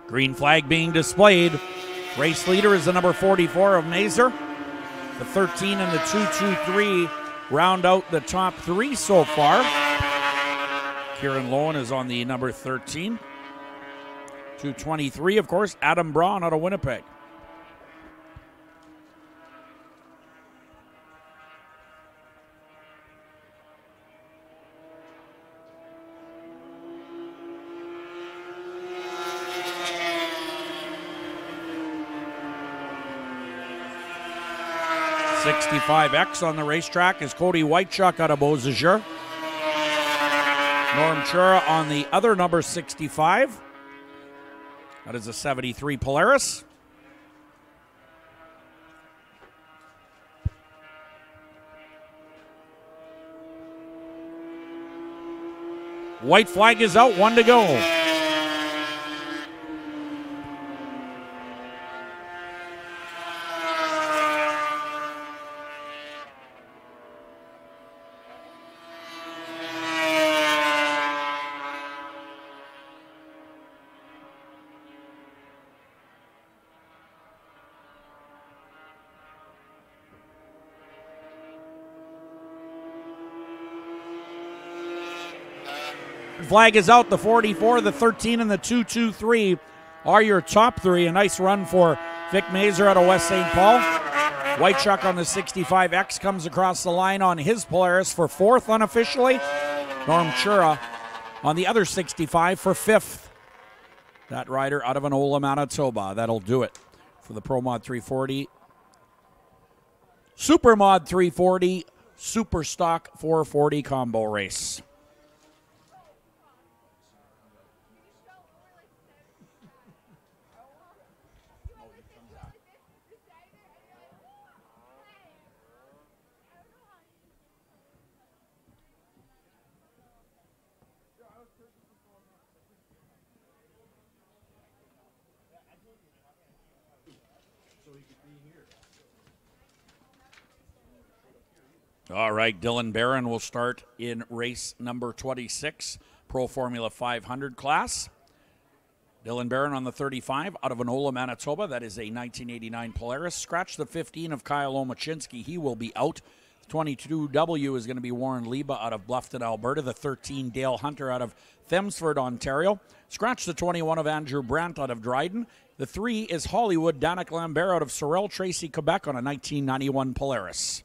Green flag being displayed. Race leader is the number 44 of Mazer. The 13 and the 223 round out the top 3 so far. Kieran Lowen is on the number 13. 223, of course, Adam Braun out of Winnipeg. .65X on the racetrack is Cody Whitechuck out of Bozager. Norm Chura on the other number 65. That is a 73 Polaris. White flag is out, 1 to go. Flag is out. The 44, the 13, and the 223 are your top 3. A nice run for Vic Mazer out of West St. Paul. Whitechuck on the 65X comes across the line on his Polaris for 4th unofficially. Norm Chura on the other 65 for 5th. That rider out of Anola, Manitoba. That'll do it for the Pro Mod 340. Super Mod 340, Super Stock 440 combo race. All right, Dylan Barron will start in race number 26, Pro Formula 500 class. Dylan Barron on the 35 out of Anola, Manitoba. That is a 1989 Polaris. Scratch the 15 of Kyle Omachinski. He will be out. The 22W is going to be Warren Liba out of Bluffton, Alberta. The 13, Dale Hunter out of Thamesford, Ontario. Scratch the 21 of Andrew Brandt out of Dryden. The 3 is Hollywood, Danik Lambert out of Sorel Tracy, Quebec on a 1991 Polaris.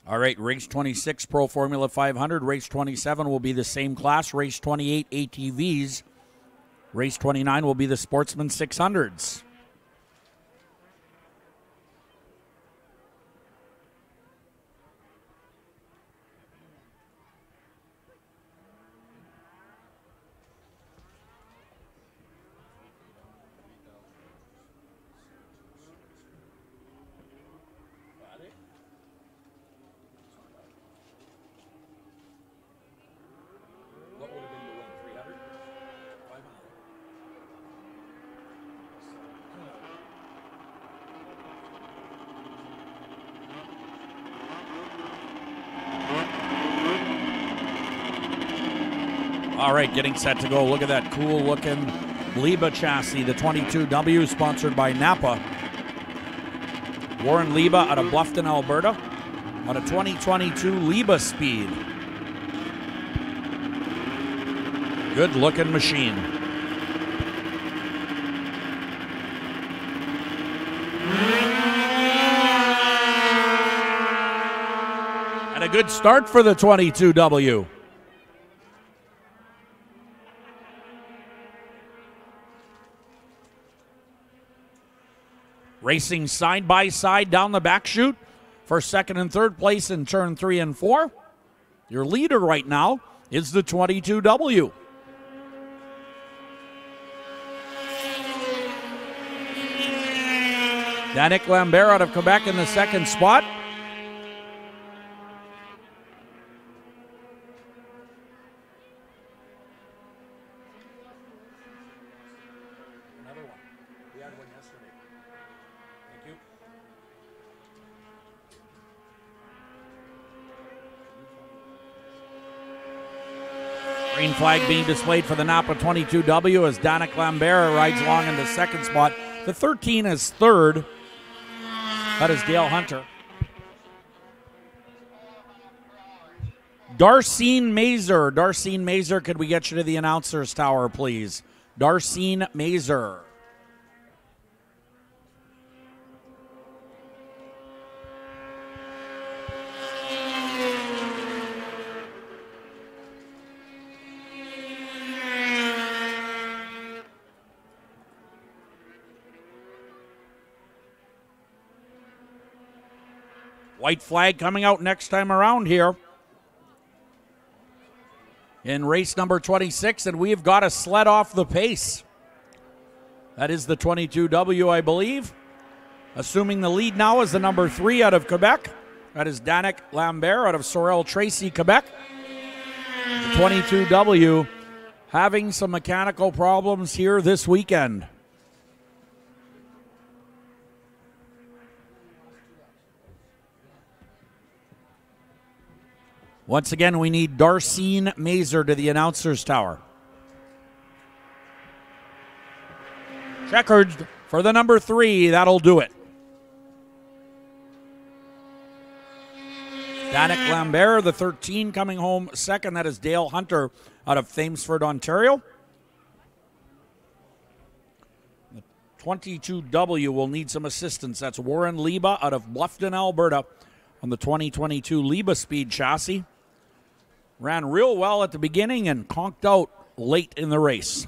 All right, race 26, Pro Formula 500. Race 27 will be the same class. Race 28, ATVs. Race 29 will be the Sportsman 600s. All right, getting set to go. Look at that cool-looking Liba chassis, the 22W, sponsored by Napa. Warren Liba out of Bluffton, Alberta, on a 2022 Liba Speed. Good-looking machine. And a good start for the 22W. Racing side by side down the back chute for second and third place in turn 3 and 4. Your leader right now is the 22W. Danik Lambert out of Quebec in the second spot. Green flag being displayed for the Napa 22W as Danik Lambert rides along in the second spot. The 13 is third. That is Dale Hunter. Darcene Mazer. Darcene Mazer, could we get you to the announcer's tower, please? Darcene Mazer. White flag coming out next time around here in race number 26, and we've got a sled off the pace. That is the 22W, I believe. Assuming the lead now is the number 3 out of Quebec. That is Danik Lambert out of Sorel Tracy, Quebec. The 22W having some mechanical problems here this weekend. Once again, we need Darcene Mazer to the announcer's tower. Checkered for the number 3. That'll do it. Danik Lambert, the 13, coming home second. That is Dale Hunter out of Thamesford, Ontario. The 22W will need some assistance. That's Warren Liba out of Bluffton, Alberta, on the 2022 Liba Speed chassis. Ran real well at the beginning and conked out late in the race.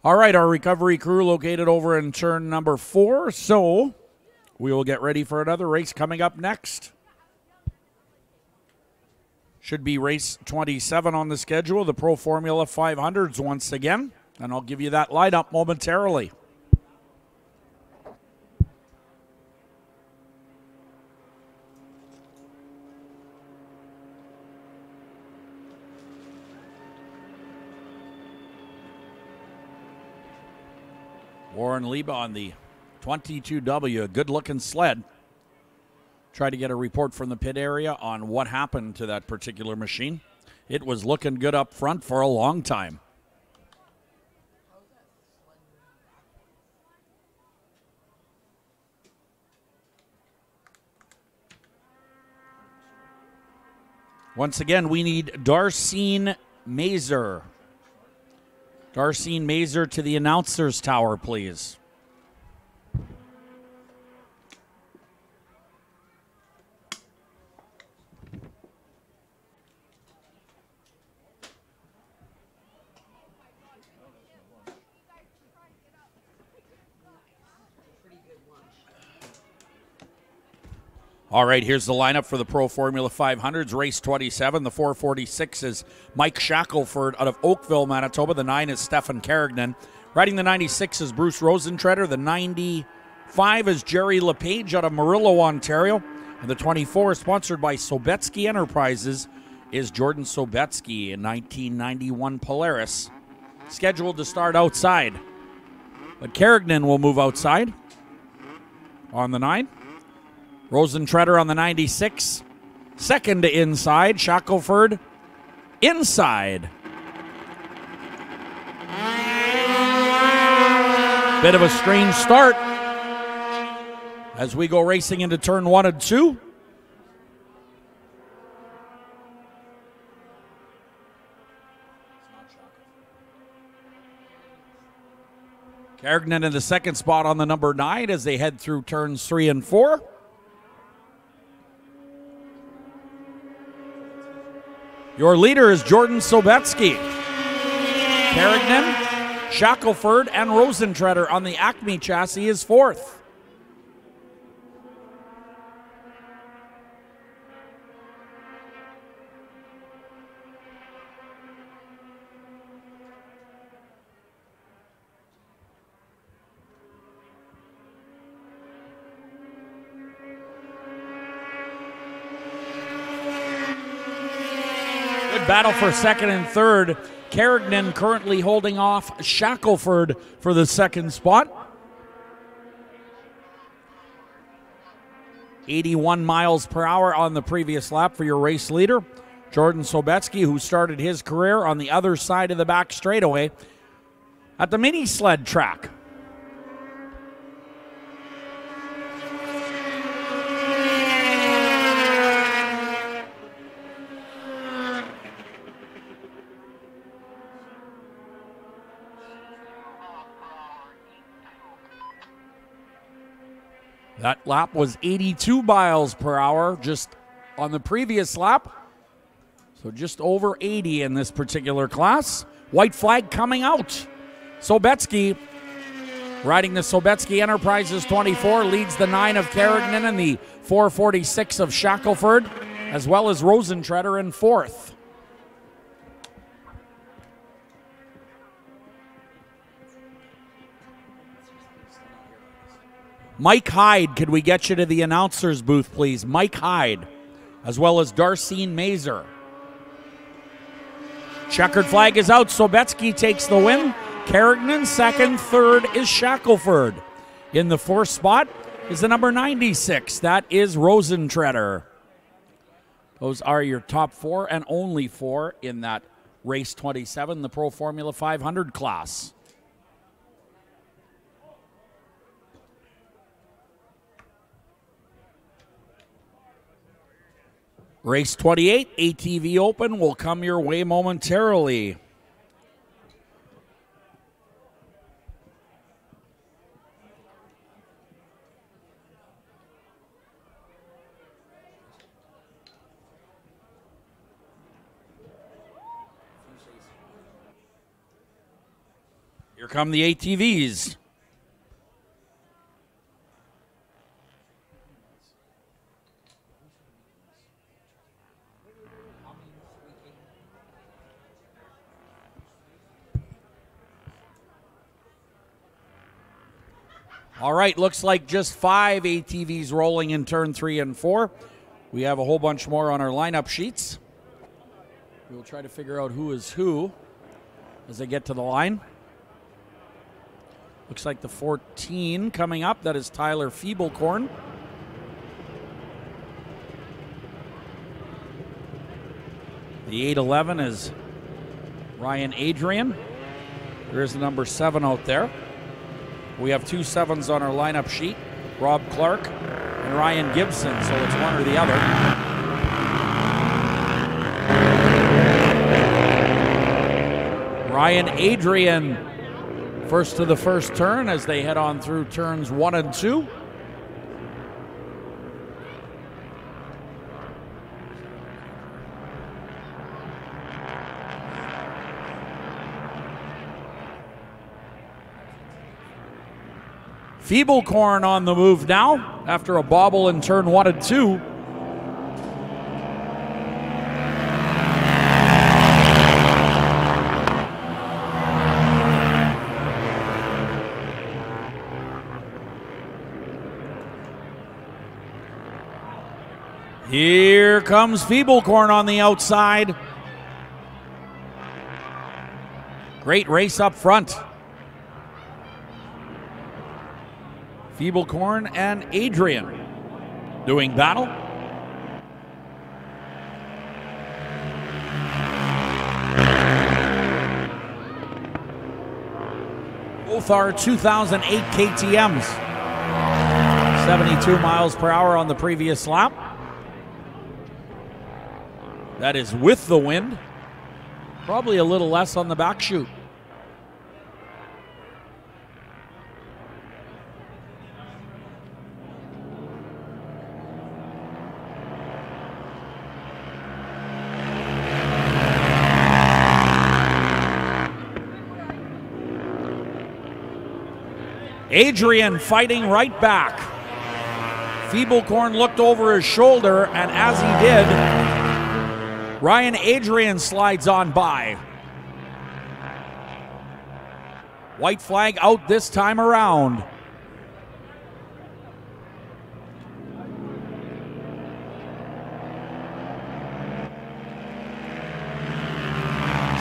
All right, our recovery crew located over in turn number 4, so we will get ready for another race coming up next. Should be race 27 on the schedule, the Pro Formula 500s once again, and I'll give you that lineup momentarily. Warren Lieba on the 22W, a good-looking sled. Try to get a report from the pit area on what happened to that particular machine. It was looking good up front for a long time. Once again, we need Darcene Mazer. Darcene Mazer to the announcer's tower, please. All right, here's the lineup for the Pro Formula 500s, race 27. The 446 is Mike Shackelford out of Oakville, Manitoba. The 9 is Stefan Carignan. Riding the 96 is Bruce Rosentreader. The 95 is Jerry LePage out of Murillo, Ontario. And the 24, sponsored by Sobetsky Enterprises, is Jordan Sobetsky in 1991 Polaris. Scheduled to start outside. But Carignan will move outside on the 9. Rosentreader on the 96. Second to inside. Shackelford inside. Bit of a strange start as we go racing into turn 1 and 2. Carignan in the second spot on the number 9 as they head through turns 3 and 4. Your leader is Jordan Sobetsky. Carignan, Shackelford, and Rosentreader on the Acme chassis is 4th. Battle for second and third. Carignan currently holding off Shackelford for the second spot. 81 miles per hour on the previous lap for your race leader, Jordan Sobetsky, who started his career on the other side of the back straightaway at the mini sled track. That lap was 82 miles per hour just on the previous lap. So just over 80 in this particular class. White flag coming out. Sobetsky, riding the Sobetsky Enterprises 24, leads the 9 of Carignan and the 446 of Shackelford, as well as Rosentreader in 4th. Mike Hyde, could we get you to the announcer's booth, please? Mike Hyde, as well as Darcene Mazer. Checkered flag is out. Sobetsky takes the win. Carignan second. Third is Shackelford. In the 4th spot is the number 96. That is Rosentreader. Those are your top 4 and only 4 in that race 27, the Pro Formula 500 class. Race 28, ATV Open, will come your way momentarily. Here come the ATVs. All right, looks like just 5 ATVs rolling in turn 3 and 4. We have a whole bunch more on our lineup sheets. We'll try to figure out who is who as they get to the line. Looks like the 14 coming up. That is Tyler Feeblecorn. The 811 is Ryan Adrian. There's the number 7 out there. We have 2 7s on our lineup sheet, Rob Clark and Ryan Gibson, so it's one or the other. Ryan Adrian first to the first turn as they head on through turns 1 and 2. Feeblecorn on the move now after a bobble in turn 1 and 2. Here comes Feeblecorn on the outside. Great race up front. Feeblecorn and Adrian doing battle. Both are 2008 KTMs. 72 miles per hour on the previous lap. That is with the wind. Probably a little less on the back chute. Adrian fighting right back. Feeblecorn looked over his shoulder, and as he did, Ryan Adrian slides on by. White flag out this time around.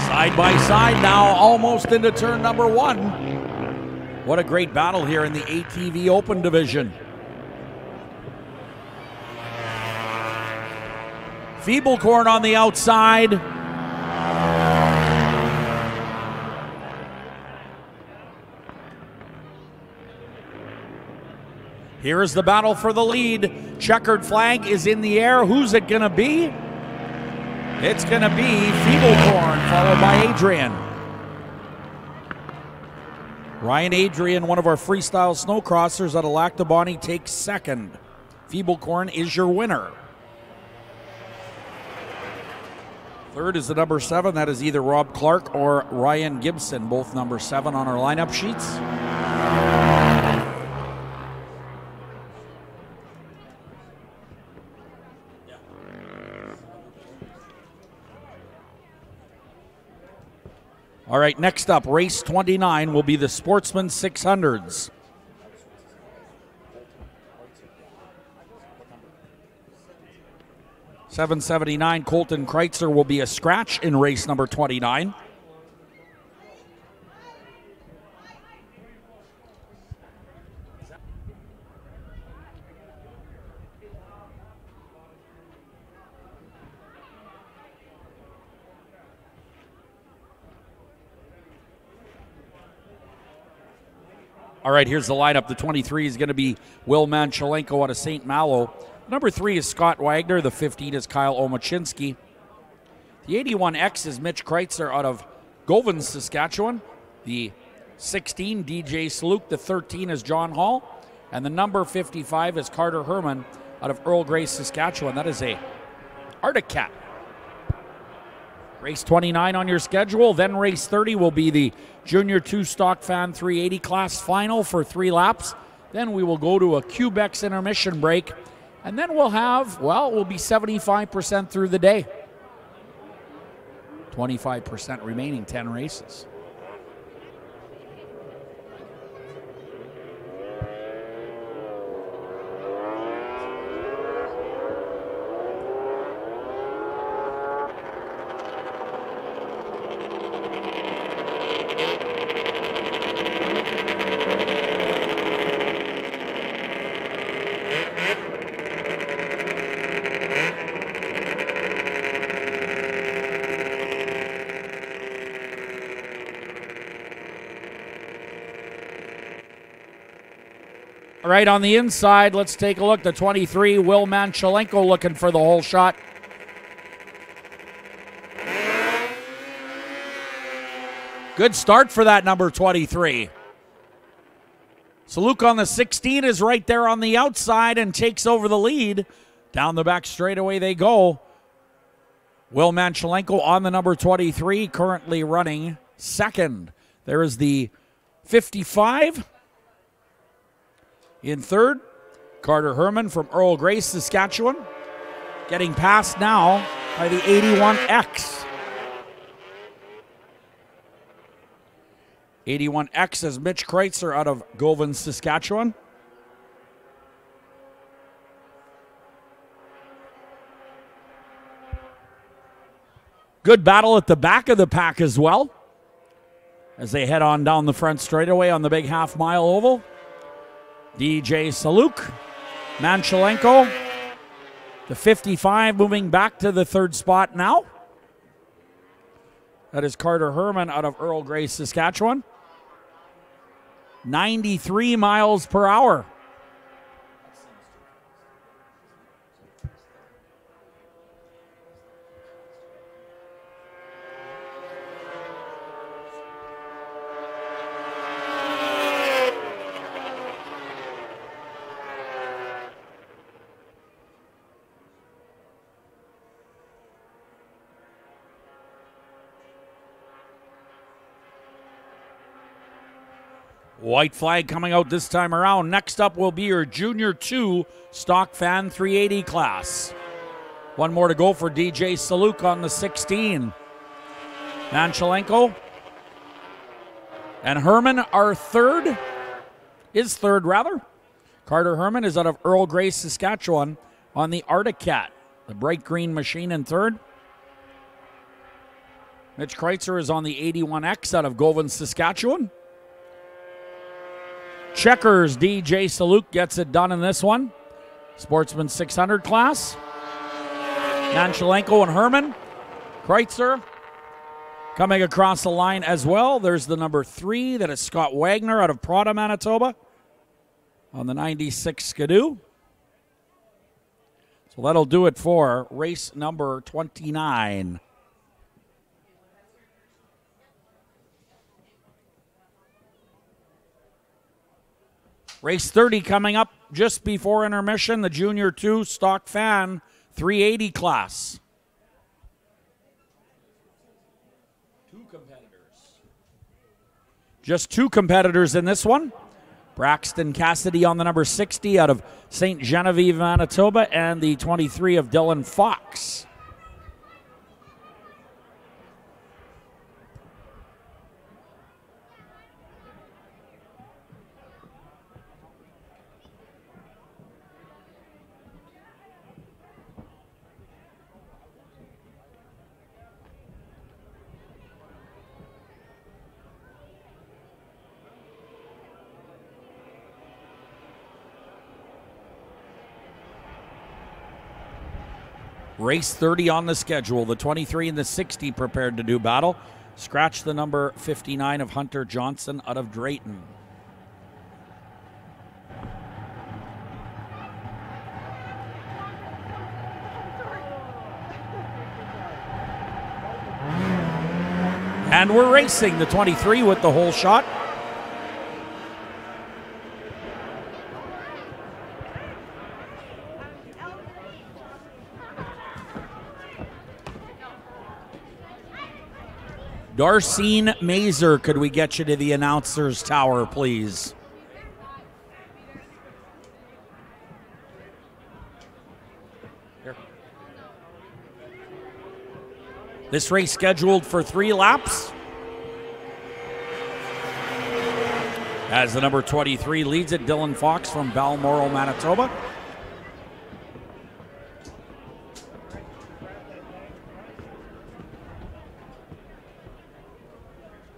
Side by side now, almost into turn number 1. What a great battle here in the ATV Open division. Feeblecorn on the outside. Here is the battle for the lead. Checkered flag is in the air. Who's it going to be? It's going to be Feeblecorn, followed by Adrian. Ryan Adrian, one of our freestyle snowcrossers out of Lactabani, takes second. Feeblecorn is your winner. Third is the number 7. That is either Rob Clark or Ryan Gibson, both number 7 on our lineup sheets. All right, next up, race 29 will be the Sportsman 600s. $779 Colton Kreitzer will be a scratch in race number 29. All right, here's the lineup. The 23 is going to be Will Manchelenko out of St. Malo. Number 3 is Scott Wagner. The 15 is Kyle Omachinski. The 81X is Mitch Kreitzer out of Govan, Saskatchewan. The 16, DJ Saluk. The 13 is John Hall. And the number 55 is Carter Herman out of Earl Grey, Saskatchewan. That is a Arctic Cat. Race 29 on your schedule. Then race 30 will be the Junior 2 Stock Fan 380 class final for 3 laps. Then we will go to a Quebex intermission break. And then we'll have, well, we'll be 75% through the day. 25% remaining, 10 races. All right, on the inside, let's take a look. The 23, Will Manchelenko looking for the whole shot. Good start for that number 23. Saluk on the 16 is right there on the outside and takes over the lead. Down the back straightaway they go. Will Manchelenko on the number 23, currently running second. There is the 55. In third, Carter Herman from Earl Grey, Saskatchewan. Getting passed now by the 81X. 81X is Mitch Kreitzer out of Govan, Saskatchewan. Good battle at the back of the pack as well, as they head on down the front straightaway on the big half-mile oval. DJ Saluk, Manchelenko, the 55 moving back to the third spot now. That is Carter Herman out of Earl Grey, Saskatchewan. 93 miles per hour. White flag coming out this time around. Next up will be your Junior 2 Stock Fan 380 class. One more to go for DJ Saluk on the 16. Manchelenko and Herman are third. Carter Herman is out of Earl Grey, Saskatchewan on the Arctic Cat, the bright green machine in third. Mitch Kreitzer is on the 81X out of Govan, Saskatchewan. Checkers, DJ Saluk gets it done in this one. Sportsman 600 class. Manchelenko and Herman. Kreitzer coming across the line as well. There's the number 3. That is Scott Wagner out of Prada, Manitoba on the 96 Skidoo. So that'll do it for race number 29. Race 30 coming up just before intermission, the Junior 2 Stock Fan 380 class. 2 competitors. Just 2 competitors in this one. Braxton Cassidy on the number 60 out of St. Genevieve, Manitoba, and the 23 of Dylan Fox. Race 30 on the schedule. The 23 and the 60 prepared to do battle. Scratch the number 59 of Hunter Johnson out of Drayton. And we're racing the 23 with the whole shot. Darcene Mazer, could we get you to the announcer's tower, please? Here. This race scheduled for 3 laps. As the number 23 leads it, Dylan Fox from Balmoral, Manitoba.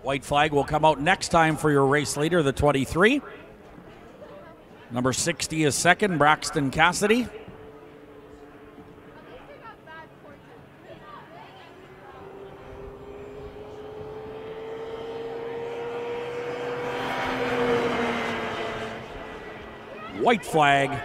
White flag will come out next time for your race leader, the 23. Number 60 is second, Braxton Cassidy. White flag.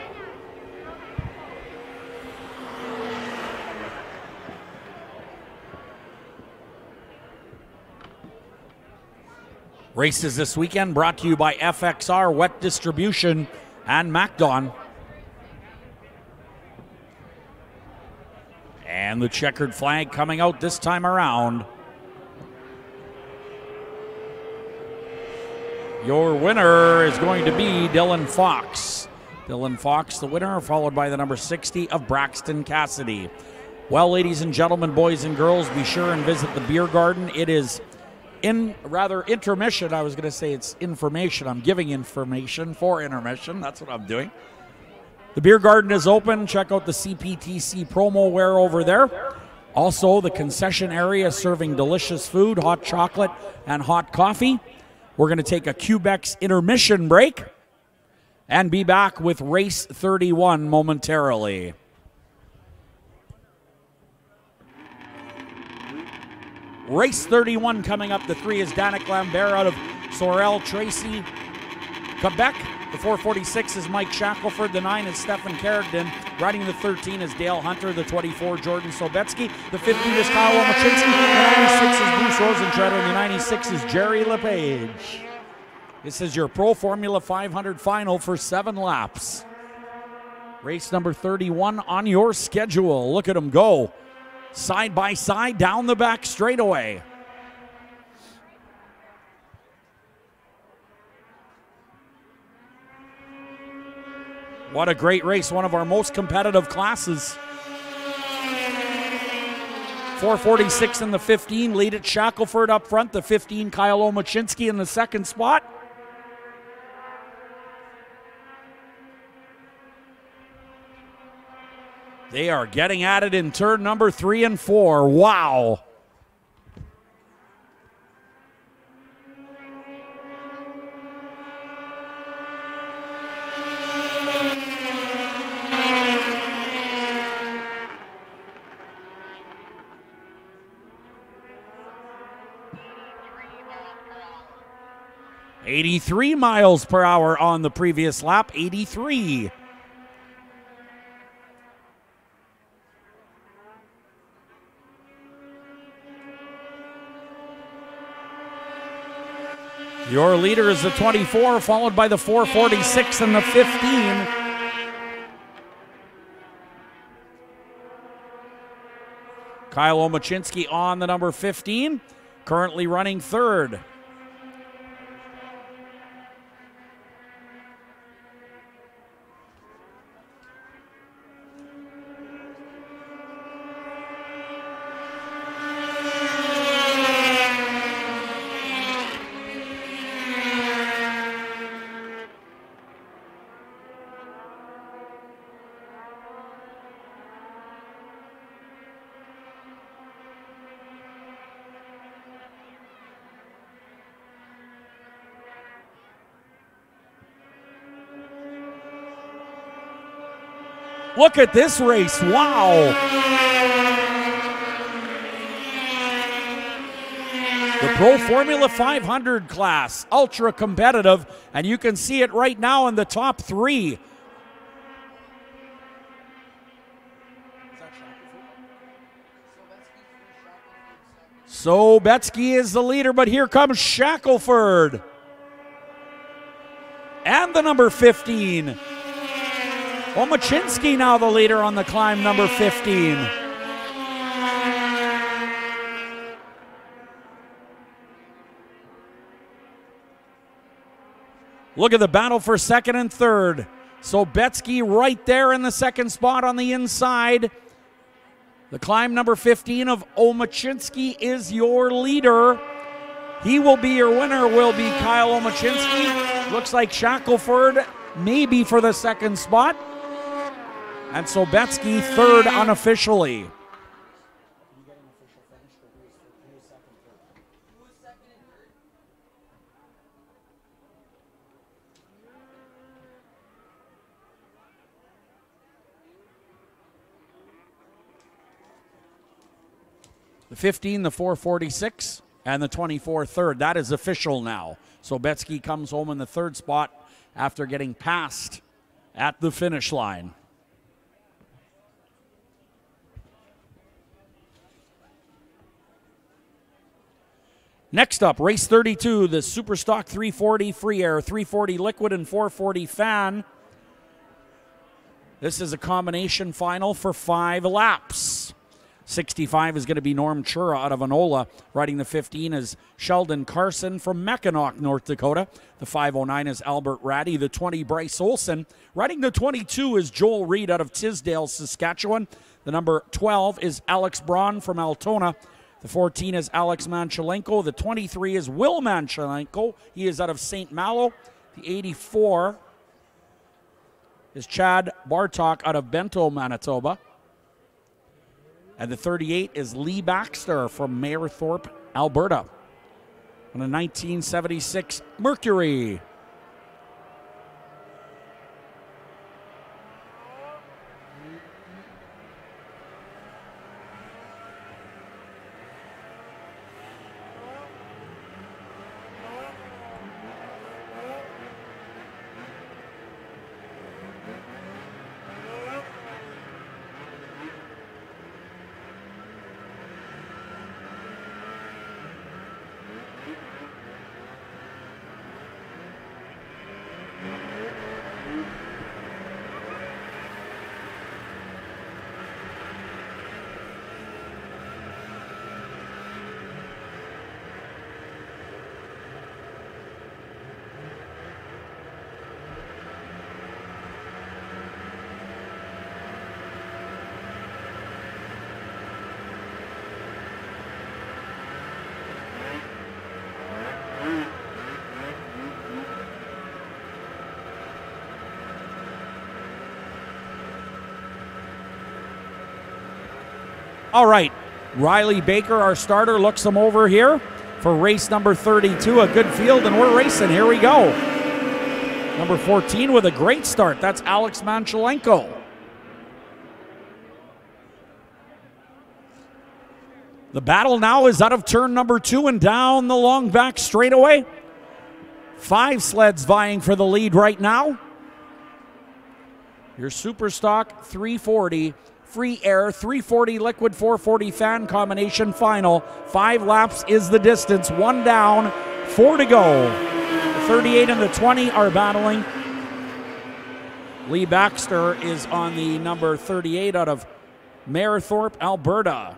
Races this weekend brought to you by FXR, Wet Distribution, and MacDon. And the checkered flag coming out this time around. Your winner is going to be Dylan Fox. Dylan Fox, the winner, followed by the number 60 of Braxton Cassidy. Well, ladies and gentlemen, boys and girls, be sure and visit the beer garden. It is intermission. I was going to say it's information. I'm giving information for intermission. That's what I'm doing. The beer garden is open. Check out the CPTC promo wear over there. Also, the concession area serving delicious food, hot chocolate, and hot coffee. We're going to take a Quebec's intermission break and be back with race 31 momentarily. Race 31 coming up. The 3 is Danik Lambert out of Sorel Tracy, Quebec. The 446 is Mike Shackelford. The 9 is Stefan Carrigan. Riding the 13 is Dale Hunter. The 24, Jordan Sobetsky. The 15 is Kyle Omachinski. The 96 is Bruce Rosentreader. And the 96 is Jerry LePage. This is your Pro Formula 500 final for 7 laps. Race number 31 on your schedule. Look at them go. Side by side down the back straightaway. What a great race, one of our most competitive classes. 446 in the 15, lead it Shackelford up front. The 15, Kyle Omachinski in the second spot. They are getting at it in turn number 3 and 4. Wow. $83 miles per hour on the previous lap. 83. Your leader is the 24, followed by the 446 and the 15. Kyle Omachinski on the number 15, currently running third. Look at this race, wow. The Pro Formula 500 class, ultra competitive, and you can see it right now in the top 3. Sobetsky is the leader, but here comes Shackelford. And the number 15. Omachinski now the leader on the climb, number 15. Look at the battle for second and third. Sobetsky right there in the second spot on the inside. The climb number 15 of Omachinsky is your leader. He will be your winner, will be Kyle Omachinsky. Looks like Shackelford maybe for the second spot. And Sobetsky third unofficially. The 15, the 446, and the 24 third. That is official now. Sobetsky comes home in the third spot after getting passed at the finish line. Next up, race 32, the Superstock 340 free air, 340 liquid, and 440 fan. This is a combination final for 5 laps. 65 is going to be Norm Chura out of Anola. Riding the 15 is Sheldon Carson from Mackinac, North Dakota. The 509 is Albert Ratty. The 20, Bryce Olson. Riding the 22 is Joel Reed out of Tisdale, Saskatchewan. The number 12 is Alex Braun from Altona. The 14 is Alex Manchelenko. The 23 is Will Manchelenko. He is out of St. Malo. The 84 is Chad Bartok out of Bento, Manitoba. And the 38 is Lee Baxter from Mayerthorpe, Alberta. On a 1976 Mercury. All right, Riley Baker, our starter, looks them over here for race number 32. A good field, and we're racing. Here we go. Number 14 with a great start. That's Alex Manchelenko. The battle now is out of turn number 2 and down the long back straightaway. 5 sleds vying for the lead right now. Your Superstock 340 free air, 340 liquid, 440 fan combination final. 5 laps is the distance. 1 down, 4 to go. The 38 and the 20 are battling. Lee Baxter is on the number 38 out of Mayerthorpe, Alberta.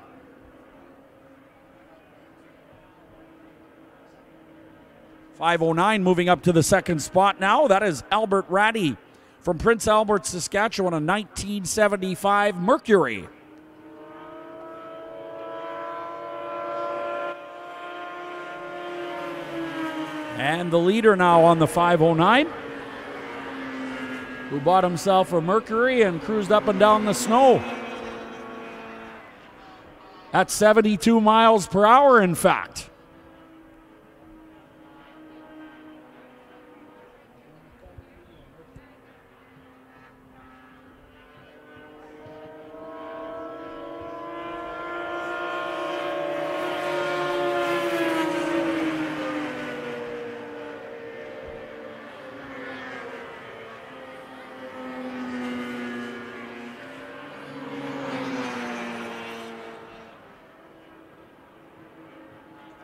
.509 moving up to the second spot now. That is Albert Ratty from Prince Albert, Saskatchewan, a 1975 Mercury. And the leader now on the 509, who bought himself a Mercury and cruised up and down the snow at 72 miles per hour, in fact.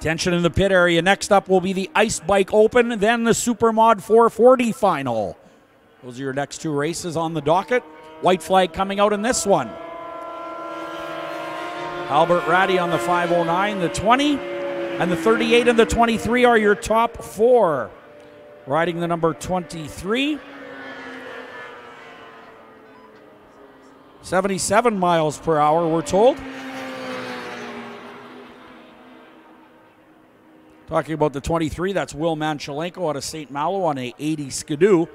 Tension in the pit area. Next up will be the Ice Bike Open, then the Supermod 440 final. Those are your next 2 races on the docket. White flag coming out in this one. Albert Ratty on the 509, the 20, and the 38 and the 23 are your top 4. riding the number 23. 77 miles per hour, we're told. Talking about the 23, that's Will Manchelenko out of St. Malo on a 80 Skidoo.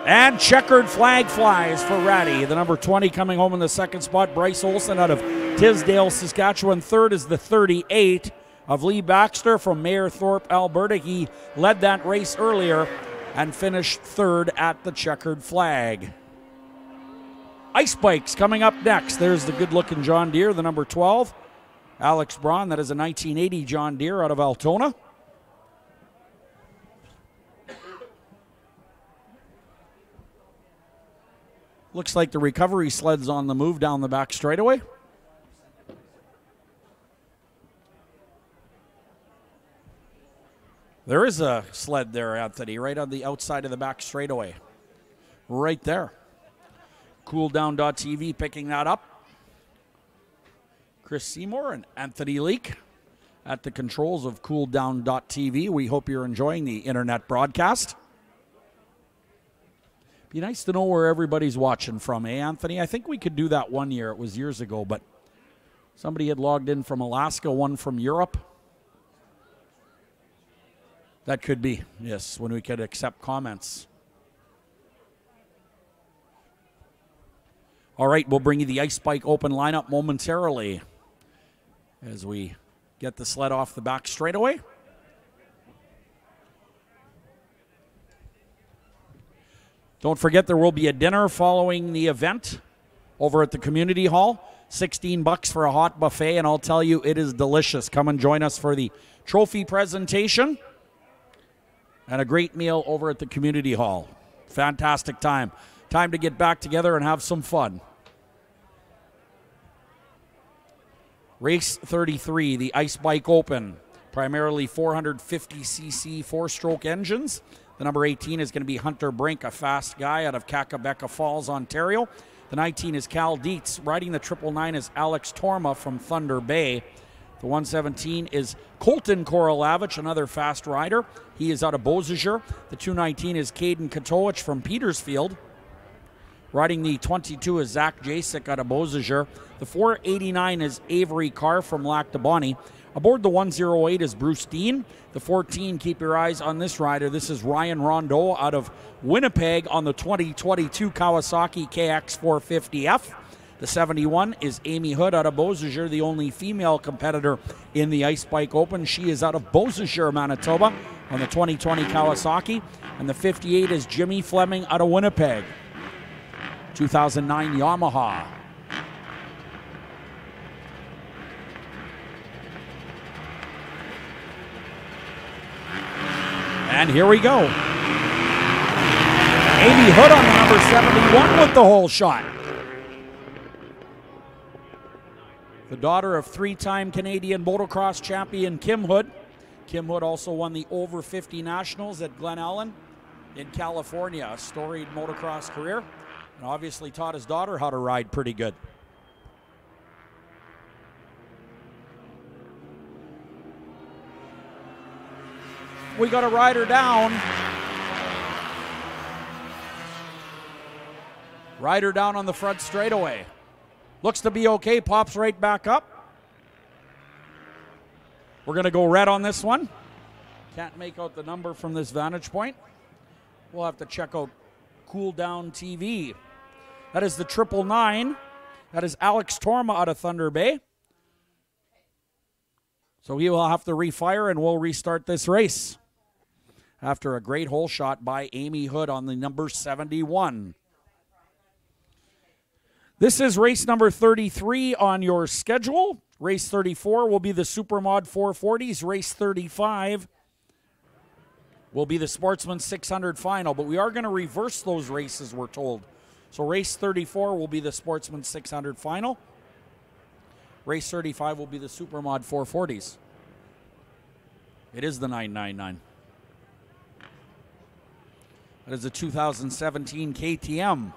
And checkered flag flies for Ratty. The number 20 coming home in the second spot. Bryce Olson out of Tisdale, Saskatchewan. Third is the 38 of Lee Baxter from Mayor Thorpe, Alberta. He led that race earlier and finished third at the checkered flag. Ice bikes coming up next. There's the good-looking John Deere, the number 12. Alex Braun, that is a 1980 John Deere out of Altona. Looks like the recovery sled's on the move down the back straightaway. There is a sled there, Anthony, right on the outside of the back straightaway. Right there. Cooldown.tv picking that up. Chris Seymour and Anthony Leake at the controls of Cooldown.tv. We hope you're enjoying the internet broadcast. Be nice to know where everybody's watching from, eh, Anthony? I think we could do that one year. It was years ago, but somebody had logged in from Alaska, one from Europe. That could be, yes, when we could accept comments. All right, we'll bring you the Ice Bike Open lineup momentarily as we get the sled off the back straightaway. Don't forget there will be a dinner following the event over at the community hall. $16 for a hot buffet, and I'll tell you, it is delicious. Come and join us for the trophy presentation and a great meal over at the community hall. Fantastic time. Time to get back together and have some fun. Race 33, the Ice Bike Open. Primarily 450cc four-stroke engines. The number 18 is going to be Hunter Brink, a fast guy out of Kakabeka Falls, Ontario. The 19 is Cal Dietz. Riding the 999 is Alex Torma from Thunder Bay. The 117 is Colton Korolavich, another fast rider. He is out of Bozager. The 219 is Caden Katowicz from Petersfield. Riding the 22 is Zach Jasek out of Bozager. The 489 is Avery Carr from Lac du Bonnet. Aboard the 108 is Bruce Dean. The 14, keep your eyes on this rider. This is Ryan Rondeau out of Winnipeg on the 2022 Kawasaki KX450F. The 71 is Amy Hood out of Bozager, the only female competitor in the Ice Bike Open. She is out of Bozager, Manitoba on the 2020 Kawasaki. And the 58 is Jimmy Fleming out of Winnipeg. 2009 Yamaha. And here we go. Amy Hood on the number 71 with the hole shot. The daughter of three-time Canadian motocross champion Kim Hood. Kim Hood also won the over 50 nationals at Glen Ellen in California. A storied motocross career. And obviously taught his daughter how to ride pretty good. We got a rider down. Rider down on the front straightaway. Looks to be okay, pops right back up. We're going to go red on this one. Can't make out the number from this vantage point. We'll have to check out Cool Down TV. That is the 999. That is Alex Torma out of Thunder Bay. So he will have to refire and we'll restart this race after a great hole shot by Amy Hood on the number 71. This is race number 33 on your schedule. Race 34 will be the Supermod 440s. Race 35 will be the Sportsman 600 final, but we are going to reverse those races, we're told. So race 34 will be the Sportsman 600 final. Race 35 will be the Supermod 440s. It is the 999. That is the 2017 KTM.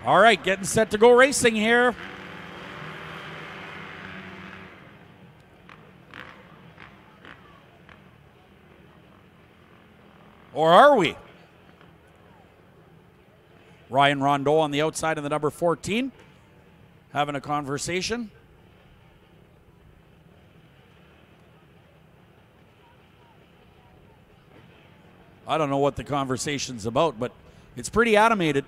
All right, getting set to go racing here. Or are we? Ryan Rondeau on the outside of the number 14, having a conversation. I don't know what the conversation's about, but it's pretty animated.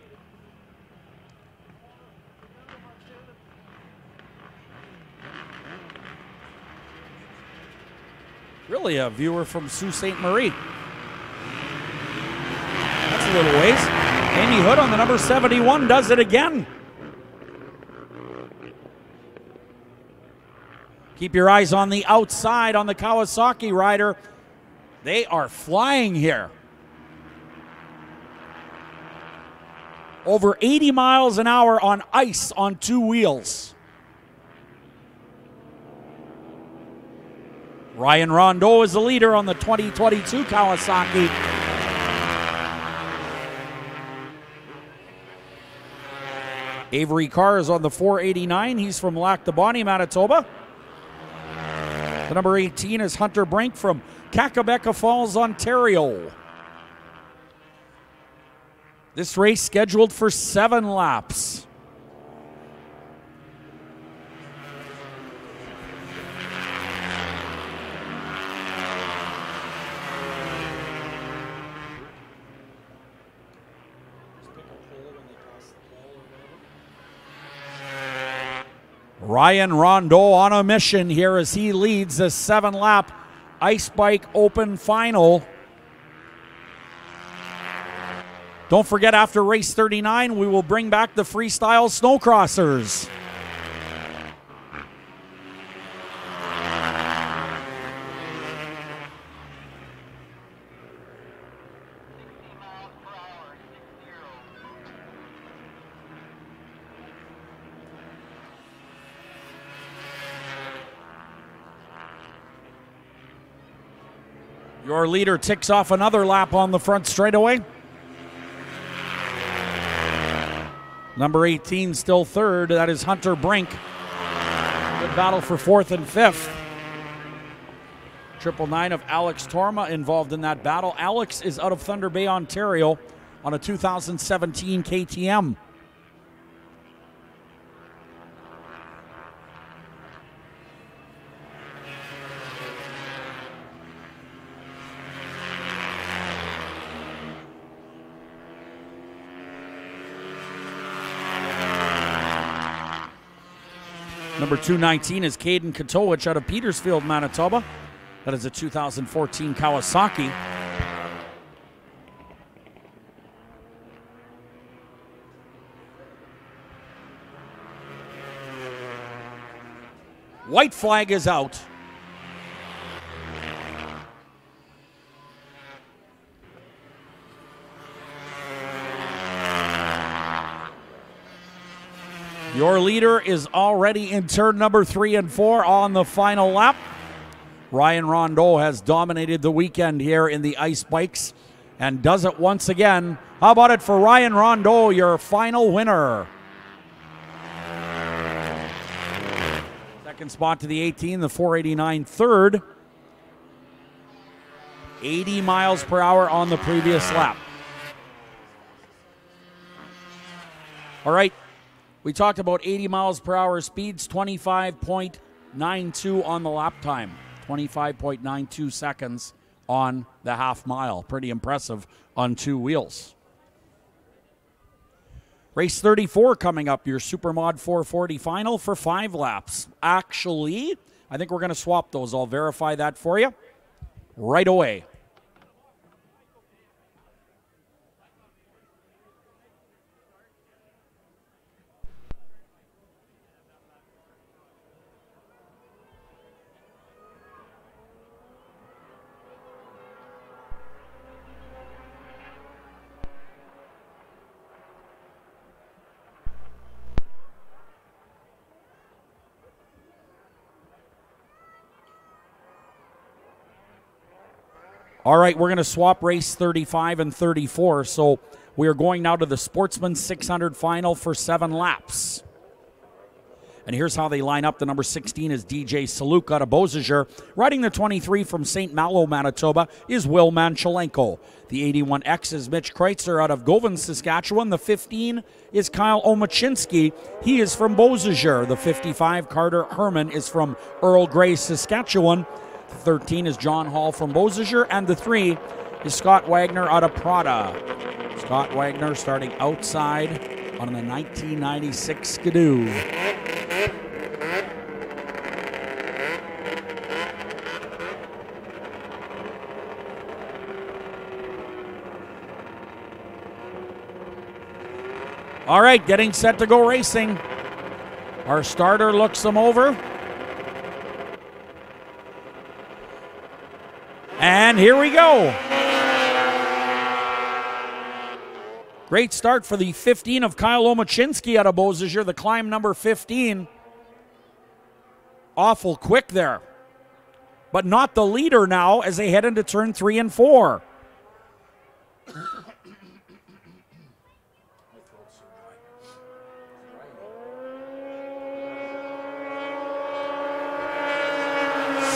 Really a viewer from Sault Ste. Marie. That's a little ways. Amy Hood on the number 71 does it again. Keep your eyes on the outside on the Kawasaki rider. They are flying here. Over 80 miles an hour on ice on two wheels. Ryan Rondeau is the leader on the 2022 Kawasaki. Avery Carr is on the 489. He's from Lac du Bonnet, Manitoba. The number 18 is Hunter Brink from Kakabeka Falls, Ontario. This race scheduled for 7 laps. Ryan Rondeau on a mission here as he leads the 7-lap Ice Bike Open Final. Don't forget, after race 39, we will bring back the Freestyle Snowcrossers. Your leader ticks off another lap on the front straightaway. Number 18 still third. That is Hunter Brink. Good battle for 4th and 5th. 999 of Alex Torma involved in that battle. Alex is out of Thunder Bay, Ontario on a 2017 KTM. Number 219 is Caden Katowicz out of Petersfield, Manitoba. That is a 2014 Kawasaki. White flag is out. Your leader is already in turn number 3 and 4 on the final lap. Ryan Rondeau has dominated the weekend here in the ice bikes and does it once again. How about it for Ryan Rondeau, your final winner? Second spot to the 18, the 489 third. 80 miles per hour on the previous lap. All right. We talked about 80 miles per hour speeds, 25.92 on the lap time, 25.92 seconds on the half mile. Pretty impressive on two wheels. Race 34 coming up, your Supermod 440 final for 5 laps. Actually, I think we're going to swap those. I'll verify that for you right away. All right, we're going to swap race 35 and 34. So We are going now to the Sportsman 600 final for 7 laps. And here's how they line up. The number 16 is DJ Saluk out of Bozager. Riding the 23 from St. Malo, Manitoba, is Will Manchelenko. The 81X is Mitch Kreutzer out of Govan, Saskatchewan. The 15 is Kyle Omachinski. He is from Bozager. The 55, Carter Herman, is from Earl Grey, Saskatchewan. The 13 is John Hall from Bozager. And the 3 is Scott Wagner out of Prada. Scott Wagner starting outside on the 1996 Skidoo. All right, getting set to go racing. Our starter looks them over. And here we go. Great start for the 15 of Kyle Omachinski out of Bozager, the climb number 15. Awful quick there. But not the leader now as they head into turn 3 and 4.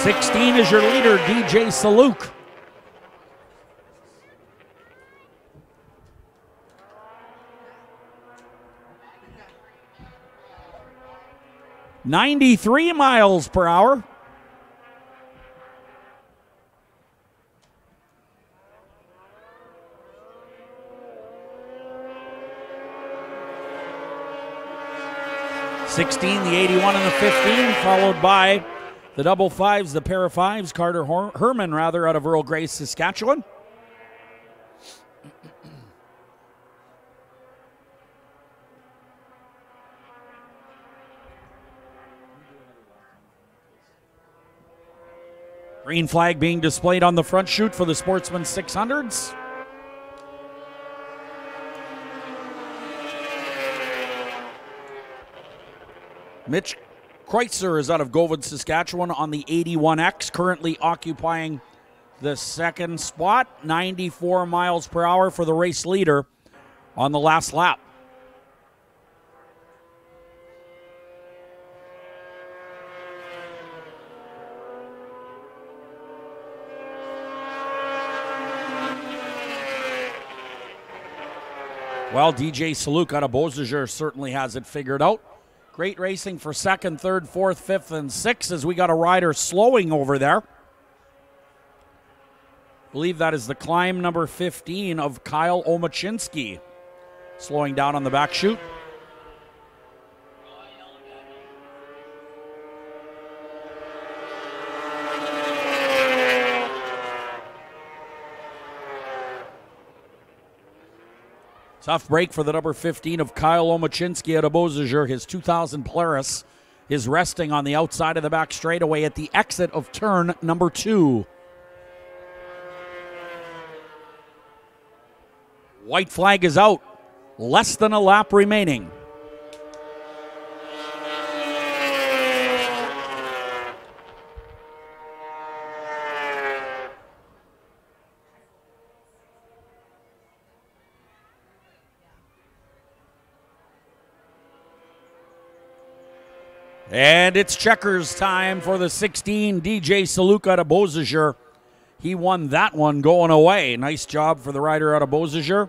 '16 is your leader, DJ Saluk. .93 miles per hour. '16, the 81, and the 15, followed by the double fives, the pair of fives, Carter Herman, rather, out of Earl Grey, Saskatchewan. Green flag being displayed on the front chute for the Sportsman 600s. Mitch Kreutzer is out of Govan, Saskatchewan on the 81X, currently occupying the second spot. 94 miles per hour for the race leader on the last lap. Well, DJ Saluk out of Bozager certainly has it figured out. Great racing for second, third, fourth, fifth, and sixth as we got a rider slowing over there. I believe that is the climb number 15 of Kyle Omachinski. Slowing down on the back chute. Tough break for the number 15 of Kyle Omachinski out of Bozager. His 2000 Polaris is resting on the outside of the back straightaway at the exit of turn number 2. White flag is out. Less than a lap remaining. And it's checkers time for the 16, DJ Saluk out of Bozager. He won that one going away. Nice job for the rider out of Bozager.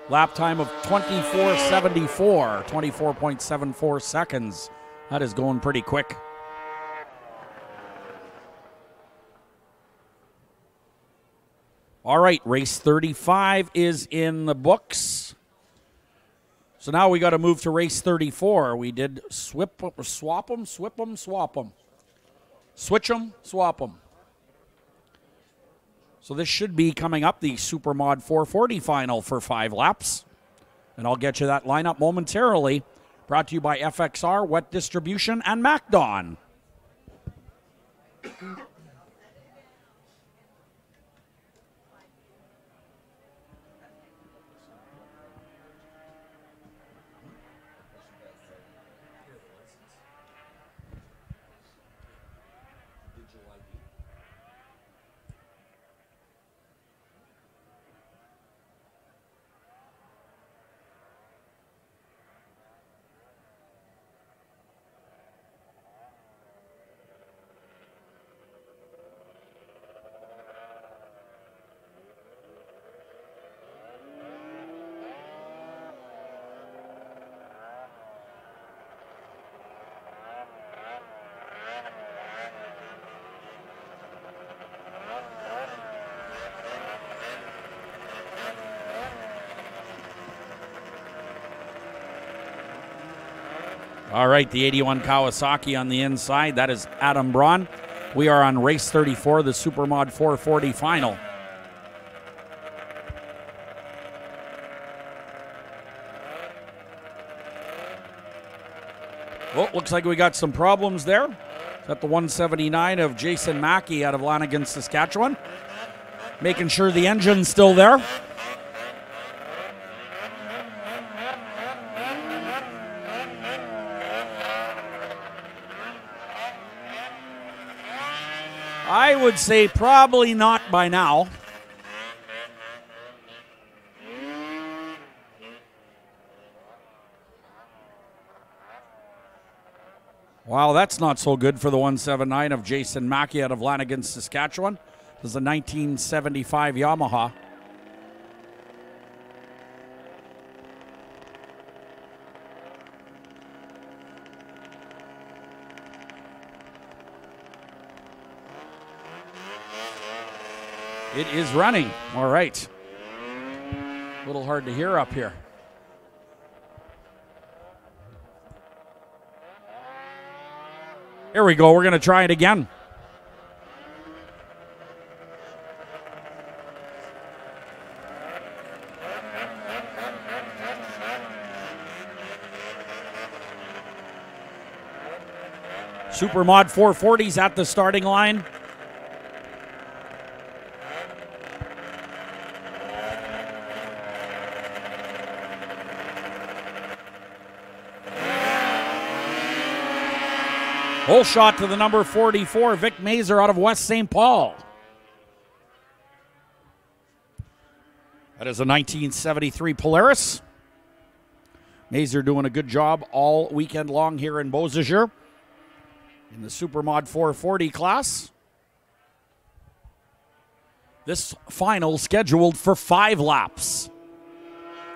Lap time of 24.74, 24.74 seconds. That is going pretty quick. All right, race 35 is in the books. So now we got to move to race 34. We did swap them. Switch them, swap them. So this should be coming up, the Super Mod 440 final for 5 laps. And I'll get you that lineup momentarily. Brought to you by FXR, Wet Distribution, and MacDon. All right, the 81 Kawasaki on the inside. That is Adam Braun. We are on race 34, the Supermod 440 final. Well, looks like we got some problems there. At the 179 of Jason Mackey out of Lanigan, Saskatchewan. Making sure the engine's still there. I would say probably not by now. Wow, that's not so good for the 179 of Jason Mackey out of Lanigan, Saskatchewan. This is a 1975 Yamaha. It is running. All right. A little hard to hear up here. Here we go. We're going to try it again. Supermod 440s at the starting line. Whole shot to the number 44, Vic Mazer out of West St. Paul. That is a 1973 Polaris. Mazer doing a good job all weekend long here in Bozager in the Supermod 440 class. This final scheduled for 5 laps.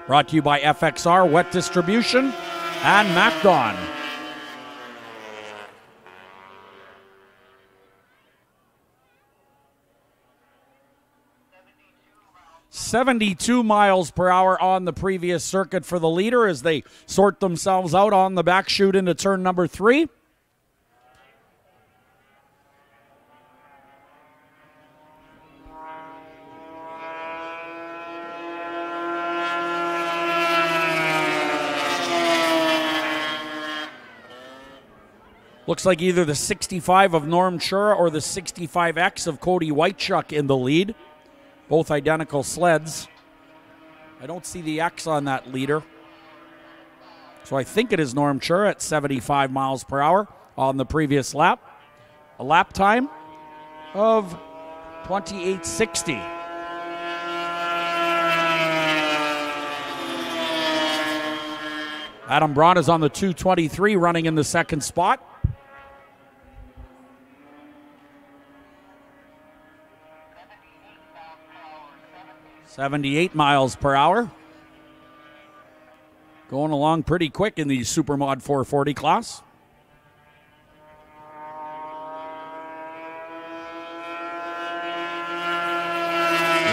Brought to you by FXR, Wet Distribution, and MacDon. 72 miles per hour on the previous circuit for the leader as they sort themselves out on the back chute into turn number 3. Looks like either the 65 of Norm Chura or the 65X of Cody Whitechuck in the lead. Both identical sleds. I don't see the X on that leader. So I think it is Norm Chura at 75 miles per hour on the previous lap. A lap time of 28:60. Adam Braun is on the 223 running in the second spot. 78 miles per hour. Going along pretty quick in the Supermod 440 class.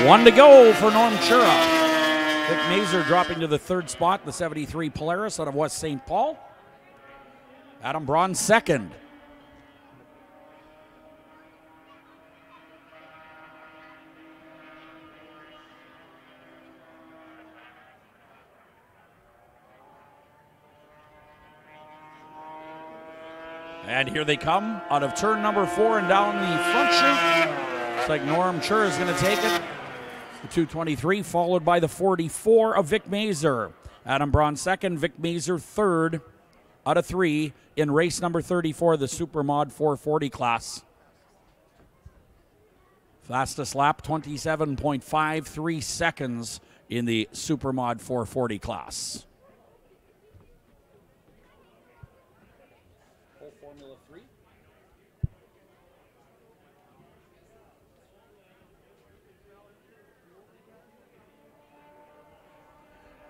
One to go for Norm Chura. Vic Mazer dropping to the third spot, the 73 Polaris out of West St. Paul. Adam Braun second. And here they come out of turn number 4 and down the front chute. Looks like Norm Chura is going to take it. The 223 followed by the 44 of Vic Mazer. Adam Braun second, Vic Mazer third out of 3 in race number 34, the Supermod 440 class. Fastest lap, 27.53 seconds in the Supermod 440 class.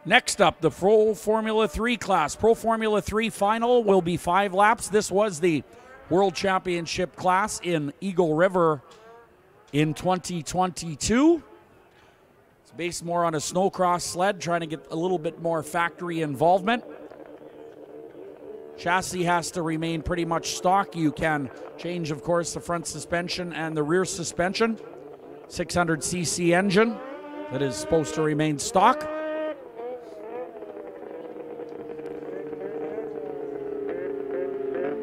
Next up, the Pro Formula 3 class. Pro Formula 3 final will be 5 laps. This was the World Championship class in Eagle River in 2022. It's based more on a snowcross sled, trying to get a little bit more factory involvement. Chassis has to remain pretty much stock. You can change, of course, the front suspension and the rear suspension. 600cc engine that is supposed to remain stock.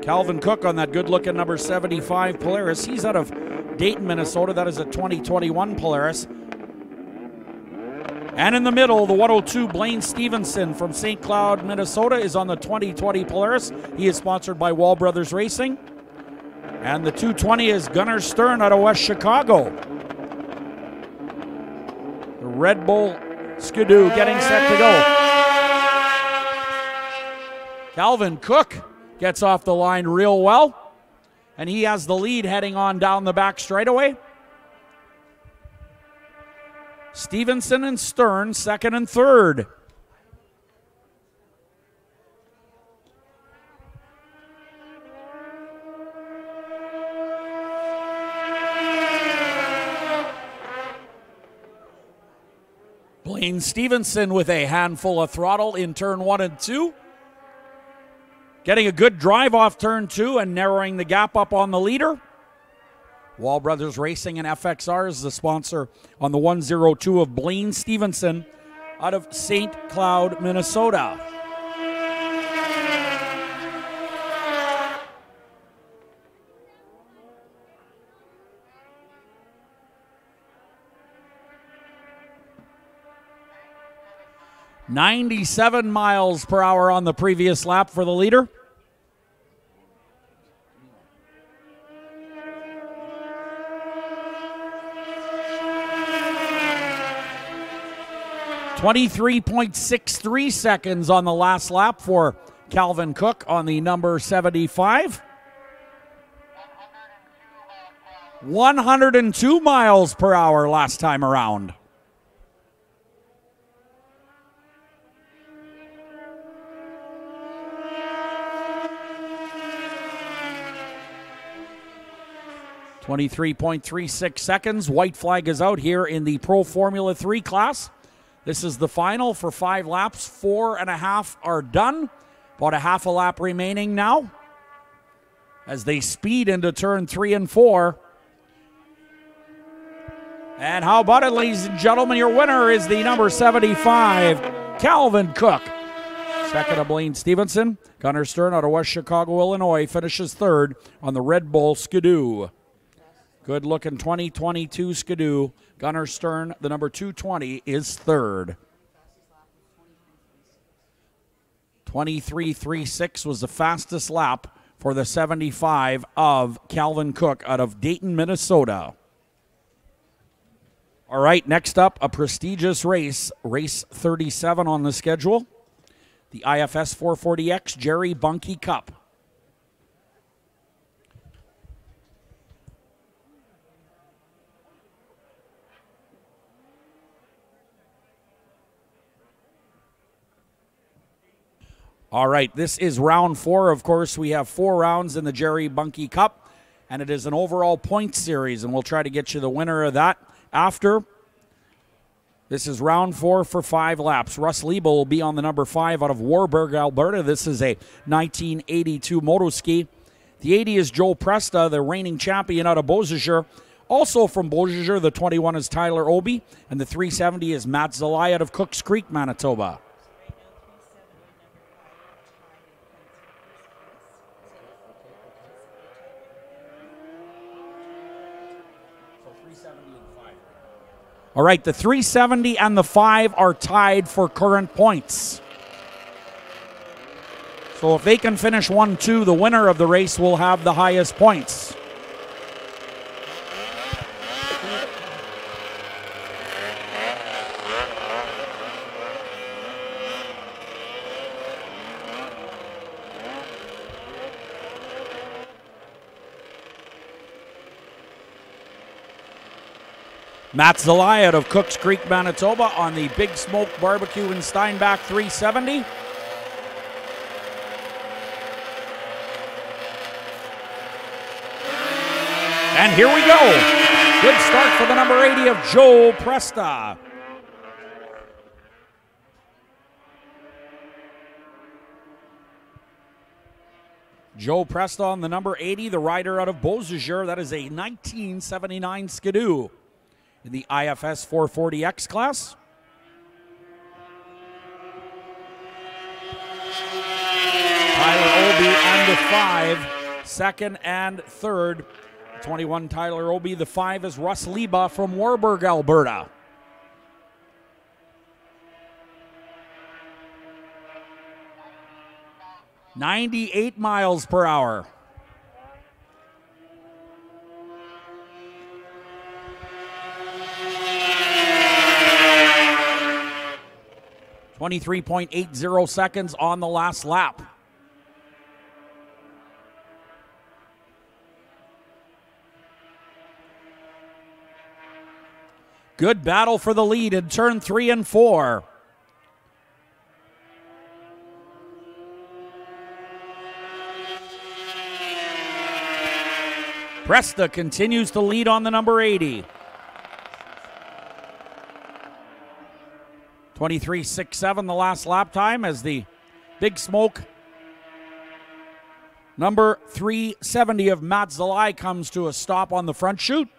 Calvin Cook on that good-looking number 75 Polaris. He's out of Dayton, Minnesota. That is a 2021 Polaris. And in the middle, the 102 Blaine Stevenson from St. Cloud, Minnesota is on the 2020 Polaris. He is sponsored by Wall Brothers Racing. And the 220 is Gunnar Stern out of West Chicago. The Red Bull Skidoo getting set to go. Calvin Cook gets off the line real well, and he has the lead heading on down the back straightaway. Stevenson and Stern, second and third. Blaine Stevenson with a handful of throttle in turn 1 and 2. Getting a good drive off turn 2 and narrowing the gap up on the leader. Wall Brothers Racing and FXR is the sponsor on the 102 of Blaine Stevenson out of St. Cloud, Minnesota. .97 miles per hour on the previous lap for the leader. .23.63 seconds on the last lap for Calvin Cook on the number 75. 102 miles per hour last time around. .23.36 seconds. White flag is out here in the Pro Formula 3 class. This is the final for 5 laps. 4.5 are done. About a half a lap remaining now as they speed into turn 3 and 4. And how about it, ladies and gentlemen? Your winner is the number 75, Calvin Cook. Second to Blaine Stevenson. Gunnar Stern out of West Chicago, Illinois, finishes third on the Red Bull Skidoo. Good looking 2022 Skidoo. Gunnar Stern, the number 220, is third. 23.36 was the fastest lap for the 75 of Calvin Cook out of Dayton, Minnesota. All right, next up, a prestigious race, race 37 on the schedule. The IFS 440X Jerry Bunke Cup. All right, this is round 4. Of course, we have 4 rounds in the Jerry Bunke Cup, and it is an overall point series, and we'll try to get you the winner of that after. This is round 4 for 5 laps. Russ Liebel will be on the number 5 out of Warburg, Alberta. This is a 1982 motoski. The 80 is Joe Presta, the reigning champion out of Bozager. Also from Bozager, the 21 is Tyler Obi, and the 370 is Matt Zelaya out of Cooks Creek, Manitoba. All right, the 370 and the 5 are tied for current points. So if they can finish 1-2, the winner of the race will have the highest points. Matt Zelaya out of Cooks Creek, Manitoba on the Big Smoke Barbecue and Steinbach 370. And here we go. Good start for the number 80 of Joe Presta. Joe Presta on the number 80, the rider out of Bozager. That is a 1979 Skidoo in the IFS 440X class. Tyler Obi and the 5, second and third. 21 Tyler Obi, the 5 is Russ Liba from Warburg, Alberta. .98 miles per hour. .23.80 seconds on the last lap. Good battle for the lead in turn 3 and 4. Presta continues to lead on the number 80. 23.67 the last lap time as the Big Smoke number 370 of Matt Zalai comes to a stop on the front chute.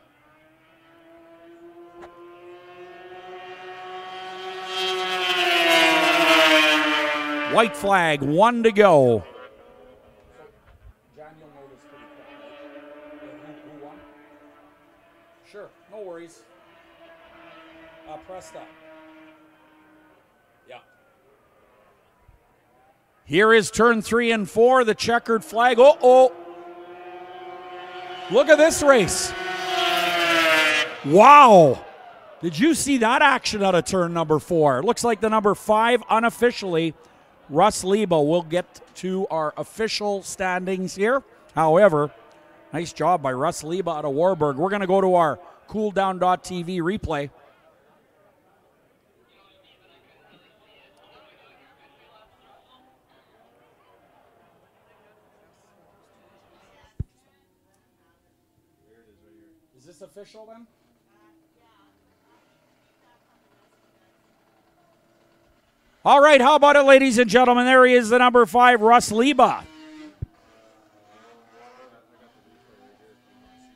White flag, 1 to go. Sure, no worries. Presta. Yeah. Here is turn 3 and 4, the checkered flag. Oh. Look at this race. Wow. Did you see that action out of turn number 4? It looks like the number 5 unofficially, Russ Liba, will get to our official standings here. However, nice job by Russ Liba out of Warburg. We're going to go to our cooldown.tv replay. Is this official then? All right, how about it, ladies and gentlemen? There he is, the number 5, Russ Liba.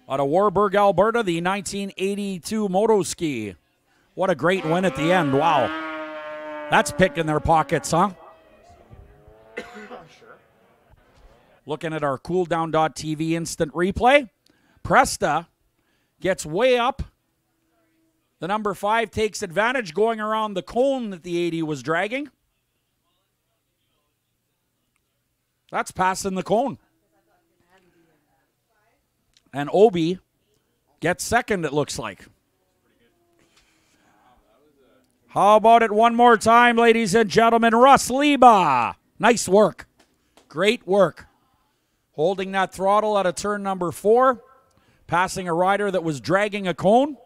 Out of Warburg, Alberta, the 1982 Motoski. What a great win at the end. Wow. That's picking their pockets, huh? Looking at our cooldown.tv instant replay. Presta gets way up. The number 5 takes advantage going around the cone that the 80 was dragging. That's passing the cone. And Obi gets second, it looks like. How about it one more time, ladies and gentlemen? Russ Liba. Nice work. Great work. Holding that throttle out of turn number 4. Passing a rider that was dragging a cone.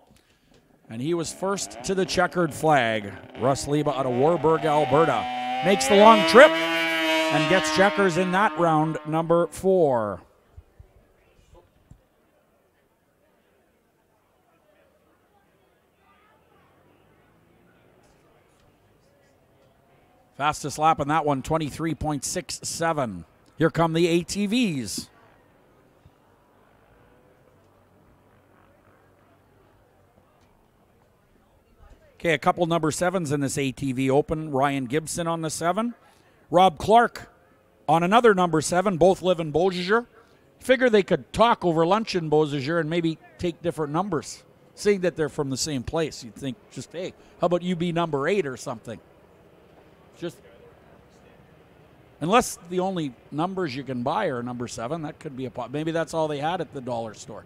And he was first to the checkered flag. Russ Liba out of Warburg, Alberta. Makes the long trip and gets checkers in that round number 4. Fastest lap in that one, 23.67. Here come the ATVs. Okay, a couple number 7s in this ATV Open. Ryan Gibson on the 7. Rob Clark on another number 7. Both live in Bozager. Figure they could talk over lunch in Bozager and maybe take different numbers. Seeing that they're from the same place, you'd think just, hey, how about you be number 8 or something? Just, unless the only numbers you can buy are number 7, that could be a pot. Maybe that's all they had at the dollar store.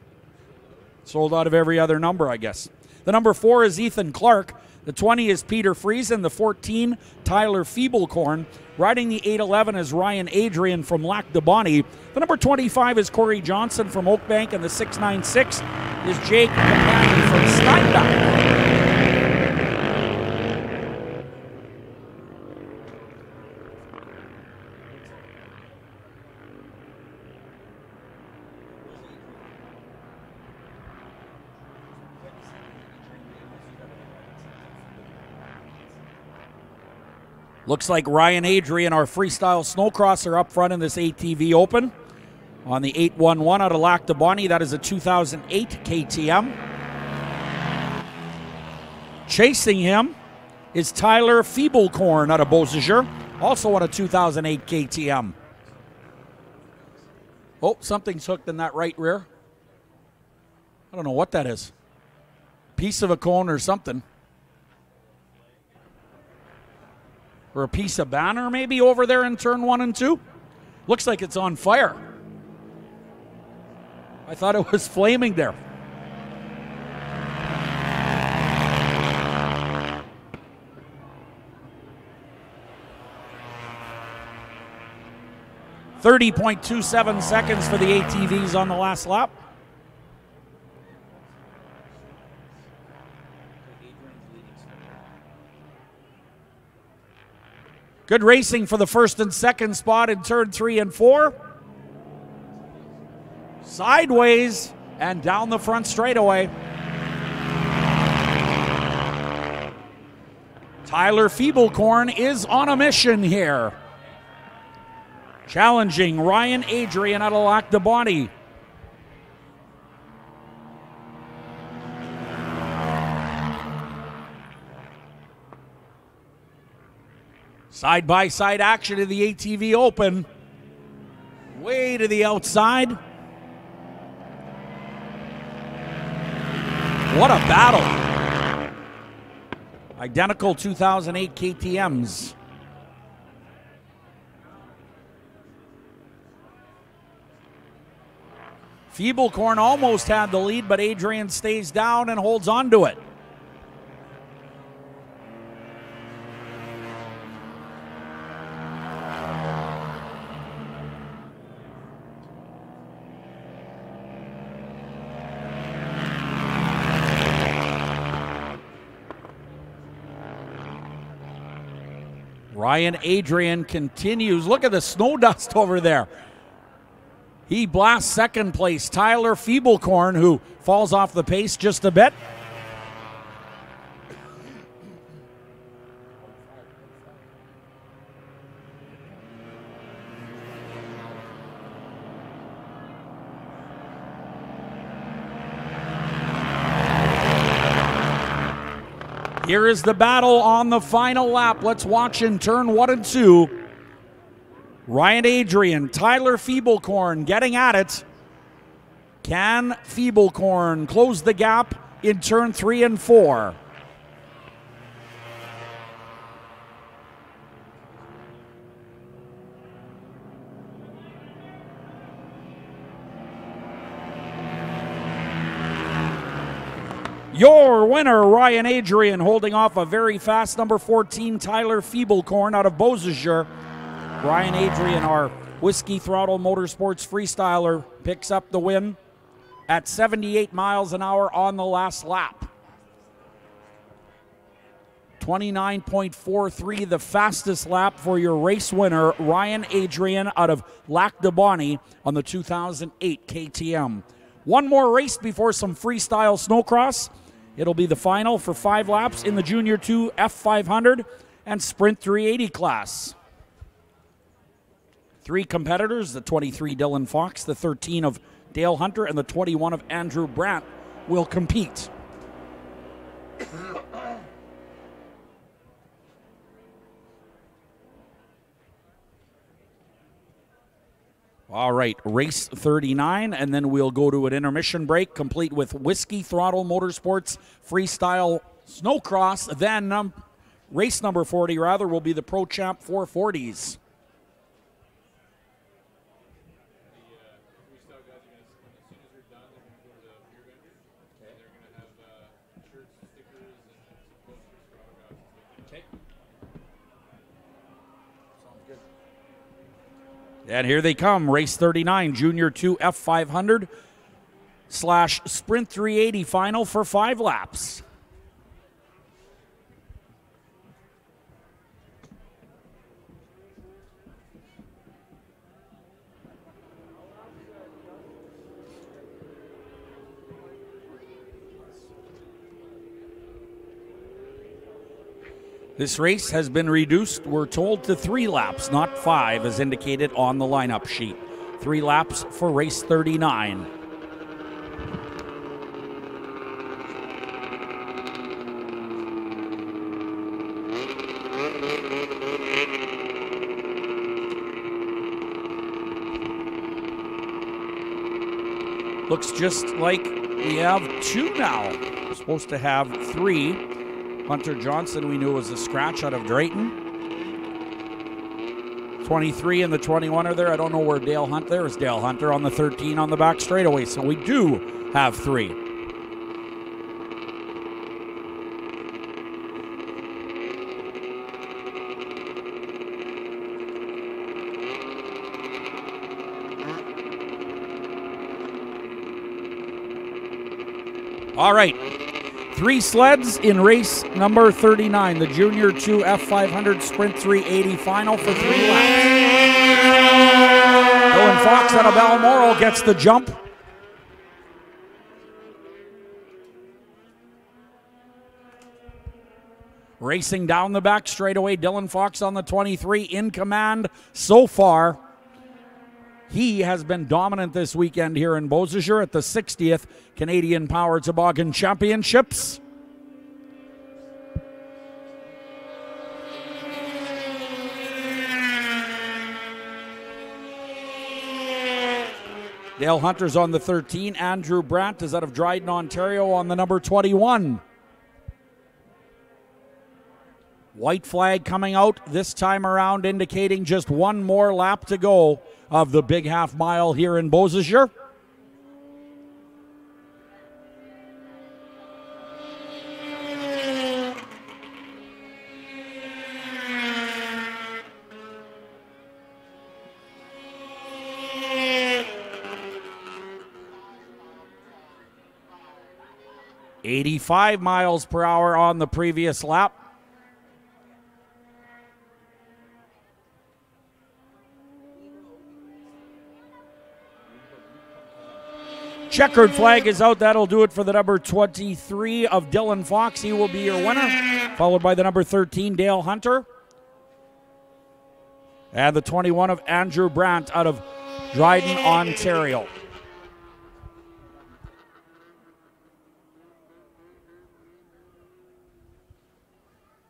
Sold out of every other number, I guess. The number 4 is Ethan Clark. The 20 is Peter Friesen. The 14, Tyler Feeblecorn. Riding the 811 is Ryan Adrian from Lac de Bonnie. The number 25 is Corey Johnson from Oakbank. And the 696 is Jake Capani from Steinbach. Looks like Ryan Adrian, our freestyle snowcrosser, up front in this ATV Open. on the 811 out of Lac de Bonnie. That is a 2008 KTM. Chasing him is Tyler Feeblecorn out of Bozager, also on a 2008 KTM. Oh, something's hooked in that right rear. I don't know what that is. Piece of a cone or something. Or a piece of banner maybe over there in turn 1 and 2. Looks like it's on fire. I thought it was flaming there. .27 seconds for the ATVs on the last lap. Good racing for the first and second spot in turn 3 and 4. Sideways and down the front straightaway. Tyler Feeblecorn is on a mission here. Challenging Ryan Adrian out of Lac de Bonnie. Side-by-side action in the ATV Open. Way to the outside. What a battle. Identical 2008 KTMs. Feeblecorn almost had the lead, but Adrian stays down and holds on to it. Ryan Adrian continues. Look at the snow dust over there. He blasts second place. Tyler Feeblecorn, who falls off the pace just a bit. Here is the battle on the final lap. Let's watch in turn 1 and 2. Ryan Adrian, Tyler Feeblecorn getting at it. Can Feeblecorn close the gap in turn 3 and 4? Your winner, Ryan Adrian, holding off a very fast number 14, Tyler Feeblecorn out of Bozager. Ryan Adrian, our Whiskey Throttle Motorsports freestyler, picks up the win at 78 miles an hour on the last lap. 29.43, the fastest lap for your race winner, Ryan Adrian out of Lac de Bonnie on the 2008 KTM. One more race before some freestyle snowcross. It'll be the final for 5 laps in the Junior 2 F500 and Sprint 380 class. 3 competitors, the 23 Dylan Fox, the 13 of Dale Hunter, and the 21 of Andrew Brandt will compete. All right, race 39, and then we'll go to an intermission break, complete with Whiskey Throttle Motorsports Freestyle Snowcross. Then race number 40, rather, will be the Pro Champ 440s. And here they come, race 39, Junior 2 F500 / Sprint 380 final for 5 laps. This race has been reduced, we're told, to 3 laps, not 5, as indicated on the lineup sheet. 3 laps for race 39. Looks just like we have 2 now. We're supposed to have 3. Hunter Johnson, we knew was a scratch out of Drayton. 23 and the 21 are there. I don't know where Dale Hunt. There's Dale Hunter on the 13 on the back straightaway. So we do have 3. All right, 3 sleds in race number 39, the Junior 2 F500 Sprint 380 final for 3 laps. Dylan Fox out of Balmoral gets the jump. Racing down the back straightaway, Dylan Fox on the 23 in command so far. He has been dominant this weekend here in Bozager at the 60th Canadian Power Toboggan Championships. Dale Hunter's on the 13. Andrew Brandt is out of Dryden, Ontario on the number 21. White flag coming out this time around, indicating just 1 more lap to go of the big half mile here in Bozager. .85 miles per hour on the previous lap. Checkered flag is out. That'll do it for the number 23 of Dylan Fox. He will be your winner, followed by the number 13, Dale Hunter. And the 21 of Andrew Brandt out of Dryden, Ontario.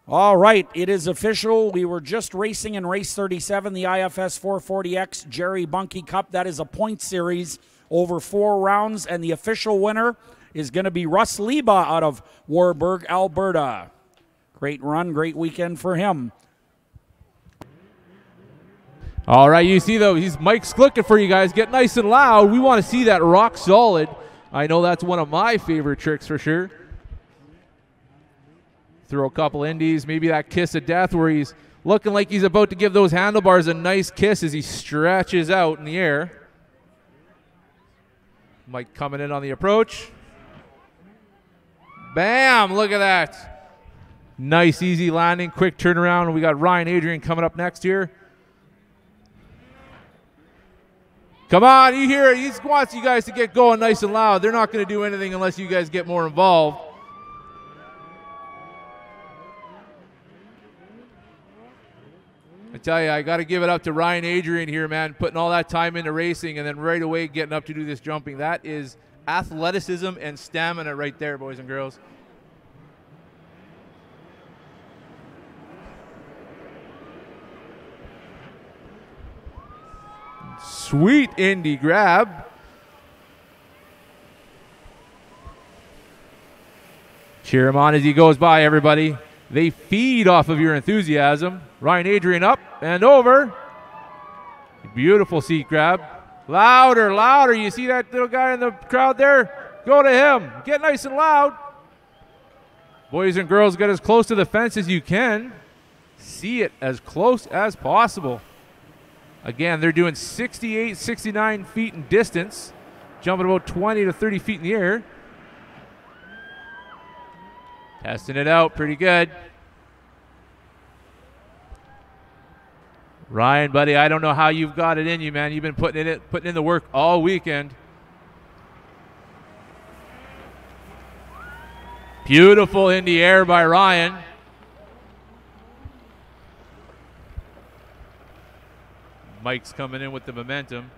All right, it is official. We were just racing in race 37, the IFS 440X Jerry Bunkie Cup. That is a point series over 4 rounds, and the official winner is going to be Russ Leba out of Warburg, Alberta. Great run, great weekend for him. All right, you see though, Mike's looking for you guys. Get nice and loud. We want to see that rock solid. I know that's one of my favorite tricks for sure. Throw a couple indies, maybe that kiss of death where he's looking like he's about to give those handlebars a nice kiss as he stretches out in the air. Mike coming in on the approach. Bam, look at that. Nice, easy landing, quick turnaround. We got Ryan Adrian coming up next here. Come on, you hear it. He wants you guys to get going nice and loud. They're not going to do anything unless you guys get more involved. I tell you, I got to give it up to Ryan Adrian here, man, putting all that time into racing and then right away getting up to do this jumping. That is athleticism and stamina right there, boys and girls. Sweet Indy grab. Cheer him on as he goes by, everybody. They feed off of your enthusiasm. Ryan Adrian up and over. Beautiful seat grab. Louder, louder. You see that little guy in the crowd there? Go to him. Get nice and loud. Boys and girls, get as close to the fence as you can. See it as close as possible. Again, they're doing 68, 69 feet in distance, jumping about 20 to 30 feet in the air. Testing it out pretty good. Ryan, buddy, I don't know how you've got it in you, man. You've been putting in the work all weekend. Beautiful in the air by Ryan. Mike's coming in with the momentum.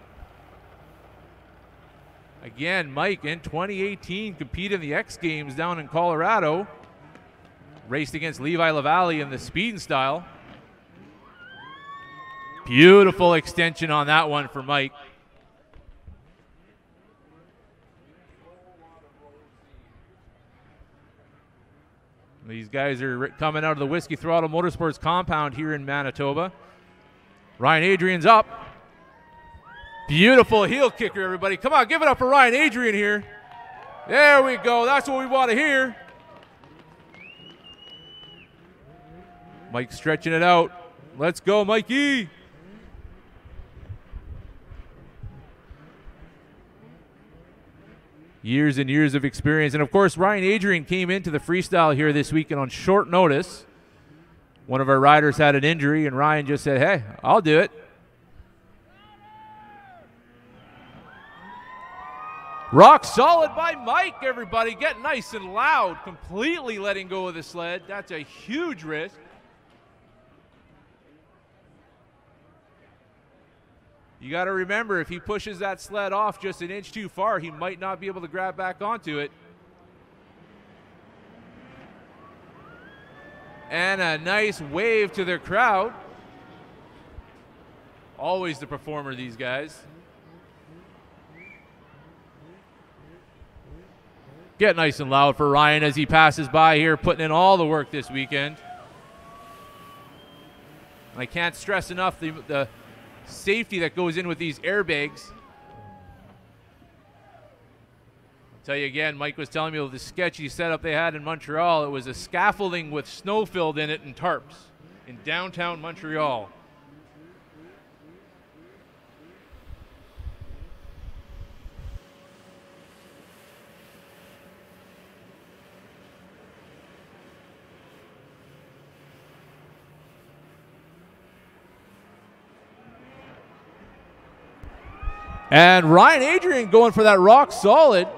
Again, Mike in 2018 competed in the X Games down in Colorado. Raced against Levi LaValle in the speed and style. Beautiful extension on that one for Mike. These guys are coming out of the Whiskey Throttle Motorsports compound here in Manitoba. Ryan Adrian's up. Beautiful heel kicker, everybody. Come on, give it up for Ryan Adrian here. There we go. That's what we want to hear. Mike stretching it out. Let's go, Mikey. Years and years of experience. And, of course, Ryan Adrian came into the freestyle here this weekend on short notice. One of our riders had an injury, and Ryan just said, hey, I'll do it. Rock solid by Mike, everybody. Get nice and loud. Completely letting go of the sled. That's a huge risk. You got to remember, if he pushes that sled off just an inch too far, he might not be able to grab back onto it. And a nice wave to their crowd. Always the performer, these guys. Get nice and loud for Ryan as he passes by here, putting in all the work this weekend. And I can't stress enough the safety that goes in with these airbags. I'll tell you again, Mike was telling me of the sketchy setup they had in Montreal. It was a scaffolding with snow filled in it and tarps in downtown Montreal. And Ryan Adrian going for that rock solid.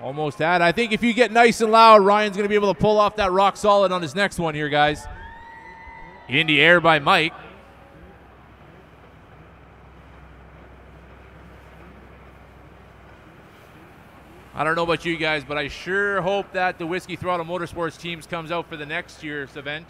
Almost had. I think if you get nice and loud, Ryan's going to be able to pull off that rock solid on his next one here, guys. In the air by Mike. I don't know about you guys, but I sure hope that the Whiskey Throttle Motorsports teams comes out for the next year's event.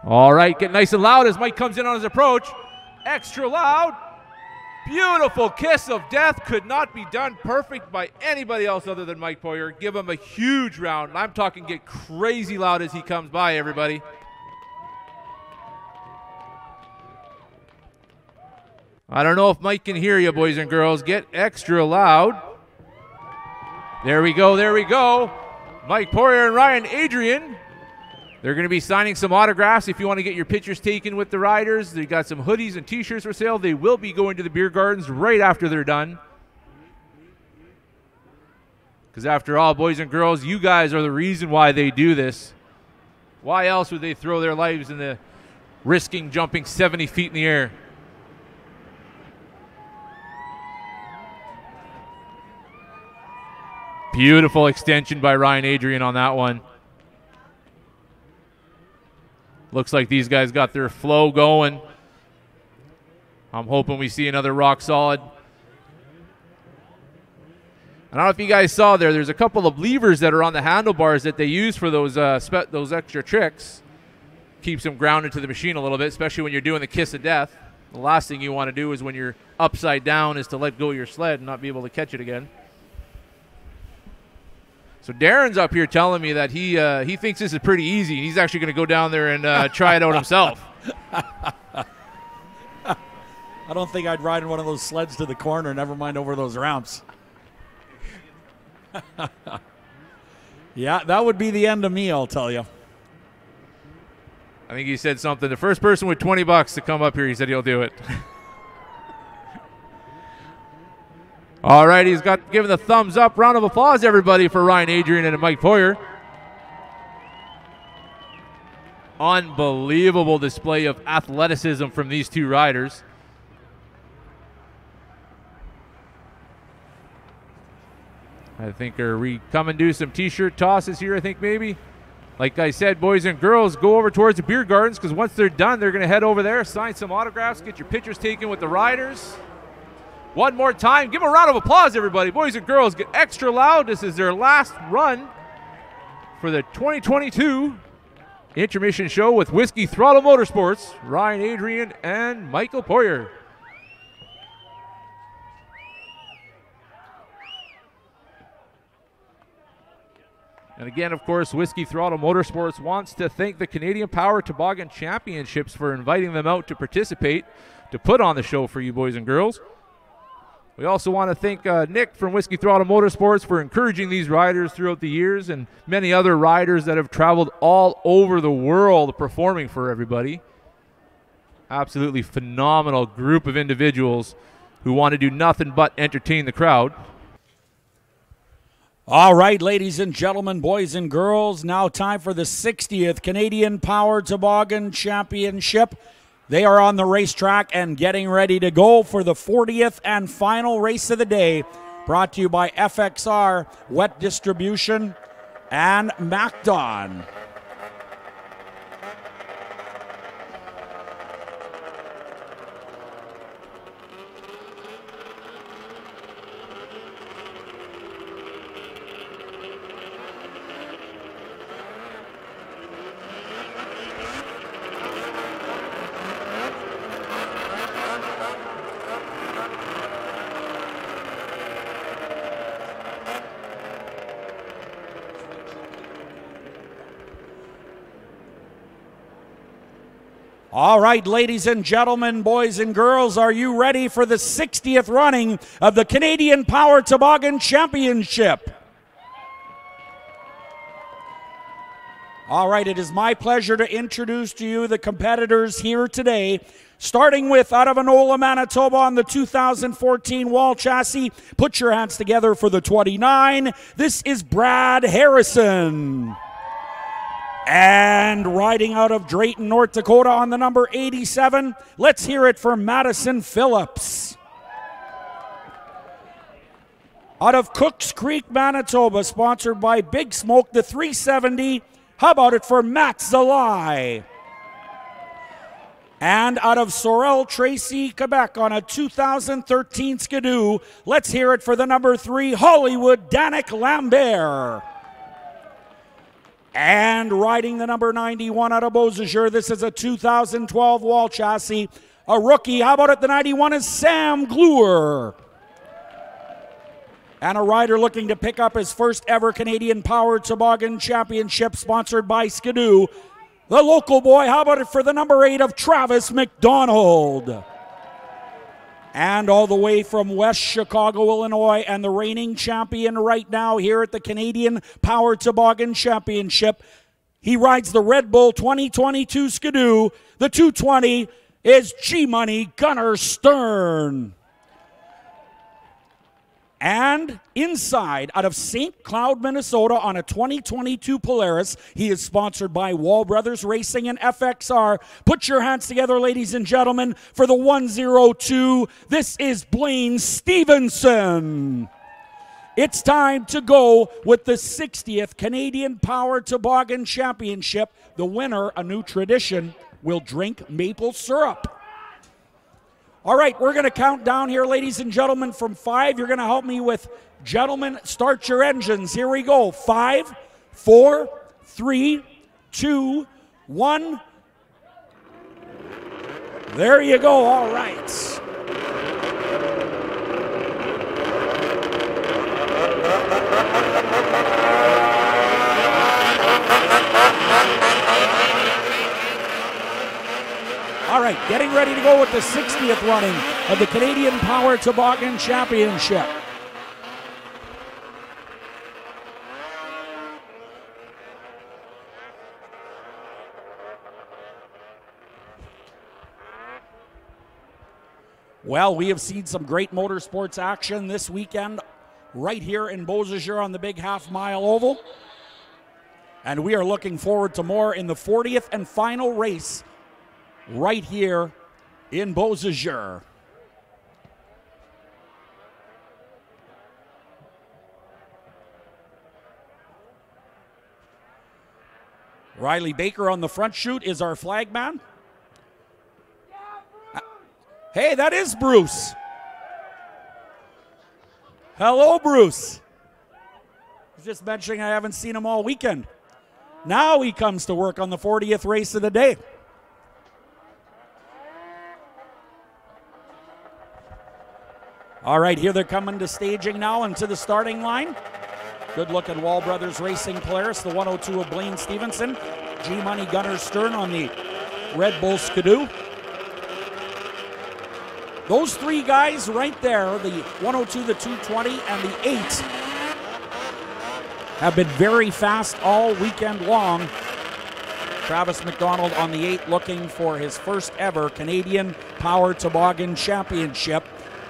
All right, get nice and loud as Mike comes in on his approach. Extra loud. Beautiful kiss of death. Could not be done perfect by anybody else other than Mike Poirier. Give him a huge round. I'm talking get crazy loud as he comes by, everybody. I don't know if Mike can hear you, boys and girls. Get extra loud. There we go, there we go. Mike Poirier and Ryan Adrian. They're going to be signing some autographs if you want to get your pictures taken with the riders. They got some hoodies and t-shirts for sale. They will be going to the beer gardens right after they're done. Because after all, boys and girls, you guys are the reason why they do this. Why else would they throw their lives in the risking jumping 70 feet in the air? Beautiful extension by Ryan Adrian on that one. Looks like these guys got their flow going. I'm hoping we see another rock solid. I don't know if you guys saw there's a couple of levers that are on the handlebars that they use for those extra tricks. Keeps them grounded to the machine a little bit, especially when you're doing the kiss of death. The last thing you want to do is when you're upside down is to let go of your sled and not be able to catch it again. So Darren's up here telling me that he thinks this is pretty easy. He's actually going to go down there and try it out himself. I don't think I'd ride in one of those sleds to the corner, never mind over those ramps. Yeah, that would be the end of me, I'll tell you. I think he said something. The first person with $20 to come up here, he said he'll do it. All right, he's got given the thumbs up. Round of applause, everybody, for Ryan Adrian and Mike Poirier. unbelievable display of athleticism from these two riders. I think, are we come and do some t-shirt tosses here, I think maybe? Like I said, boys and girls, go over towards the beer gardens, because once they're done, they're going to head over there, sign some autographs, get your pictures taken with the riders. One more time, give them a round of applause, everybody. Boys and girls, get extra loud. This is their last run for the 2022 intermission show with Whiskey Throttle Motorsports, Ryan Adrian and Michael Poyer. And again, of course, Whiskey Throttle Motorsports wants to thank the Canadian Power Toboggan Championships for inviting them out to participate, to put on the show for you boys and girls. We also want to thank Nick from Whiskey Throttle Motorsports for encouraging these riders throughout the years, and many other riders that have traveled all over the world performing for everybody. Absolutely phenomenal group of individuals who want to do nothing but entertain the crowd. All right, ladies and gentlemen, boys and girls, now time for the 60th Canadian Power Toboggan Championship. They are on the racetrack and getting ready to go for the 40th and final race of the day, brought to you by FXR, Wet Distribution, and MacDon. All right, ladies and gentlemen, boys and girls, are you ready for the 60th running of the Canadian Power Toboggan Championship? All right, it is my pleasure to introduce to you the competitors here today. Starting with, out of Enola, Manitoba, on the 2014 wall chassis. Put your hands together for the 29. This is Brad Harrison. And riding out of Drayton, North Dakota on the number 87, let's hear it for Madison Phillips. Out of Cooks Creek, Manitoba, sponsored by Big Smoke, the 370, how about it for Matt Zalai? And out of Sorel, Tracy, Quebec, on a 2013 Skidoo, let's hear it for the number 3, Hollywood, Danik Lambert. And riding the number 91 out of Bozager, this is a 2012 wall chassis. A rookie, how about it, the 91 is Sam Gluer. And a rider looking to pick up his first ever Canadian Power Toboggan Championship, sponsored by Skidoo. The local boy, how about it for the number 8 of Travis McDonald. And all the way from West Chicago, Illinois, and the reigning champion right now here at the Canadian Power Toboggan Championship. He rides the Red Bull 2022 Skidoo. The 220 is G-Money Gunnar Stern. And inside, out of St. Cloud, Minnesota, on a 2022 Polaris, he is sponsored by Wall Brothers Racing and FXR. Put your hands together, ladies and gentlemen, for the 102. This is Blaine Stevenson. It's time to go with the 60th Canadian Power Toboggan Championship. The winner, a new tradition, will drink maple syrup. All right, we're going to count down here, ladies and gentlemen, from 5. You're going to help me with, gentlemen, start your engines. Here we go. 5, 4, 3, 2, 1. There you go. All right. All right, getting ready to go with the 60th running of the Canadian Power Toboggan Championship. Well, we have seen some great motorsports action this weekend right here in Bozager on the big half-mile oval. And we are looking forward to more in the 40th and final race right here in Bozager. Riley Baker on the front chute is our flagman. Hey, that is Bruce. Hello, Bruce. I was just mentioning I haven't seen him all weekend. Now he comes to work on the 40th race of the day. All right, here they're coming to staging now and to the starting line. Good look at Wall Brothers Racing Polaris, the 102 of Blaine Stevenson. G-Money Gunner Stern on the Red Bull Skidoo. Those three guys right there, the 102, the 220, and the 8, have been very fast all weekend long. Travis McDonald on the 8 looking for his first ever Canadian Power Toboggan Championship.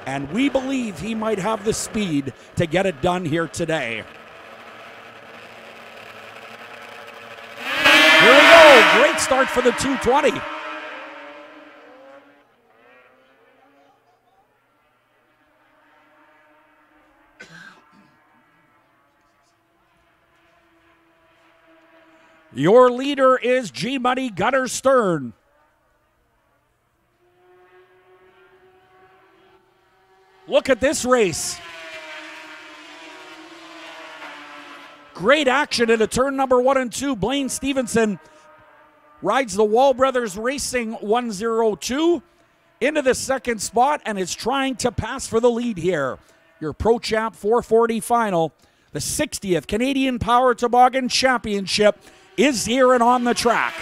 And we believe he might have the speed to get it done here today. Here we go. Great start for the 220. Your leader is G-Money Gunner Stern. Look at this race. Great action into turn number 1 and 2. Blaine Stevenson rides the Wall Brothers Racing 102 into the second spot and is trying to pass for the lead here. Your Pro Champ 440 final, the 60th Canadian Power Toboggan Championship is here and on the track.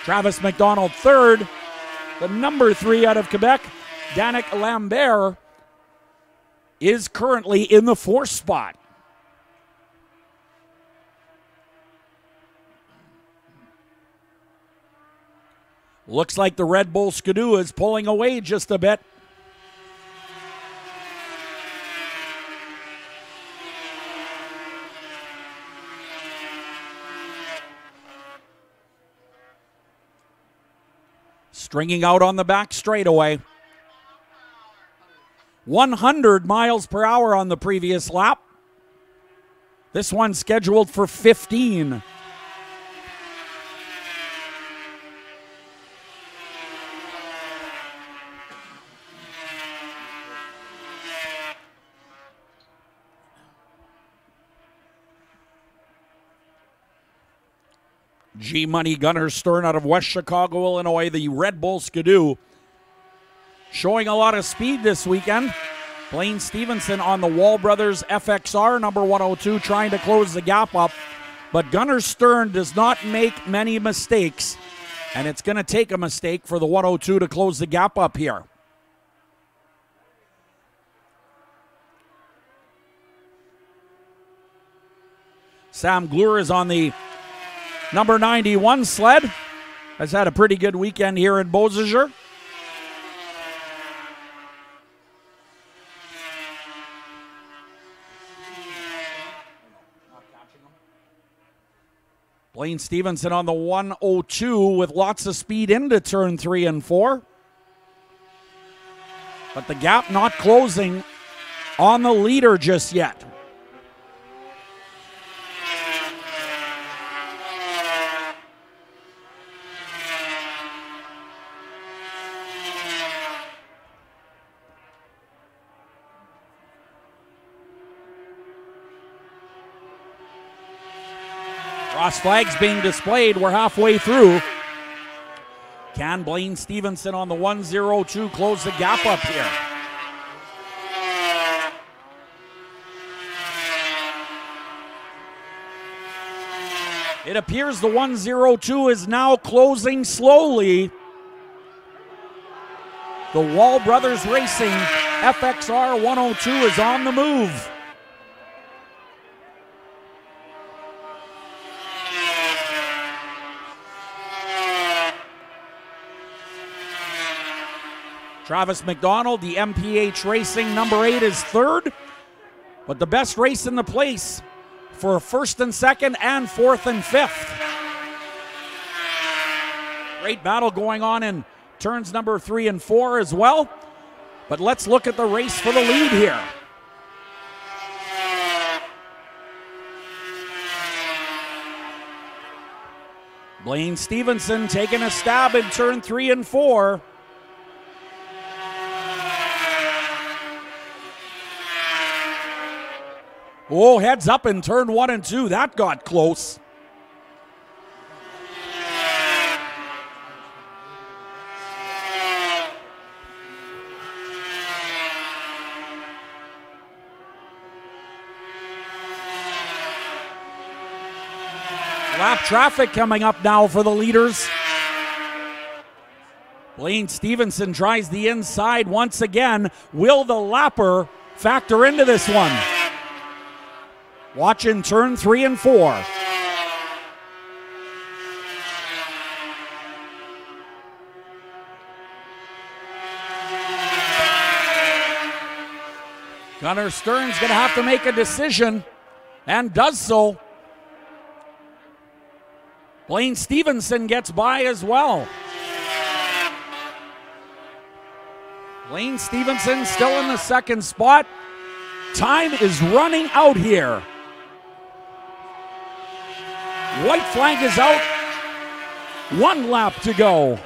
Travis McDonald third. The number 3 out of Quebec, Danik Lambert, is currently in the 4th spot. Looks like the Red Bull Skidoo is pulling away just a bit. Stringing out on the back straightaway. 100 miles per hour on the previous lap. This one scheduled for 15. G-Money Gunner Stern out of West Chicago, Illinois, the Red Bull Skidoo. Showing a lot of speed this weekend. Blaine Stevenson on the Wall Brothers FXR, number 102, trying to close the gap up. But Gunner Stern does not make many mistakes, and it's going to take a mistake for the 102 to close the gap up here. Sam Glure is on the number 91 sled. Has had a pretty good weekend here in Bozager. Blaine Stevenson on the 102 with lots of speed into turn 3 and 4. But the gap not closing on the leader just yet. Cross flags being displayed. We're halfway through. Can Blaine Stevenson on the 102 close the gap up here? It appears the 102 is now closing slowly. The Wall Brothers Racing FXR 102 is on the move. Travis McDonald, the MPH Racing number 8, is third. But the best race in the place for first and second and fourth and fifth. Great battle going on in turns number 3 and 4 as well. But let's look at the race for the lead here. Blaine Stevenson taking a stab in turn 3 and 4. Oh, heads up in turn 1 and 2. That got close. Lap traffic coming up now for the leaders. Blaine Stevenson tries the inside once again. Will the lapper factor into this one? Watch in turn 3 and 4. Gunnar Stern's going to have to make a decision and does so. Blaine Stevenson gets by as well. Blaine Stevenson still in the second spot. Time is running out here. White flag is out. 1 lap to go.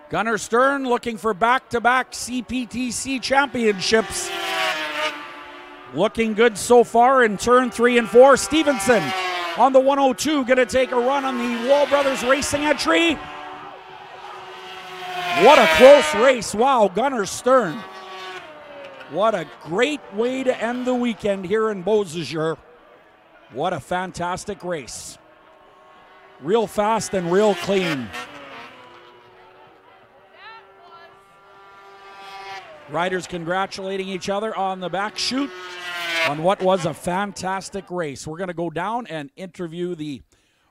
Gunnar Stern looking for back-to-back CPTC Championships. Looking good so far in turn 3 and 4. Stevenson on the 102, going to take a run on the Wall Brothers Racing entry. What a close race. Wow, Gunnar Stern. What a great way to end the weekend here in Bozager. What a fantastic race. Real fast and real clean. Riders congratulating each other on the back chute on what was a fantastic race. We're going to go down and interview the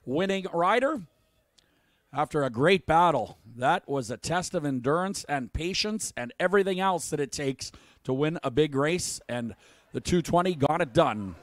winning rider after a great battle. That was a test of endurance and patience and everything else that it takes to win a big race, and the 220 got it done.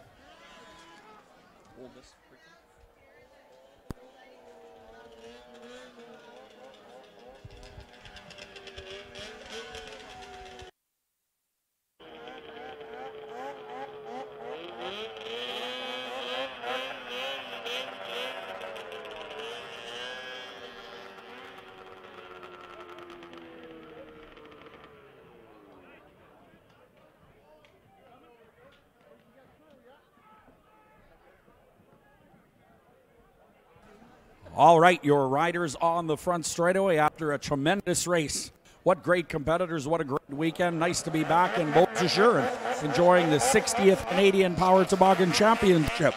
All right, your riders on the front straightaway after a tremendous race. What great competitors, what a great weekend. Nice to be back in Bozager and enjoying the 60th Canadian Power Toboggan Championship.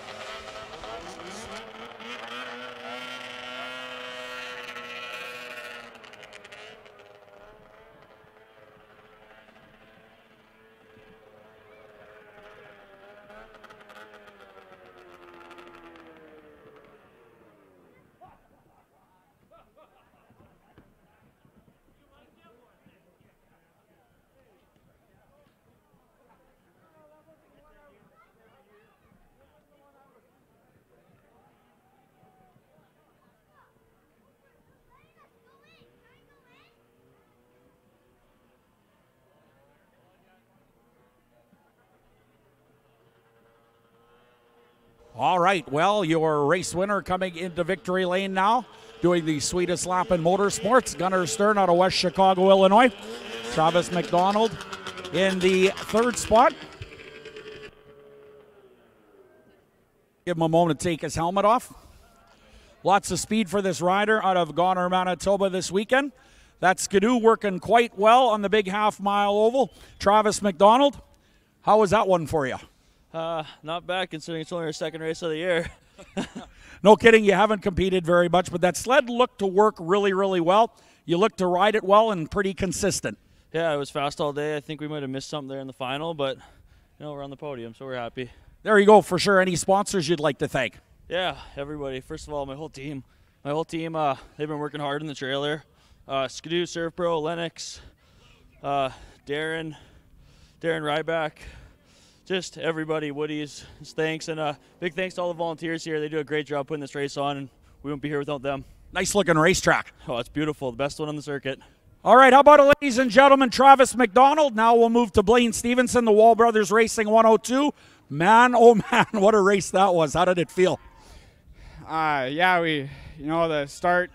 All right, well, your race winner coming into victory lane now, doing the sweetest lap in motorsports, Gunnar Stern out of West Chicago, Illinois. Travis McDonald in the third spot. Give him a moment to take his helmet off. Lots of speed for this rider out of Goner, Manitoba this weekend. That Skidoo working quite well on the big half-mile oval. Travis McDonald, how was that one for you? Not bad considering it's only our second race of the year. No kidding, you haven't competed very much, but that sled looked to work really, really well. You looked to ride it well and pretty consistent. Yeah, it was fast all day. I think we might have missed something there in the final, but you know, we're on the podium, so we're happy. There you go, for sure. Any sponsors you'd like to thank? Yeah, everybody. First of all, my whole team. They've been working hard in the trailer. Skidoo, Surf Pro, Lennox, Darren Ryback, just everybody, Woody's, thanks, and big thanks to all the volunteers here. They do a great job putting this race on, and we wouldn't be here without them. Nice looking racetrack. Oh, it's beautiful. The best one on the circuit. All right, how about it, ladies and gentlemen, Travis McDonald. Now we'll move to Blaine Stevenson, the Wall Brothers Racing 102. Man, oh man, what a race that was. How did it feel? Yeah, the start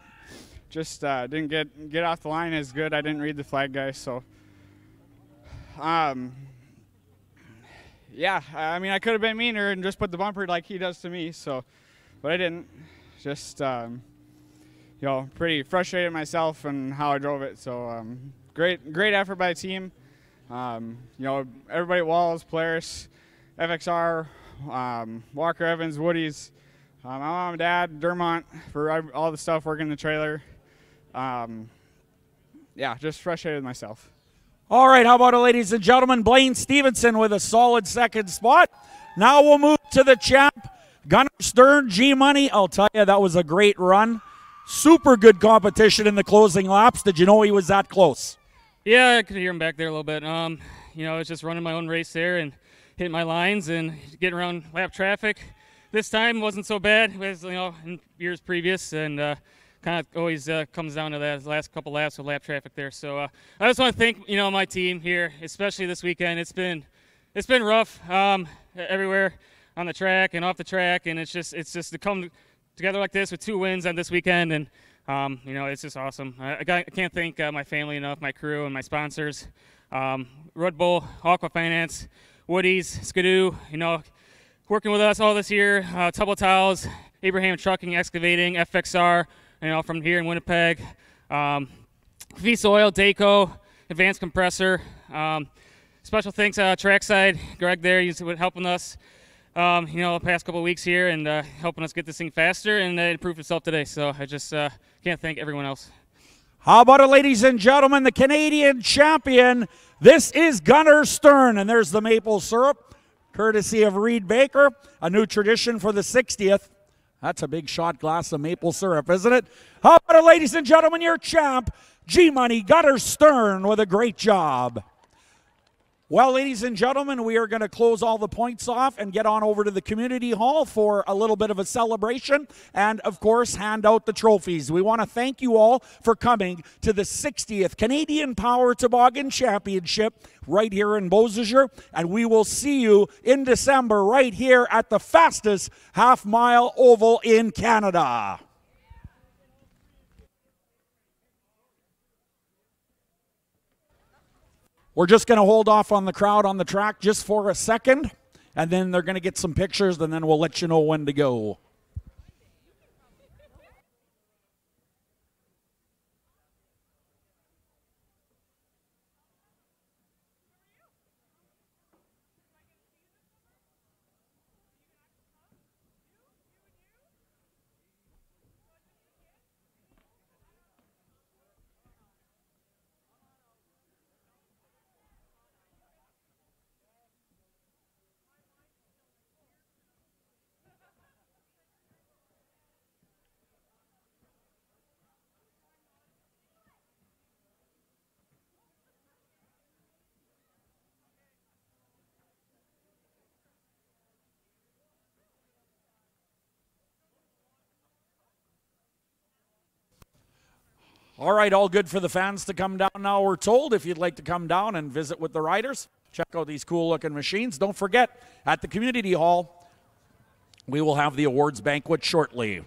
just didn't get off the line as good. I didn't read the flag, guys, so yeah, I mean, I could have been meaner and just put the bumper like he does to me, so, but I didn't. Just, pretty frustrated myself and how I drove it. So, great effort by the team. Everybody at Walls, Polaris, FXR, Walker Evans, Woody's, my mom and dad, Dermont, for all the stuff working in the trailer. Yeah, just frustrated with myself. All right, how about it, ladies and gentlemen? Blaine Stevenson with a solid second spot. Now we'll move to the champ, Gunnar Stern, G-Money. I'll tell you, that was a great run. Super good competition in the closing laps. Did you know he was that close? Yeah, I could hear him back there a little bit. I was just running my own race there and hitting my lines and getting around lap traffic. This time wasn't so bad as, in years previous, and kind of always comes down to that last couple laps with lap traffic there. So I just want to thank my team here, especially this weekend. It's been rough everywhere on the track and off the track, and it's just to come together like this with 2 wins on this weekend, and it's just awesome. I can't thank my family enough, my crew and my sponsors, Red Bull, Aqua Finance, Woody's, Skidoo, working with us all this year, Tubble Towels, Abraham Trucking, Excavating, FXR, from here in Winnipeg, Feast Oil, Daco, Advanced Compressor. Special thanks Trackside, Greg there, he's helping us, the past couple of weeks here and helping us get this thing faster, and it proved itself today. So I just can't thank everyone else. How about it, ladies and gentlemen, the Canadian champion. This is Gunnar Stern, and there's the maple syrup, courtesy of Reed Baker, a new tradition for the 60th. That's a big shot glass of maple syrup, isn't it? How about it, ladies and gentlemen, your champ, G-Money, Gunnar Stern, with a great job. Well, ladies and gentlemen, we are going to close all the points off and get on over to the community hall for a little bit of a celebration and, of course, hand out the trophies. We want to thank you all for coming to the 60th Canadian Power Toboggan Championship right here in Bozager, and we will see you in December right here at the fastest half-mile oval in Canada. We're just going to hold off on the crowd on the track just for a second, and then they're going to get some pictures, and then we'll let you know when to go. All right, all good for the fans to come down now, we're told. If you'd like to come down and visit with the riders, check out these cool-looking machines. Don't forget, at the community hall, we will have the awards banquet shortly.